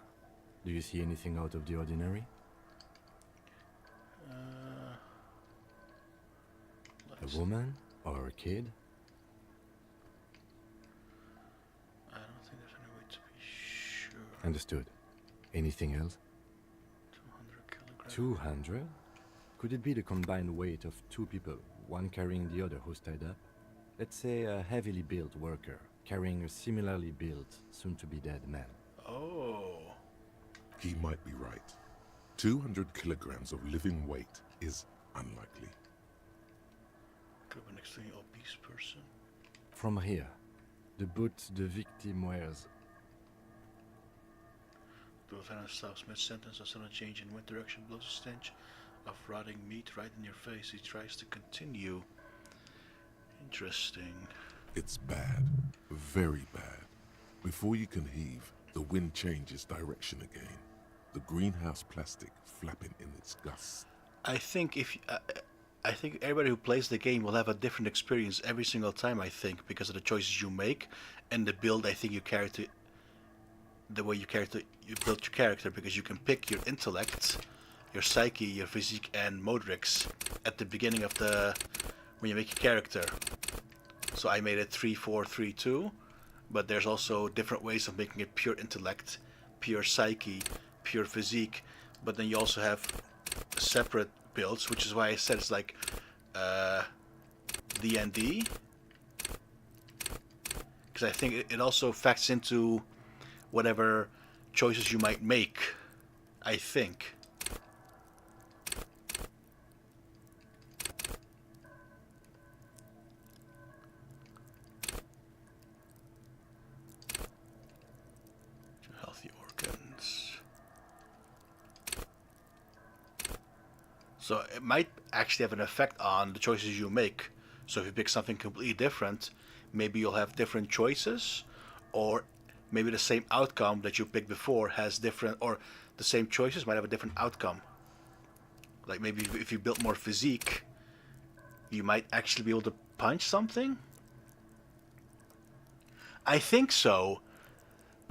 Do you see anything out of the ordinary? A woman? Or a kid? I don't think there's any way to be sure. Understood. Anything else? 200 kilograms. 200? Could it be the combined weight of two people, one carrying the other who's tied up? Let's say a heavily built worker carrying a similarly built, soon-to-be-dead man. Oh. He might be right. 200 kilograms of living weight is unlikely. Could be an extremely obese person. From here, the boot the victim wears. The lieutenant stops mid-sentence. A sudden change in wind direction blows a stench of rotting meat right in your face. He tries to continue. Interesting. It's bad. Very bad. Before you can heave, the wind changes direction again. The greenhouse plastic flapping in its gusts. I think I think everybody who plays the game will have a different experience every single time, I think, because of the choices you make and the build I think you the way you build your character, because you can pick your intellect, your psyche, your physique and motorics at the beginning of when you make your character. So I made it 3-4-3-2, but there's also different ways of making it pure intellect, pure psyche, pure physique, but then you also have separate builds, which is why I said it's like D&D, because I think it also factors into whatever choices you might make, I think. Healthy organs. So it might actually have an effect on the choices you make. So if you pick something completely different, maybe you'll have different choices, or maybe the same outcome that you picked before has different, or the same choices might have a different outcome. Like maybe if you built more physique, you might actually be able to punch something. I think so.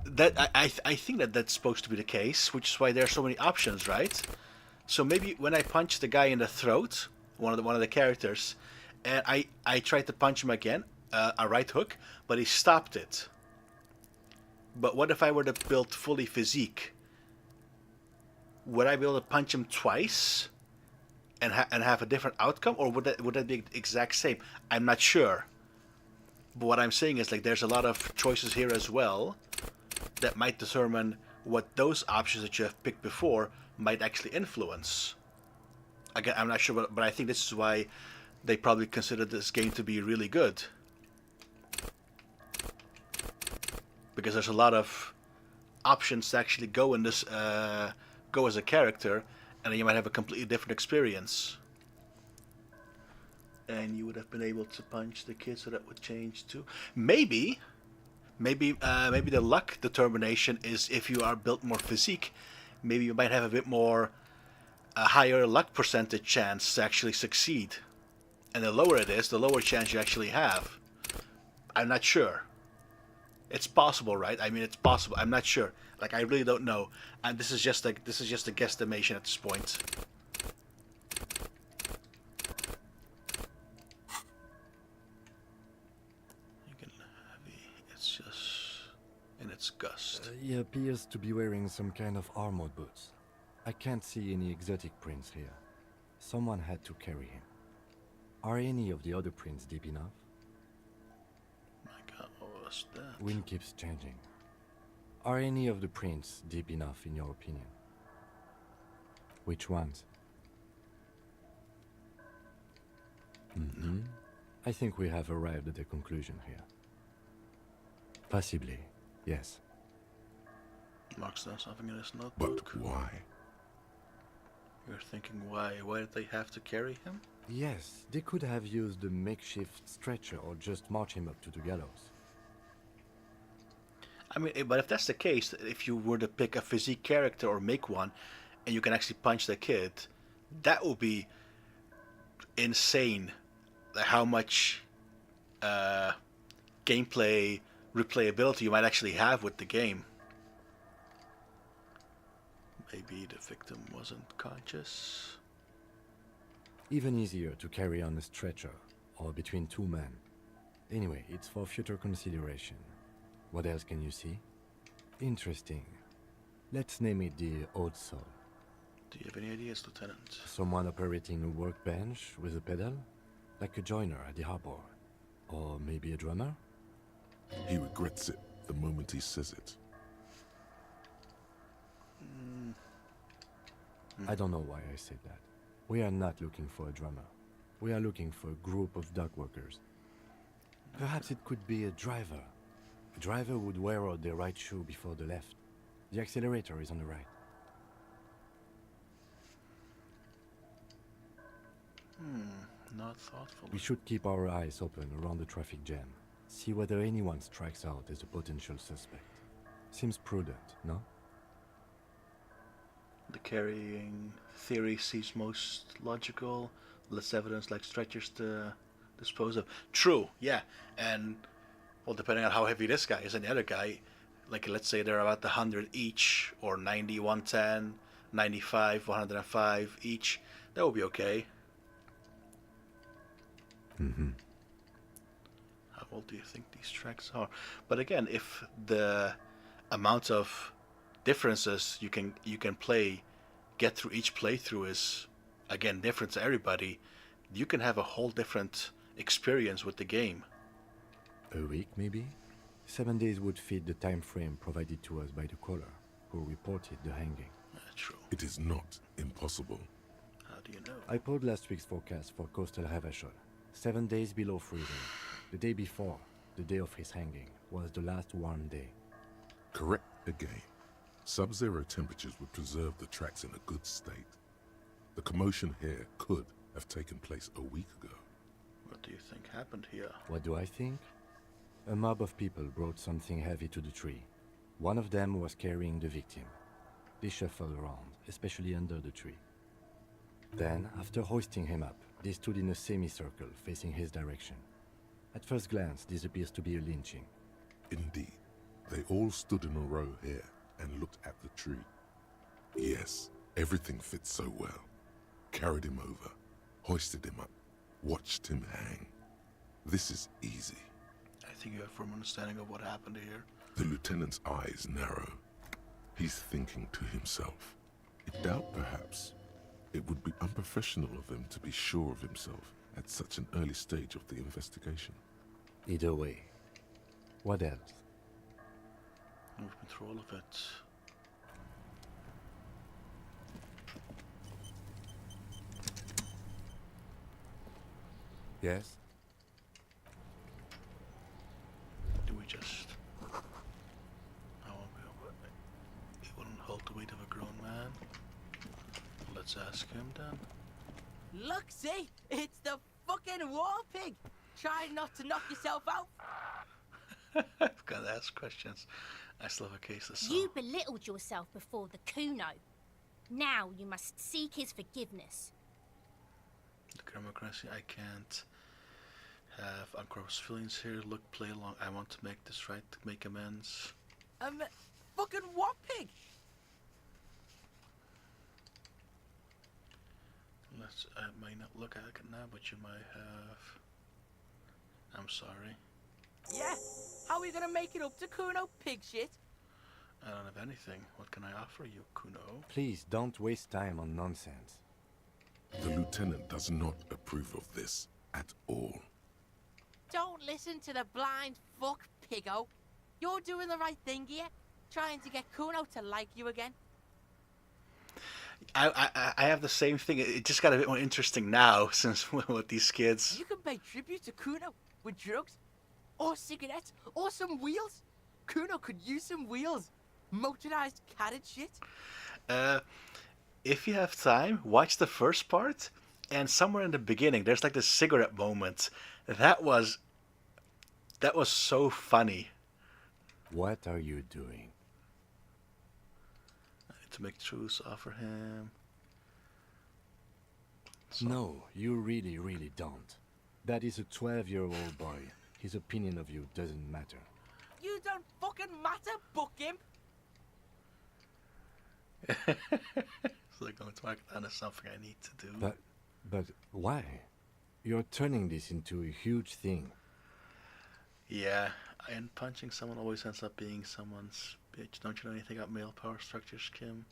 That I think that's supposed to be the case, which is why there are so many options, right? So maybe when I punched the guy in the throat, one of the characters, and I tried to punch him again, a right hook, but he stopped it. But what if I were to build fully physique? Would I be able to punch him twice and have a different outcome, or would that be the exact same? I'm not sure. But what I'm saying is, like, there's a lot of choices here as well that might determine what those options that you have picked before might actually influence. Again, I'm not sure, but I think this is why they probably consider this game to be really good. Because there's a lot of options to actually go in this, go as a character, and then you might have a completely different experience. And you would have been able to punch the kid, so that would change too. Maybe the luck determination is if you are built more physique, maybe you might have a bit more a higher luck percentage chance to actually succeed. And the lower it is, the lower chance you actually have. I'm not sure. It's possible, right? I mean, it's possible. I'm not sure. Like, I really don't know. And this is just a guesstimation at this point. You can heavy. It's just in its gust. He appears to be wearing some kind of armored boots. I can't see any exotic prints here. Someone had to carry him. Are any of the other prints deep enough? My God, what was that? Wind keeps changing. Are any of the prints deep enough in your opinion? Which ones? I think we have arrived at a conclusion here. Possibly, yes. Mark's done something in his notebook. But why? You're thinking why? Why did they have to carry him? Yes, they could have used a makeshift stretcher or just march him up to the gallows. I mean, but if that's the case, if you were to pick a physique character or make one, and you can actually punch the kid, that would be insane. Like how much gameplay replayability you might actually have with the game. Maybe the victim wasn't conscious. Even easier to carry on a stretcher, or between two men. Anyway, it's for future consideration. What else can you see? Interesting. Let's name it the Old Soul. Do you have any ideas, Lieutenant? Someone operating a workbench with a pedal? Like a joiner at the harbor. Or maybe a drummer? He regrets it the moment he says it. I don't know why I said that. We are not looking for a drummer. We are looking for a group of dock workers. Perhaps it could be a driver. A driver would wear out their right shoe before the left. The accelerator is on the right. Not thoughtful. We should keep our eyes open around the traffic jam. See whether anyone strikes out as a potential suspect. Seems prudent, no? The carrying theory seems most logical. Less evidence like stretchers to dispose of. True, yeah. And, well, depending on how heavy this guy is and the other guy, like let's say they're about 100 each, or 90, 110, 95, 105 each, that would be okay. How old do you think these tracks are? But again, if the amount of differences you can play, get through each playthrough is again different to everybody, you can have a whole different experience with the game. A week, maybe? 7 days would fit the time frame provided to us by the caller, who reported the hanging. True. It is not impossible. How do you know? I pulled last week's forecast for coastal Ravachol. 7 days below freezing. The day before, the day of his hanging, was the last warm day. Correct again. Sub-zero temperatures would preserve the tracks in a good state. The commotion here could have taken place a week ago. What do you think happened here? What do I think? A mob of people brought something heavy to the tree. One of them was carrying the victim. They shuffled around, especially under the tree. Then, after hoisting him up, they stood in a semicircle facing his direction. At first glance, this appears to be a lynching. Indeed. They all stood in a row here and looked at the tree. Yes, everything fits so well. Carried him over, hoisted him up, watched him hang. This is easy. I think you have a firm understanding of what happened here. The lieutenant's eyes narrow. He's thinking to himself. I doubt, perhaps, it would be unprofessional of him to be sure of himself at such an early stage of the investigation. Either way. What else? We've been through all of it. Yes? Do we just... He wouldn't hold the weight of a grown man. Let's ask him then. Look, see? It's the fucking war pig! Try not to knock yourself out. I've got to ask questions. I still have a case of You belittled yourself before the Kuno. Now you must seek his forgiveness. The democracy, I can't have uncrossed feelings here. Look, play along. I want to make this right, to make amends. Fucking what, pig? I might not look like it now, but you might have. I'm sorry. Yeah, how are we gonna make it up to Kuno, pig shit? I don't have anything. What can I offer you, Kuno? Please don't waste time on nonsense. The lieutenant does not approve of this at all. Don't listen to the blind fuck, piggo. You're doing the right thing here, trying to get Kuno to like you again. I have the same thing. It just got a bit more interesting now since with these kids. You can pay tribute to Kuno with drugs, or cigarettes, or some wheels. Kuno could use some wheels. Motorized carriage shit. If you have time, watch the first part, and somewhere in the beginning, there's like this cigarette moment. That was so funny. What are you doing? I need to make truce offer him. So. No, you really, really don't. That is a 12-year-old boy. His opinion of you doesn't matter. You don't fucking matter, book him. So going to mark that as something I need to do. But why? You're turning this into a huge thing. Yeah, and punching someone always ends up being someone's bitch. Don't you know anything about male power structures, Kim?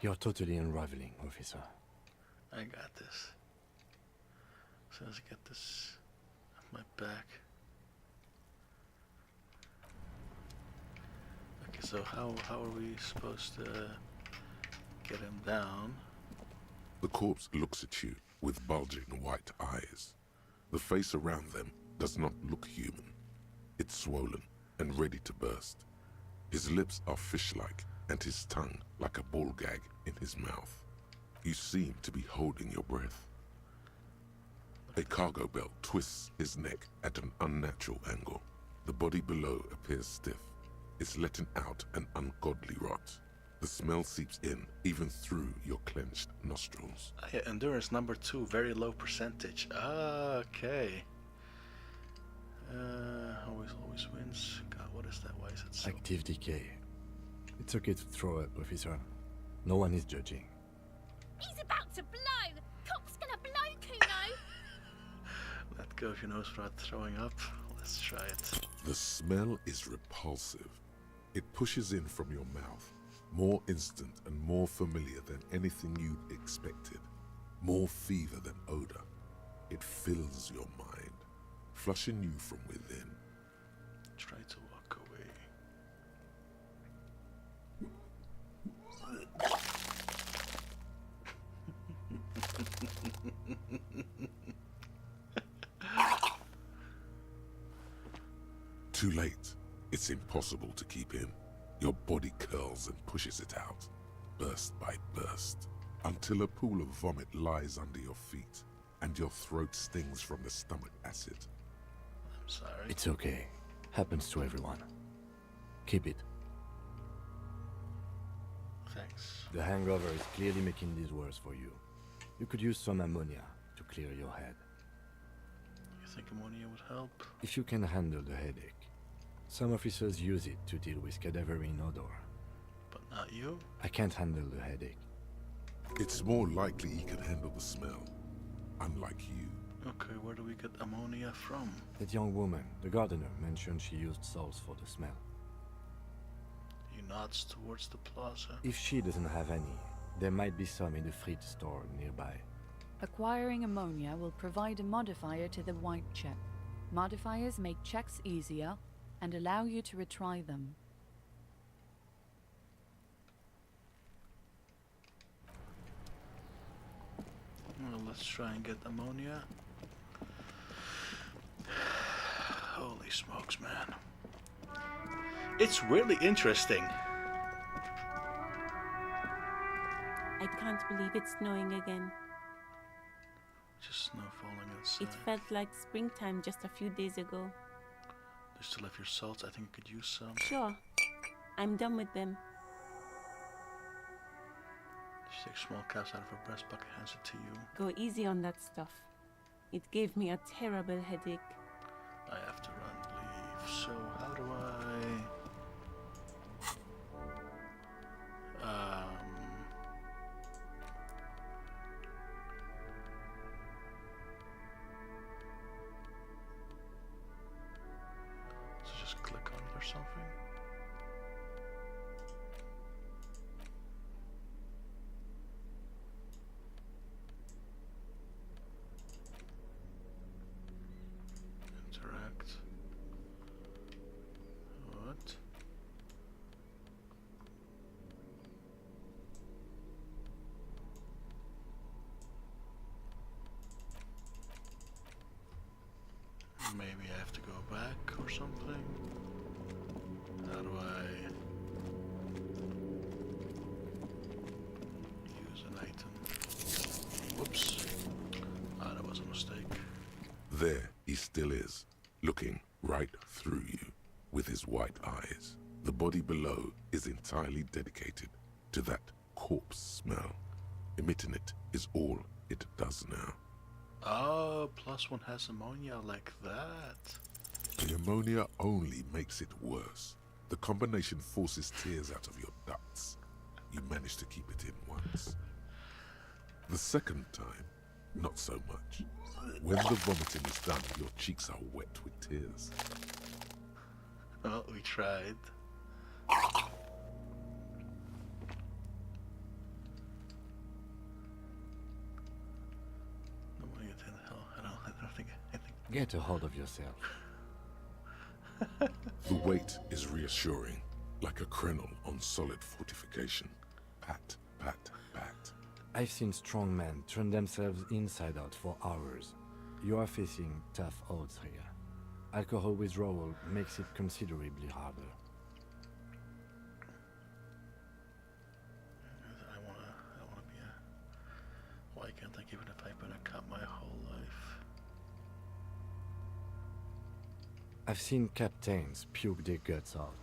You're totally unraveling, officer. I got this. As soon as I get this off my back. Okay, so how are we supposed to get him down? The corpse looks at you with bulging white eyes. The face around them does not look human. It's swollen and ready to burst. His lips are fish-like and his tongue like a ball gag in his mouth. You seem to be holding your breath. A cargo belt twists his neck at an unnatural angle. The body below appears stiff. It's letting out an ungodly rot. The smell seeps in even through your clenched nostrils. Yeah, endurance number 2, very low percentage. Okay. Always wins. God, what is that? Why is it so? Active decay. It's okay to throw up, officer. No one is judging. He's about to blow! Cop's gonna blow, Kuno! Let go of your nose without throwing up. Let's try it. The smell is repulsive. It pushes in from your mouth, more instant and more familiar than anything you'd expected. More fever than odor. It fills your mind, flushing you from within. Try to walk away. Too late. It's impossible to keep in. Your body curls and pushes it out, burst by burst, until a pool of vomit lies under your feet, and your throat stings from the stomach acid. I'm sorry. It's okay. Happens to everyone. Keep it. Thanks. The hangover is clearly making this worse for you. You could use some ammonia to clear your head. You think ammonia would help? If you can handle the headache. Some officers use it to deal with cadaverine odor. But not you? I can't handle the headache. It's more likely he can handle the smell, unlike you. Okay, where do we get ammonia from? That young woman, the gardener, mentioned she used salts for the smell. He nods towards the plaza. If she doesn't have any, there might be some in the freight store nearby. Acquiring ammonia will provide a modifier to the white check. Modifiers make checks easier and allow you to retry them. Well, let's try and get ammonia. Holy smokes, man. It's really interesting. I can't believe it's snowing again. Just snow falling outside. It felt like springtime just a few days ago. You still have your salts? I think I could use some. Sure. I'm done with them. She takes small caps out of her breast pocket, hands it to you. Go easy on that stuff. It gave me a terrible headache. I have to run, leave. So how do I? So just click on it or something. Interact. What? Maybe I have to go back or something. How do I use an item? Whoops. Ah, that was a mistake. There he still is, looking right through you with his white eyes. The body below is entirely dedicated to that corpse smell. Emitting it is all it does now. Oh, plus one has ammonia like that. The ammonia only makes it worse. The combination forces tears out of your ducts. You manage to keep it in once. The second time, not so much. When the vomiting is done, your cheeks are wet with tears. Well, we tried. Get a hold of yourself. The weight is reassuring, like a crenel on solid fortification. Pat, pat, pat. I've seen strong men turn themselves inside out for hours. You are facing tough odds here. Alcohol withdrawal makes it considerably harder. I wanna be a... Why can't I give it a pipe and a cut my whole life? I've seen captains puke their guts out.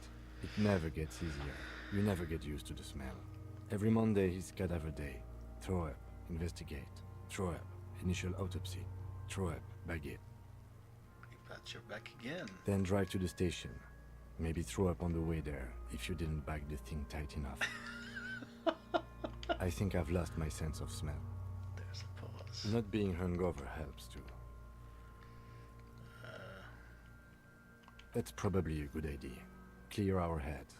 It never gets easier. You never get used to the smell. Every Monday is cadaver day. Throw up, investigate. Throw up, initial autopsy. Throw up, bag it. Pat, you're back again. Then drive to the station. Maybe throw up on the way there if you didn't bag the thing tight enough. I think I've lost my sense of smell. There's a pause. Not being hungover helps too. That's probably a good idea. Clear our heads.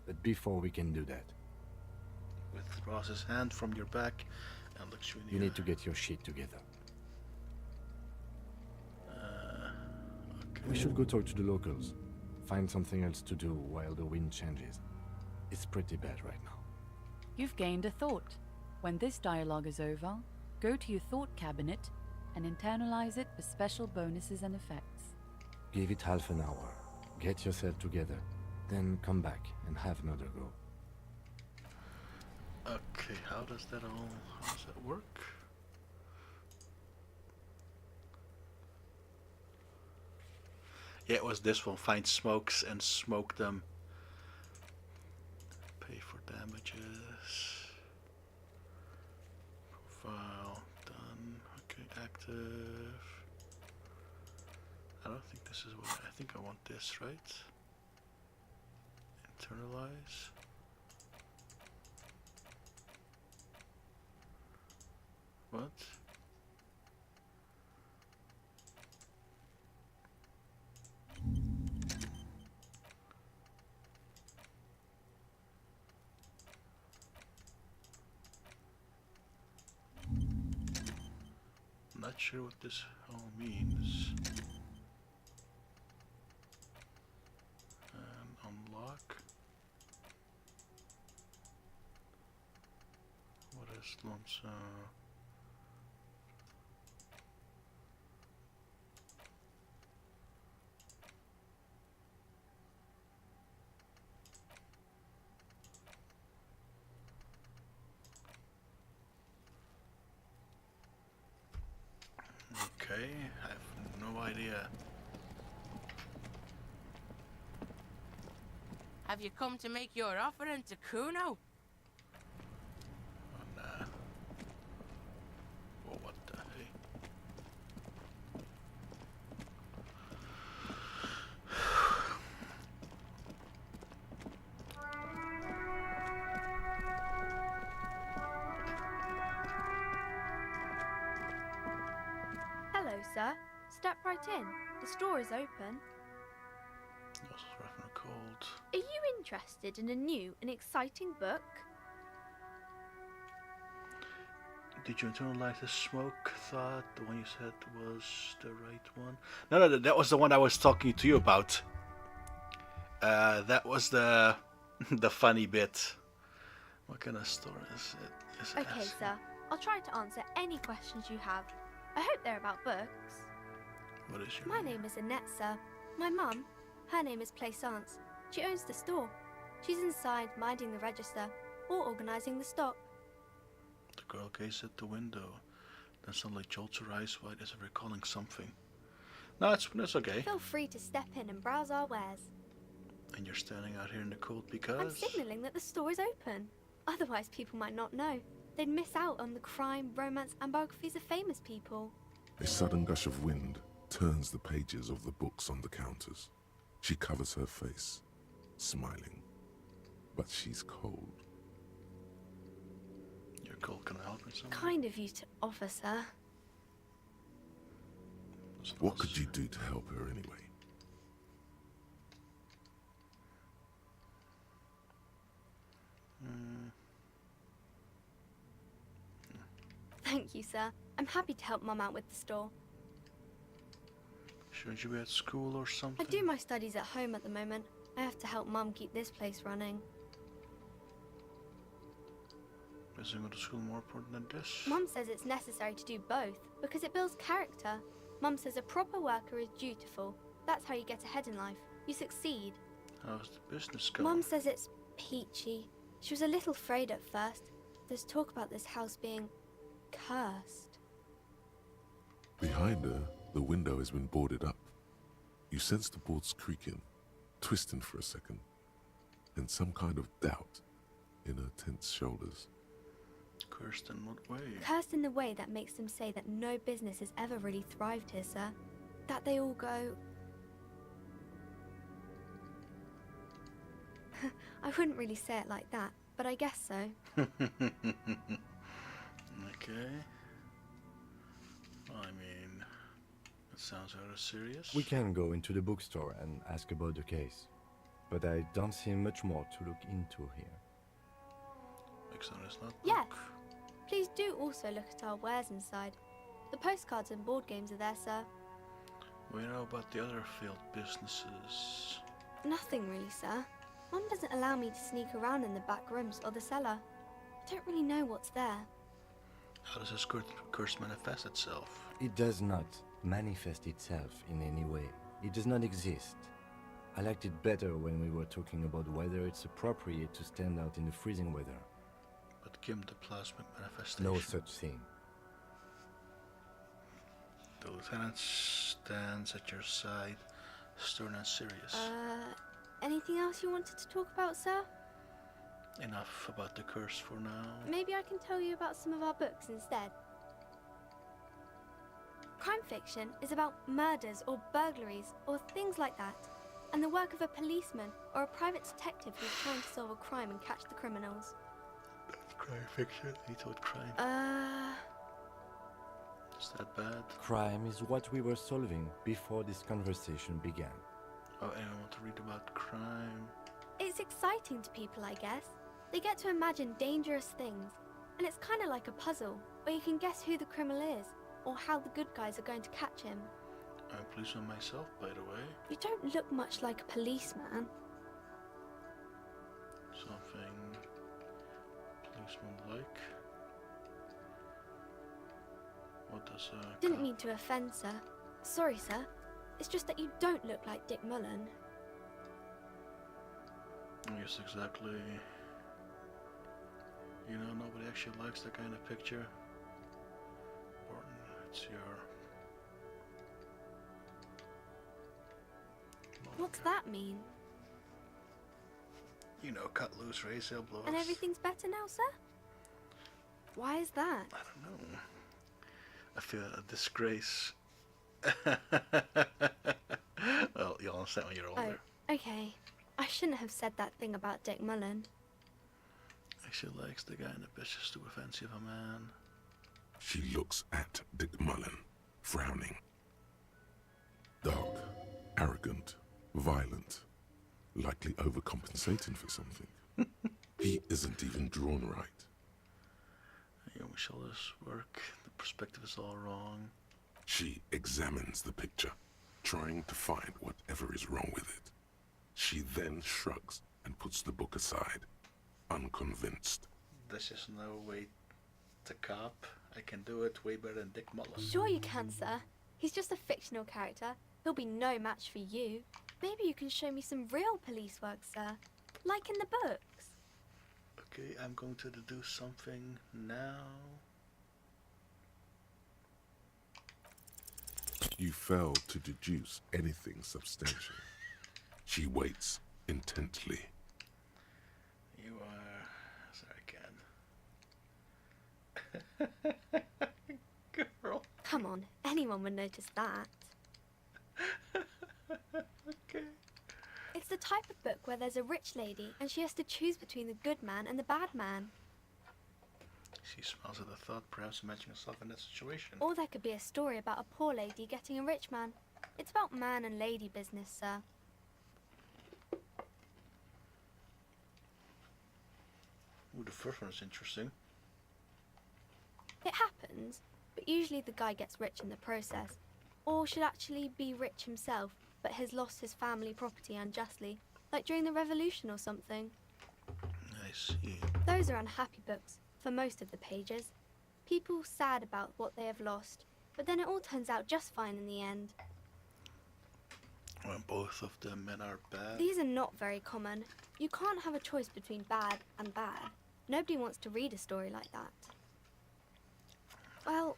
But before we can do that, Withdraws his hand from your back and looks you in the you need to get your shit together. Okay. We should go talk to the locals. Find something else to do while the wind changes. It's pretty bad right now. You've gained a thought. When this dialogue is over, go to your thought cabinet and internalize it for special bonuses and effects. Give it half an hour. Get yourself together. Then come back and have another go. Okay, how does that work? Yeah, it was this one. Find smokes and smoke them. Pay for damages. Profile, done. Okay, active. I don't think this is what I think I want this, right? Internalize. What? Not sure what this all means. And unlock. What is launch? Okay, I have no idea. Have you come to make your offering to Kuno? Oh, nah. Oh, what the hey? Hello, sir. Step right in. The store is open. This is rough and cold. Are you interested in a new and exciting book? Did you internalize the smoke thought? The one you said was the right one? No, that was the one I was talking to you about. That was the the funny bit. What kind of story is it? Is it Okay, as- sir. I'll try to answer any questions you have. I hope they're about books. What is your My name is Annette, sir. My mum, her name is Plaisance. She owns the store. She's inside minding the register or organising the stock. The girl gazed at the window, then suddenly jolts her eyes wide as if recalling something. No, it's okay. Feel free to step in and browse our wares. And you're standing out here in the cold I'm because... signalling that the store is open. Otherwise, people might not know. They'd miss out on the crime, romance, and biographies of famous people. A sudden gush of wind turns the pages of the books on the counters. She covers her face, smiling. But she's cold. You're cold, can I help you something? Kind of you to offer, sir. What could you do to help her anyway? Thank you, sir. I'm happy to help Mum out with the store. Shouldn't you be at school or I something? do my studies at home at the moment. I have to help Mum keep this place running. Isn't going to school more important than this? Mum says it's necessary to do both because it builds character. Mum says a proper worker is dutiful. That's how you get ahead in life. You succeed. How's the business going? Mum says it's peachy. She was a little afraid at first. There's talk about this house being cursed. Behind her, the window has been boarded up. You sense the boards creaking, twisting for a second, and some kind of doubt in her tense shoulders. Cursed in what way? Cursed in the way that makes them say that no business has ever really thrived here, sir. That they all go... I wouldn't really say it like that, but I guess so. Okay. I mean, it sounds rather serious. We can go into the bookstore and ask about the case, but I don't see much more to look into here. It's not Yes. Please do also look at our wares inside. The postcards and board games are there, sir. We know about the other failed businesses. Nothing really, sir. Mum doesn't allow me to sneak around in the back rooms or the cellar. I don't really know what's there. How does this curse manifest itself? It does not manifest itself in any way. It does not exist. I liked it better when we were talking about whether it's appropriate to stand out in the freezing weather. But Kim, the plasmic manifestation. No such thing. The lieutenant stands at your side, stern and serious. Anything else you wanted to talk about, sir? Enough about the curse for now. Maybe I can tell you about some of our books instead. Crime fiction is about murders or burglaries or things like that, and the work of a policeman or a private detective who's trying to solve a crime and catch the criminals. That's crime fiction. He told crime. Is that bad? Crime is what we were solving before this conversation began. Oh, anyone want to read about crime? It's exciting to people, I guess. They get to imagine dangerous things, and it's kind of like a puzzle, where you can guess who the criminal is, or how the good guys are going to catch him. I'm a policeman myself, by the way. You don't look much like a policeman. Something policeman-like. What does a... Didn't mean to offend, sir. Sorry, sir. It's just that you don't look like Dick Mullen. Yes, exactly. You know, nobody actually likes that kind of picture. Important, it's your... What's that mean? You know, cut loose, raise hell, blow And us. everything's better now, sir? Why is that? I don't know. I feel a disgrace. Well, you'll understand when you're older. Oh, okay. I shouldn't have said that thing about Dick Mullen. She likes the guy in the bitches to a fancy of a man. She looks at Dick Mullen, frowning. Dark, arrogant, violent, likely overcompensating for something. He isn't even drawn right. Yeah, we show this work. The perspective is all wrong. She examines the picture, trying to find whatever is wrong with it. She then shrugs and puts the book aside, unconvinced. This is no way to cop. I can do it way better than Dick Mullen. Sure you can, sir. He's just a fictional character. He'll be no match for you. Maybe you can show me some real police work, sir. Like in the books. Okay, I'm going to do something now. You fail to deduce anything substantial. She waits intently. You are... Sorry, Ken. Girl. Come on, anyone would notice that. Okay. It's the type of book where there's a rich lady and she has to choose between the good man and the bad man. She smiles at the thought, perhaps imagining herself in that situation. Or there could be a story about a poor lady getting a rich man. It's about man and lady business, sir. Ooh, the first one is interesting. It happens, but usually the guy gets rich in the process. Or should actually be rich himself, but has lost his family property unjustly, like during the revolution or something. I see. Those are unhappy books, for most of the pages. People sad about what they have lost, but then it all turns out just fine in the end. When both of the men are bad. These are not very common. You can't have a choice between bad and bad. Nobody wants to read a story like that. Well,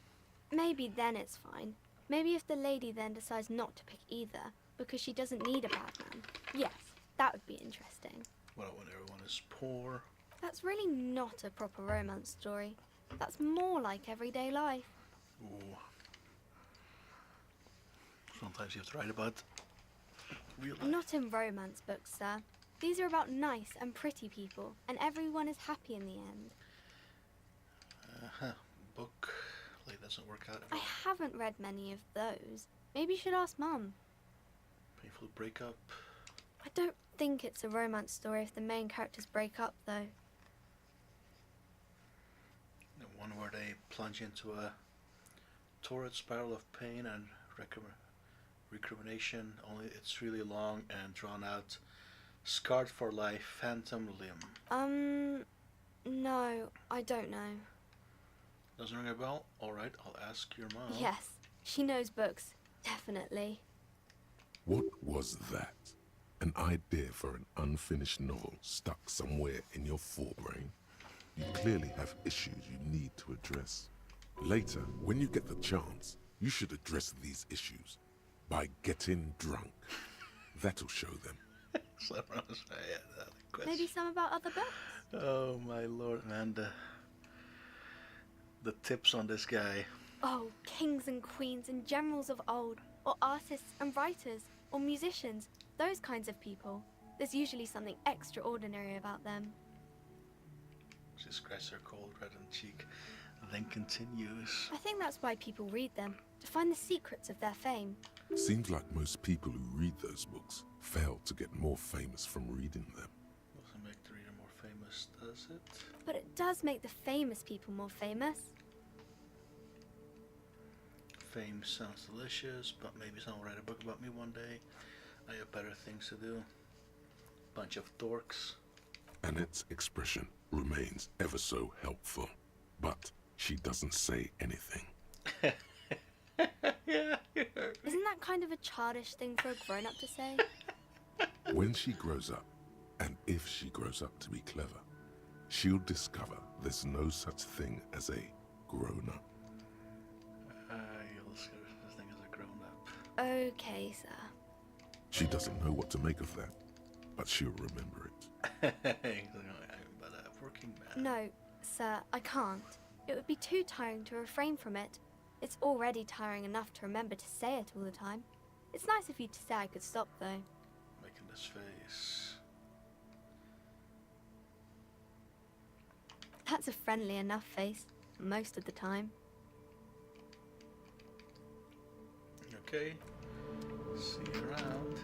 maybe then it's fine. Maybe if the lady then decides not to pick either, because she doesn't need a bad man. Yes, that would be interesting. Well, when everyone is poor. That's really not a proper romance story. That's more like everyday life. Ooh. Sometimes you have to write about real life. Not in romance books, sir. These are about nice and pretty people, and everyone is happy in the end. Book. Like, doesn't work out at I all. haven't read many of those. Maybe you should ask Mum. Painful breakup. I don't think it's a romance story if the main characters break up, though. The one where they plunge into a torrid spiral of pain and recrimination, only it's really long and drawn out. Scarred for life, Phantom Limb. No, I don't know. Doesn't ring a bell? Alright, I'll ask your mom. Yes, she knows books, definitely. What was that? An idea for an unfinished novel stuck somewhere in your forebrain? You clearly have issues you need to address. Later, when you get the chance, you should address these issues by getting drunk. That'll show them. Maybe some about other books? Oh my lord, man, the tips on this guy. Oh, kings and queens and generals of old, or artists and writers, or musicians, those kinds of people. There's usually something extraordinary about them. She scratches her cold reddened cheek, then continues. I think that's why people read them, to find the secrets of their fame. Seems like most people who read those books fail to get more famous from reading them. Doesn't make the reader more famous, does it? But it does make the famous people more famous. Fame sounds delicious, but maybe someone will write a book about me one day. I have better things to do. Bunch of dorks. Annette's expression remains ever so helpful, but she doesn't say anything. Isn't that kind of a childish thing for a grown-up to say? When she grows up, and if she grows up to be clever, she'll discover there's no such thing as a grown-up. You'll see this thing as a grown-up. Okay, sir. She doesn't know what to make of that, but she'll remember it. But a working man. No, sir, I can't. It would be too tiring to refrain from it. It's already tiring enough to remember to say it all the time. It's nice of you to say I could stop, though. Making this face. That's a friendly enough face, most of the time. Okay. See you around.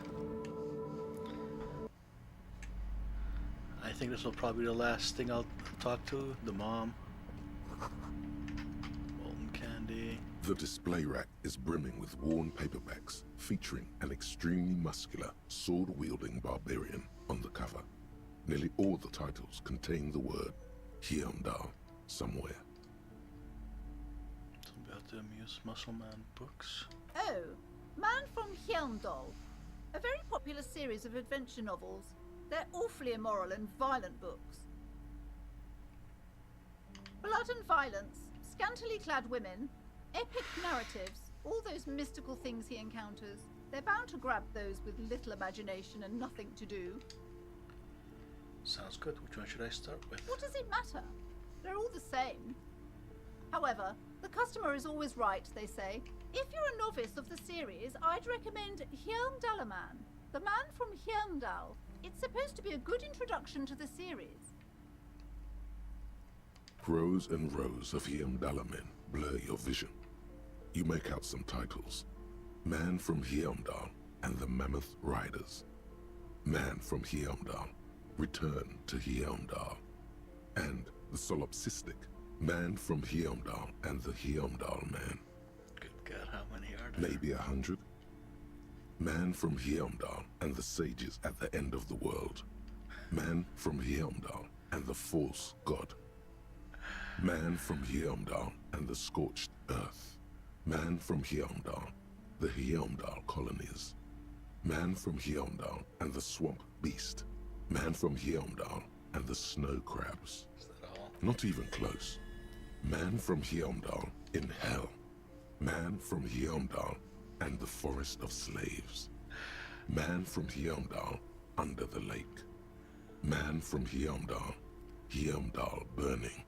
I think this will probably be the last thing I'll talk to. The mom. Molten candy. The display rack is brimming with worn paperbacks featuring an extremely muscular, sword-wielding barbarian on the cover. Nearly all the titles contain the word Hyundai somewhere. It's about the Amuse Muscle Man books. Oh, Man from Hyundai. A very popular series of adventure novels. They're awfully immoral and violent books. Blood and violence, scantily clad women, epic narratives, all those mystical things he encounters. They're bound to grab those with little imagination and nothing to do. Sounds good. Which one should I start with? What does it matter? They're all the same. However, the customer is always right, they say. If you're a novice of the series, I'd recommend Hyundalaman, the man from Hyundal. It's supposed to be a good introduction to the series. Rows and rows of Hyundalamen blur your vision. You make out some titles. Man from Hyundal and the Mammoth Riders. Man from Hyundal, Return to Hyundal. And the solipsistic Man from Hyundal and the Hyundal Man. Good God, how many are there? Maybe 100. Man from Hyundal and the sages at the end of the world. Man from Hyundal and the false god. Man from Hyundal and the scorched earth. Man from Hyundal, the Hyundal colonies. Man from Hyundal and the swamp beast. Man from Hyundal and the snow crabs. Is that all? Not even close. Man from Hyundal in hell. Man from Hyundal and the forest of slaves. Man from Hyundal under the lake. Man from Hyundal, Hyundal burning.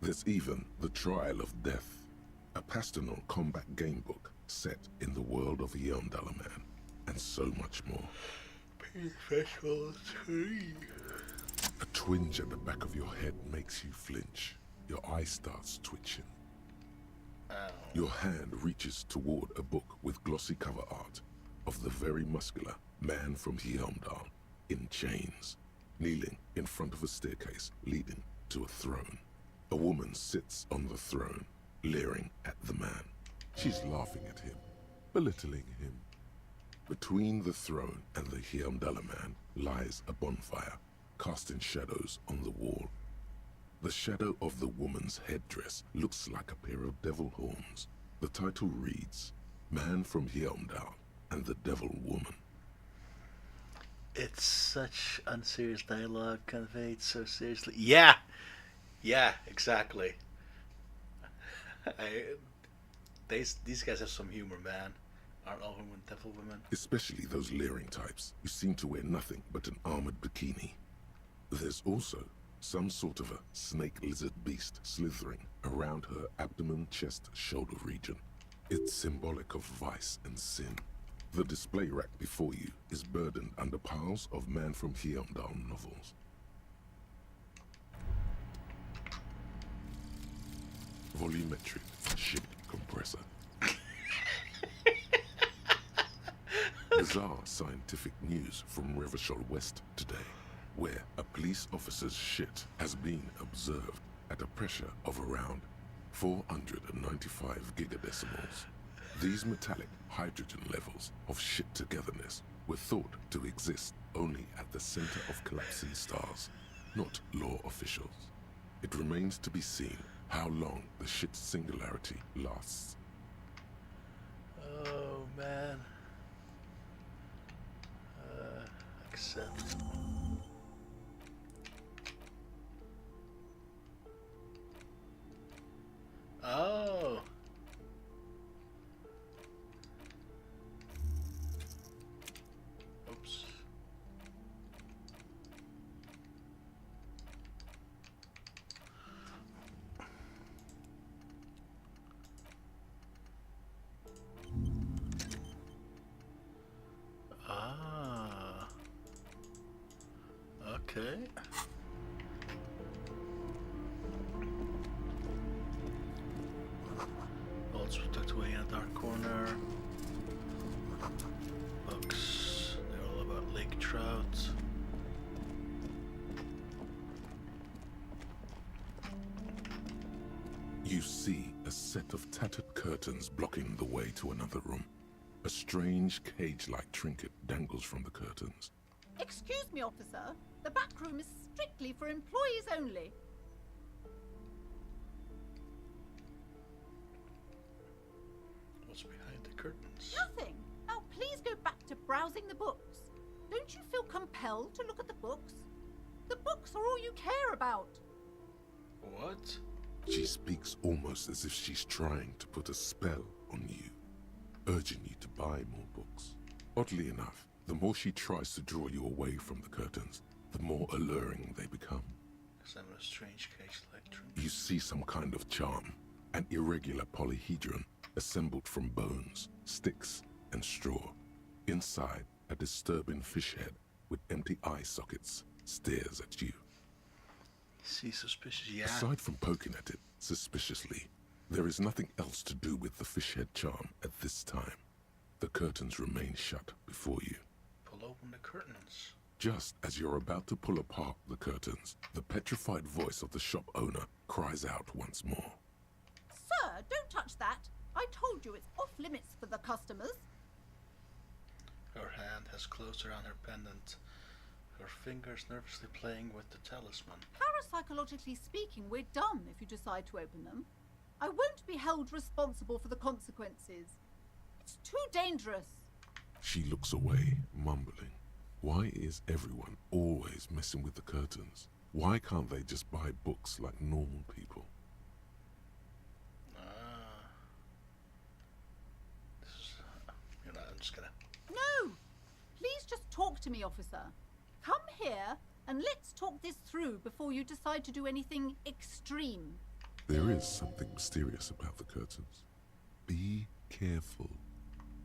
There's even the Trial of Death, a pastoral combat game book set in the world of Hyundalaman, and so much more. Special 3. A twinge at the back of your head makes you flinch. Your eye starts twitching. Ow. Your hand reaches toward a book with glossy cover art of the very muscular man from Hyundal in chains, kneeling in front of a staircase leading to a throne. A woman sits on the throne, leering at the man. She's laughing at him, belittling him. Between the throne and the Hyundala man lies a bonfire, casting shadows on the wall. The shadow of the woman's headdress looks like a pair of devil horns. The title reads, Man from Hyundal and the Devil Woman. It's such unserious dialogue conveyed so seriously. Yeah! Yeah, exactly. These guys have some humor, man. Aren't all women devil women? Especially those leering types who seem to wear nothing but an armored bikini. There's also some sort of a snake lizard beast slithering around her abdomen, chest, shoulder region. It's symbolic of vice and sin. The display rack before you is burdened under piles of Man from Hyundal novels. Volumetric ship compressor. Bizarre scientific news from Revachol West today, where a police officer's shit has been observed at a pressure of around 495 gigadecimals. These metallic hydrogen levels of shit togetherness were thought to exist only at the center of collapsing stars, not law officials. It remains to be seen how long the shit singularity lasts. Oh, man. Accept. Oh. Oops. Okay. Bolts were tucked away in a dark corner. Books. They're all about lake trout. You see a set of tattered curtains blocking the way to another room. A strange cage-like trinket dangles from the curtains. Excuse me, officer. The back room is strictly for employees only. What's behind the curtains? Nothing. Now please go back to browsing the books. Don't you feel compelled to look at the books? The books are all you care about. What? She speaks almost as if she's trying to put a spell on you, urging you to buy more books. Oddly enough, the more she tries to draw you away from the curtains, the more alluring they become. Some of a strange cage-like trinket. You see some kind of charm, an irregular polyhedron assembled from bones, sticks, and straw. Inside, a disturbing fish head with empty eye sockets stares at you. See, suspicious, yeah. Aside from poking at it suspiciously, there is nothing else to do with the fish head charm at this time. The curtains remain shut before you. Pull open the curtains. Just as you're about to pull apart the curtains, the petrified voice of the shop owner cries out once more. Sir, don't touch that. I told you it's off limits for the customers. Her hand has closed around her pendant, her fingers nervously playing with the talisman. Parapsychologically speaking, we're done if you decide to open them. I won't be held responsible for the consequences. It's too dangerous. She looks away, mumbling. Why is everyone always messing with the curtains? Why can't they just buy books like normal people? I'm just gonna... No! Please just talk to me, officer. Come here and let's talk this through before you decide to do anything extreme. There is something mysterious about the curtains. Be careful.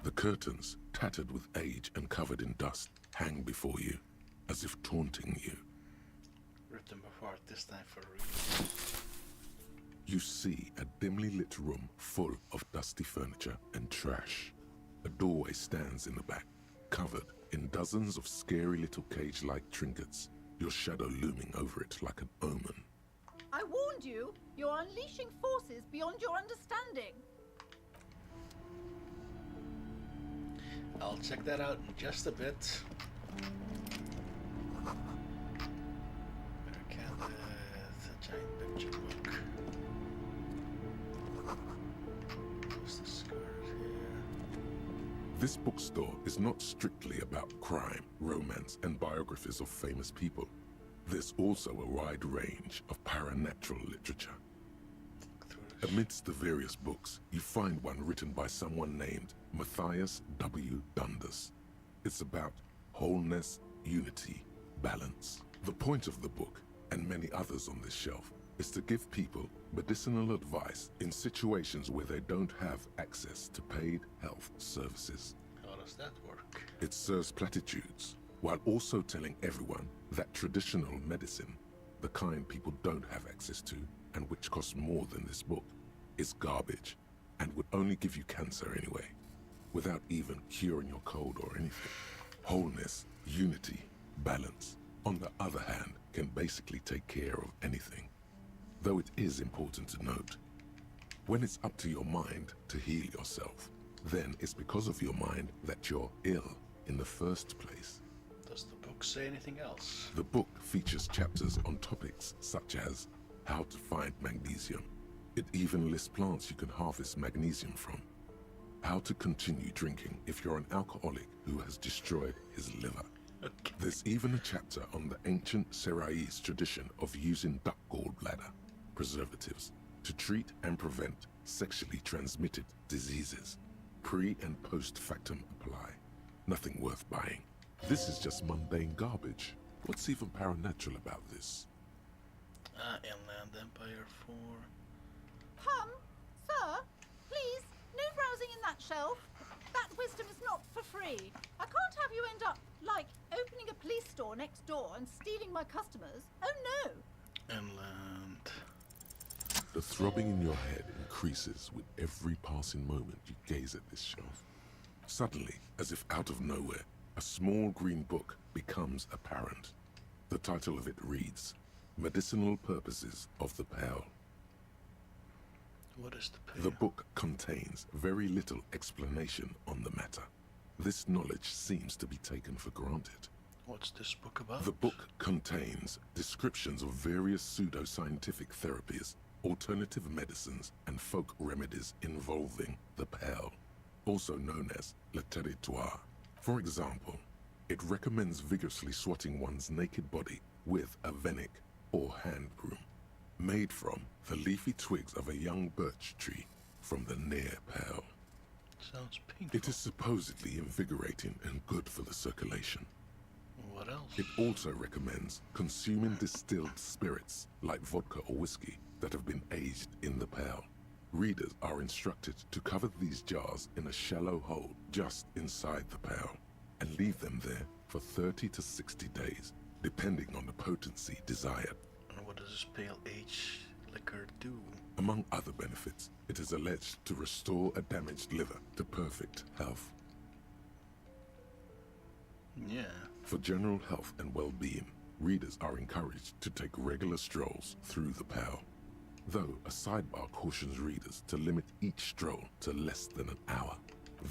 The curtains, tattered with age and covered in dust, hang before you, as if taunting you. Rip them apart this time for real. You see a dimly lit room full of dusty furniture and trash. A doorway stands in the back, covered in dozens of scary little cage-like trinkets, your shadow looming over it like an omen. I warned you, you're unleashing forces beyond your understanding. I'll check that out in just a bit. Better count the giant picture book. What's the scar here? This bookstore is not strictly about crime, romance, and biographies of famous people. There's also a wide range of paranatural literature. Amidst the various books, you find one written by someone named Matthias W. Dundas. It's about wholeness, unity, balance. The point of the book, and many others on this shelf, is to give people medicinal advice in situations where they don't have access to paid health services. How does that work? It serves platitudes, while also telling everyone that traditional medicine, the kind people don't have access to, and which costs more than this book, is garbage, and would only give you cancer anyway, without even curing your cold or anything. Wholeness, unity, balance, on the other hand, can basically take care of anything. Though it is important to note, when it's up to your mind to heal yourself, then it's because of your mind that you're ill in the first place. Does the book say anything else? The book features chapters on topics such as how to find magnesium. It even lists plants you can harvest magnesium from. How to continue drinking if you're an alcoholic who has destroyed his liver. Okay. There's even a chapter on the ancient Seraïs tradition of using duck gallbladder preservatives to treat and prevent sexually transmitted diseases. Pre and post factum apply. Nothing worth buying. This is just mundane garbage. What's even paranatural about this? Inland Empire 4. Sir, please, no browsing in that shelf. That wisdom is not for free. I can't have you end up, like, opening a police store next door and stealing my customers. Oh no! Inland. The throbbing in your head increases with every passing moment you gaze at this shelf. Suddenly, as if out of nowhere, a small green book becomes apparent. The title of it reads, Medicinal Purposes of the Pearl. What is the pearl? The book contains very little explanation on the matter. This knowledge seems to be taken for granted. What's this book about? The book contains descriptions of various pseudoscientific therapies, alternative medicines, and folk remedies involving the pearl, also known as le territoire. For example, it recommends vigorously swatting one's naked body with a venik or hand broom, made from the leafy twigs of a young birch tree from the near pearl. Sounds painful. It is supposedly invigorating and good for the circulation. What else? It also recommends consuming distilled spirits like vodka or whiskey that have been aged in the pearl. Readers are instructed to cover these jars in a shallow hole just inside the pearl and leave them there for 30 to 60 days, depending on the potency desired. And what does this pale aged liquor do? Among other benefits, it is alleged to restore a damaged liver to perfect health. Yeah. For general health and well-being, readers are encouraged to take regular strolls through the pearl, though a sidebar cautions readers to limit each stroll to less than an hour.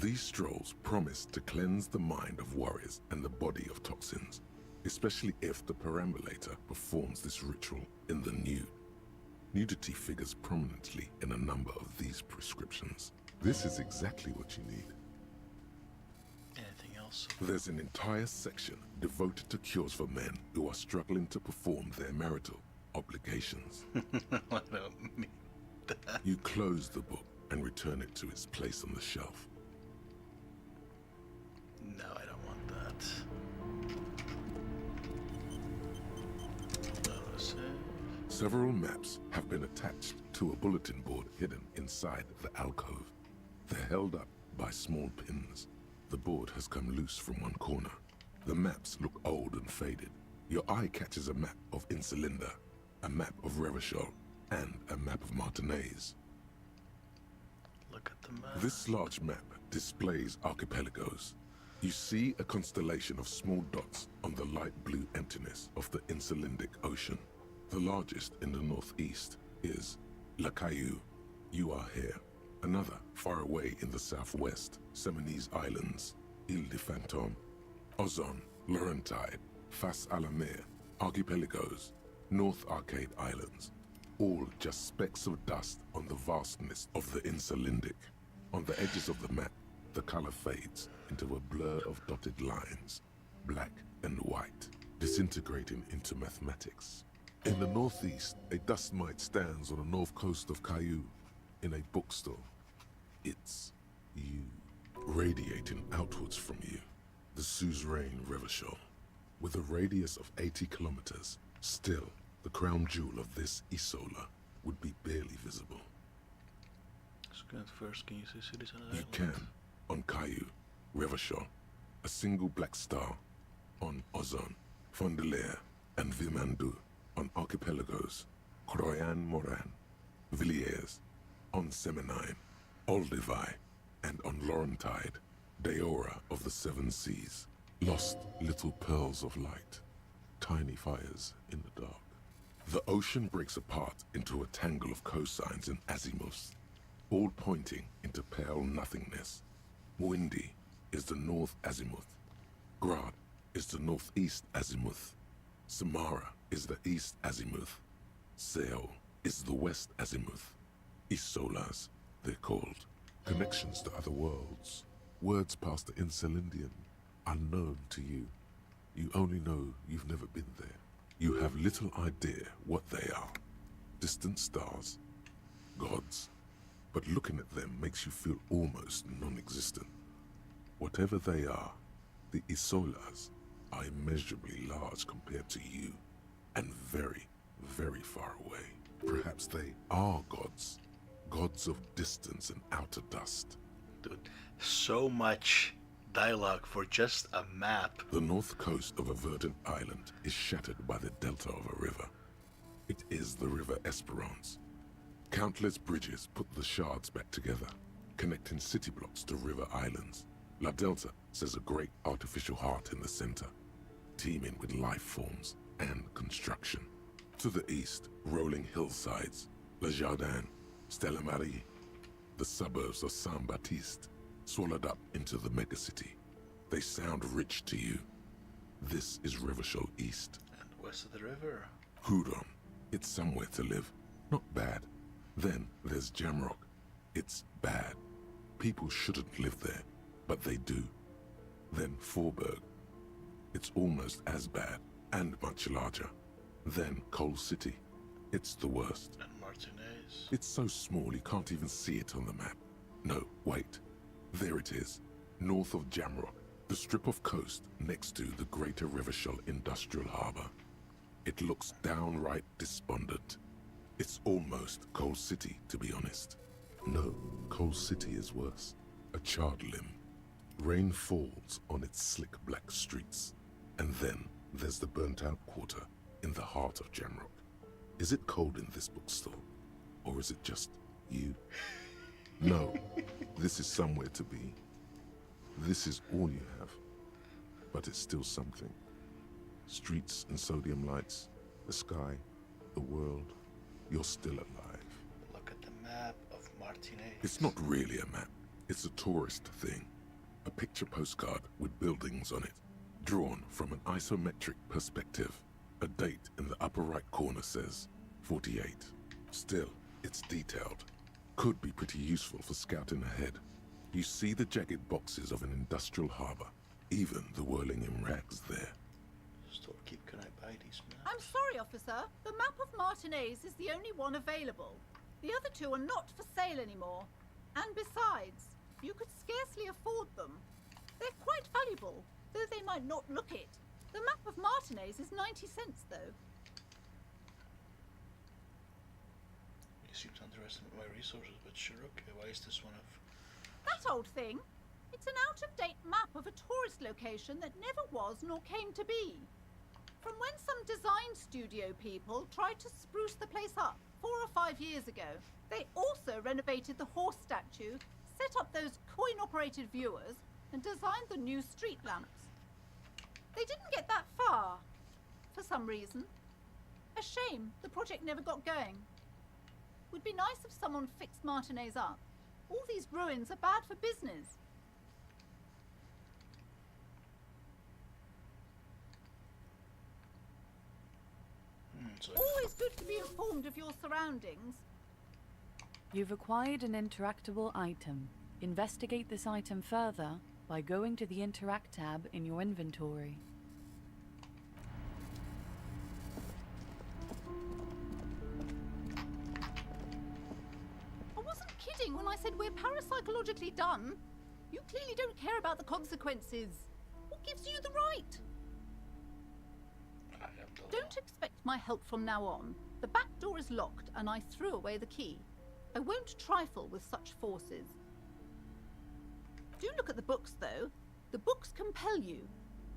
These strolls promise to cleanse the mind of worries and the body of toxins, especially if the perambulator performs this ritual in the nude. Nudity figures prominently in a number of these prescriptions. This is exactly what you need. Anything else? There's an entire section devoted to cures for men who are struggling to perform their marital obligations. I don't need that. You close the book and return it to its place on the shelf. No, I don't want that. Several maps have been attached to a bulletin board hidden inside the alcove. They're held up by small pins. The board has come loose from one corner. The maps look old and faded. Your eye catches a map of Insulinda, a map of Revachol, and a map of Martinez. Look at the map. This large map displays archipelagos. You see a constellation of small dots on the light blue emptiness of the Insulindic Ocean. The largest in the northeast is La Caillou. You are here. Another far away in the southwest, Seminese Islands, Ile de Fantôme, Ozon, Laurentide, Fas à la Mer, Archipelagos, North Arcade Islands, all just specks of dust on the vastness of the Insulindic. On the edges of the map, the color fades into a blur of dotted lines, black and white, disintegrating into mathematics. In the northeast, a dust mite stands on the north coast of Caillou, in a bookstore. It's you, radiating outwards from you, the suzerain Revachol. With a radius of 80 kilometers, still, the crown jewel of this Isola would be barely visible. First, can you see cities on the You island? can, on Caillou, Revachol, a single black star, on Ozon, Fondelaire, and Vilmandu, on Archipelagos, Croyan Moran, Villiers, on Seminine, Olduvai, and on Laurentide, Deora of the Seven Seas, lost little pearls of light, tiny fires in the dark. The ocean breaks apart into a tangle of cosines and azimuths, all pointing into pale nothingness. Muindi is the north azimuth. Grad is the northeast azimuth. Samara is the east azimuth. Seo is the west azimuth. Isolas, they're called. Connections to other worlds. Words past the Insulindian, unknown to you. You only know you've never been there. You have little idea what they are. Distant stars, gods. But looking at them makes you feel almost non-existent. Whatever they are, the Isolas are immeasurably large compared to you, and very, very far away. Perhaps they are gods. Gods of distance and outer dust. Dude, so much dialogue for just a map. The north coast of a verdant island is shattered by the delta of a river. It is the River Esperance. Countless bridges put the shards back together, connecting city blocks to river islands. La Delta says a great artificial heart in the center, teeming with life forms and construction. To the east, rolling hillsides, Le Jardin, Stella Marie, the suburbs of Saint-Baptiste, swallowed up into the megacity. They sound rich to you. This is Revachol East. And west of the river. Houdon. It's somewhere to live. Not bad. Then there's Jamrock. It's bad. People shouldn't live there, but they do. Then Forberg. It's almost as bad, and much larger. Then Coal City. It's the worst. And Martinez. It's so small you can't even see it on the map. No, wait. There it is. North of Jamrock. The strip of coast next to the Greater Revachol Industrial Harbor. It looks downright despondent. It's almost Coal City, to be honest. No, Coal City is worse. A charred limb. Rain falls on its slick black streets. And then there's the burnt-out quarter in the heart of Jamrock. Is it cold in this bookstore? Or is it just you? No, this is somewhere to be. This is all you have. But it's still something. Streets and sodium lights, the sky, the world. You're still alive. Look at the map of Martinez. It's not really a map. It's a tourist thing. A picture postcard with buildings on it, drawn from an isometric perspective. A date in the upper right corner says 48. Still, it's detailed. Could be pretty useful for scouting ahead. You see the jagged boxes of an industrial harbor, even the whirling in rags there. Storekeep, can I buy these maps? I'm sorry, officer. The map of Martinez is the only one available. The other two are not for sale anymore. And besides, you could scarcely afford them. They're quite valuable, though they might not look it. The map of Martinez is 90 cents, though. You seem to underestimate my resources, but sure, okay. Why is this one of... That old thing? It's an out-of-date map of a tourist location that never was nor came to be. From when some design studio people tried to spruce the place up 4 or 5 years ago. They also renovated the horse statue, set up those coin-operated viewers, and designed the new street lamps. They didn't get that far, for some reason. A shame the project never got going. Would be nice if someone fixed Martinez up. All these ruins are bad for business. Always good to be informed of your surroundings. You've acquired an interactable item. Investigate this item further by going to the Interact tab in your inventory. I wasn't kidding when I said we're parapsychologically done. You clearly don't care about the consequences. What gives you the right? Don't expect my help from now on. The back door is locked and I threw away the key. I won't trifle with such forces. Do look at the books, though. The books compel you.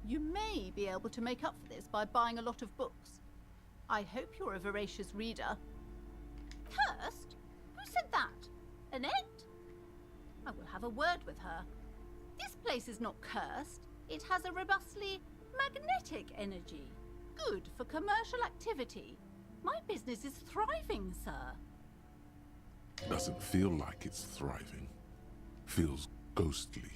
You may be able to make up for this by buying a lot of books. I hope you're a voracious reader. Cursed? Who said that? Annette? I will have a word with her. This place is not cursed. It has a robustly magnetic energy. Good for commercial activity. My business is thriving, sir. Doesn't feel like it's thriving. Feels ghostly.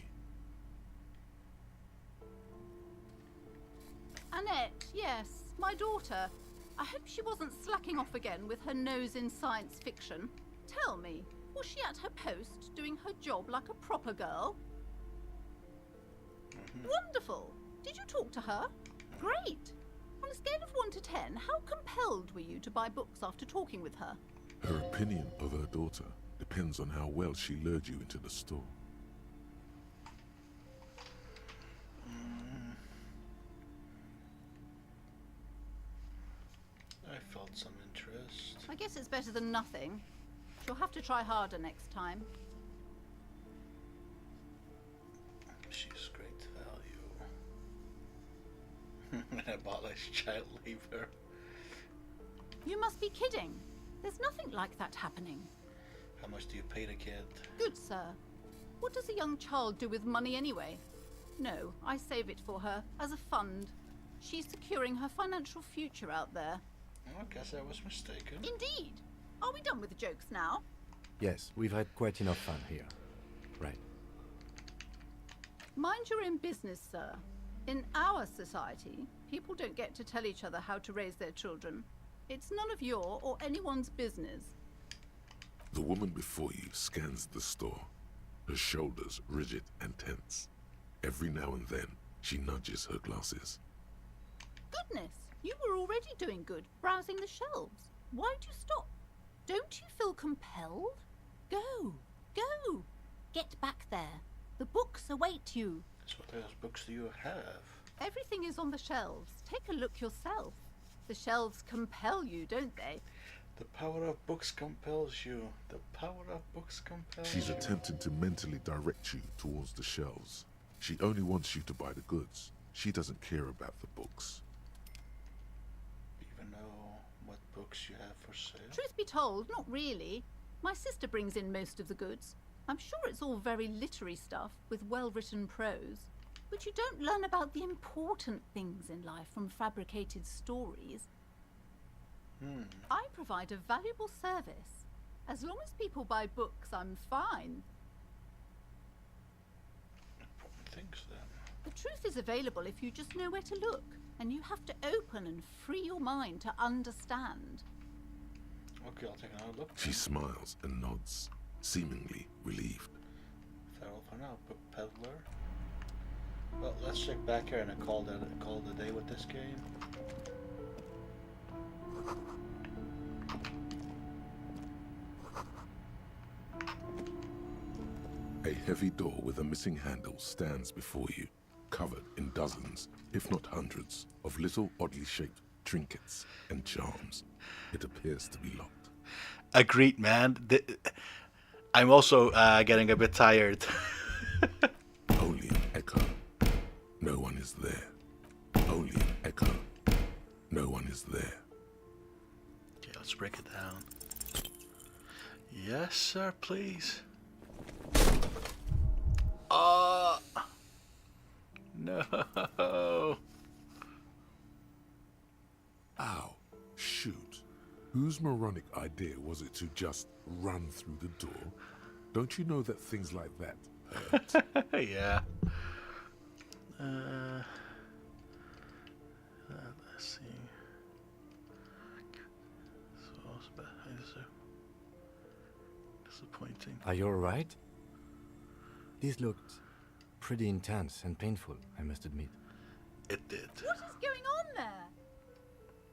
Annette, yes, my daughter. I hope she wasn't slacking off again with her nose in science fiction. Tell me, was she at her post doing her job like a proper girl? Wonderful. Did you talk to her? Great. On a scale of 1 to 10, how compelled were you to buy books after talking with her? Her opinion of her daughter depends on how well she lured you into the store. I felt some interest. I guess it's better than nothing. She'll have to try harder next time. She's great. Abolish child labor. You must be kidding. There's nothing like that happening. How much do you pay the kid? Good sir. What does a young child do with money anyway? No, I save it for her, as a fund. She's securing her financial future out there. I guess I was mistaken. Indeed. Are we done with the jokes now? Yes, we've had quite enough fun here. Right. Mind your own business, sir. In our society, people don't get to tell each other how to raise their children. It's none of your or anyone's business. The woman before you scans the store, her shoulders rigid and tense. Every now and then, she nudges her glasses. Goodness, you were already doing good, browsing the shelves. Why'd you stop? Don't you feel compelled? Go, go. Get back there. The books await you. So what else books do you have? Everything is on the shelves. Take a look yourself. The shelves compel you, don't they? The power of books compels you. The power of books compels She's you. attempting to mentally direct you towards the shelves. She only wants you to buy the goods. She doesn't care about the books. Even know what books you have for sale? Truth be told, not really. My sister brings in most of the goods. I'm sure it's all very literary stuff with well-written prose. But you don't learn about the important things in life from fabricated stories. I provide a valuable service. As long as people buy books, I'm fine. Important things then. The truth is available if you just know where to look. And you have to open and free your mind to understand. Okay, I'll take another look. She smiles and nods, seemingly relieved. Farewell for now, peddler. Well, let's check back here and call it a day with this game. A heavy door with a missing handle stands before you, covered in dozens, if not hundreds, of little oddly shaped trinkets and charms. It appears to be locked. Agreed, man. I'm also getting a bit tired. Only an echo. No one is there. Only an echo. No one is there. Okay, let's break it down. Yes, sir, please. No. Ow. Shoot. Whose moronic idea was it to just run through the door? Don't you know that things like that hurt? Yeah. Let's see. So disappointing. Are you alright? These looked pretty intense and painful, I must admit. It did. What is going on there?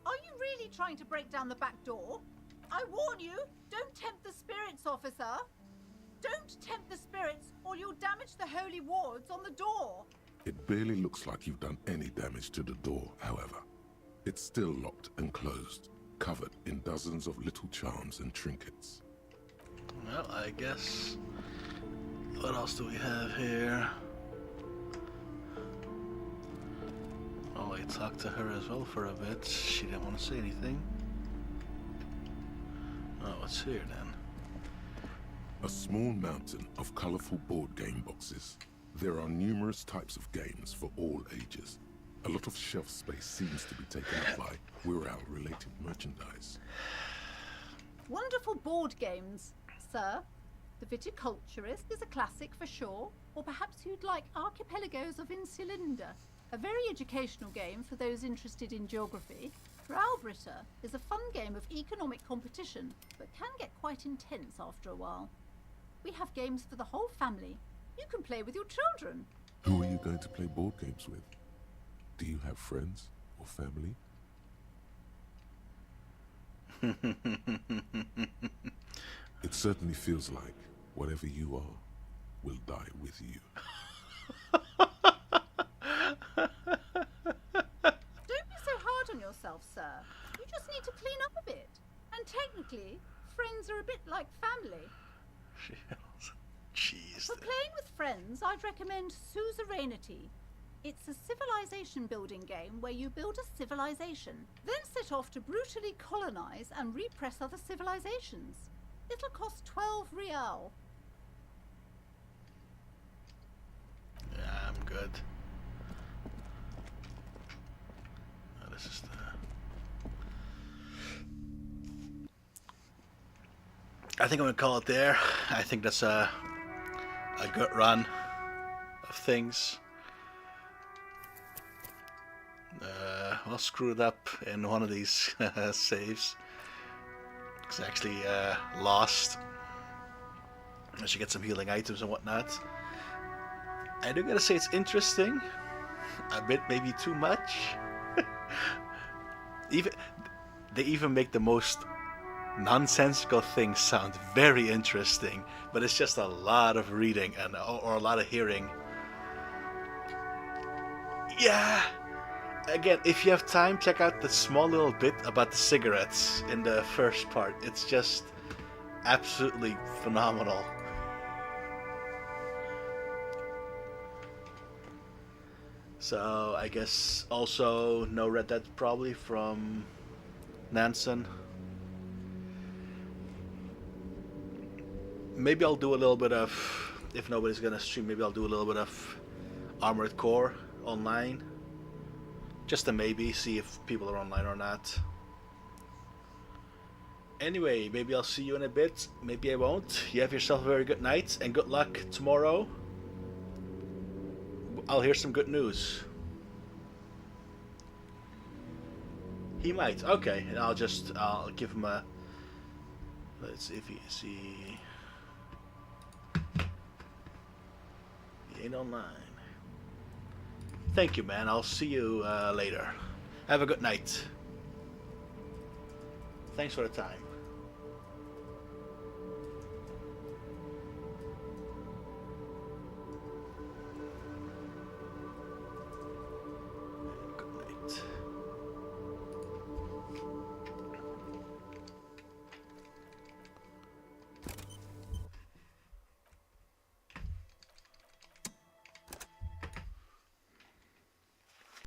Are you really trying to break down the back door? I warn you, don't tempt the spirits, officer. Don't tempt the spirits, or you'll damage the holy wards on the door. It barely looks like you've done any damage to the door, however. It's still locked and closed, covered in dozens of little charms and trinkets. Well, I guess. What else do we have here? Oh, I talked to her as well for a bit. She didn't want to say anything. Oh, what's here then? A small mountain of colorful board game boxes. There are numerous types of games for all ages. A lot of shelf space seems to be taken up by Wirral-related merchandise. Wonderful board games, sir. The Viticulturist is a classic for sure, or perhaps you'd like Archipelagos of Insulinda, a very educational game for those interested in geography. Growlbritter is a fun game of economic competition, but can get quite intense after a while. We have games for the whole family. You can play with your children. Who are you going to play board games with? Do you have friends or family? It certainly feels like whatever you are will die with you. Don't be so hard on yourself, sir. You just need to clean up a bit. And technically, friends are a bit like family. Jeez. For playing with friends, I'd recommend Suzerainty. It's a civilization building game where you build a civilization, then set off to brutally colonize and repress other civilizations. It'll cost 12 real. Yeah, I'm good. Oh, this is the... I think I'm gonna call it there. I think that's a good run of things. Well, screwed up in one of these saves. It's actually lost. I should get some healing items and whatnot. I do gotta say it's interesting. A bit, maybe too much. They even make the most nonsensical things sound very interesting, but it's just a lot of reading and or a lot of hearing. Yeah. Again, if you have time, check out the small little bit about the cigarettes in the first part. It's just absolutely phenomenal. So I guess also no Red Dead probably from Nansen. Maybe I'll do a little bit of, if nobody's gonna stream, maybe I'll do a little bit of Armored Core online. Just to maybe see if people are online or not. Anyway, maybe I'll see you in a bit. Maybe I won't. You have yourself a very good night and good luck tomorrow. I'll hear some good news. He might. Okay, and I'll give him a... Let's see if he ain't online. Thank you, man. I'll see you later. Have a good night. Thanks for the time.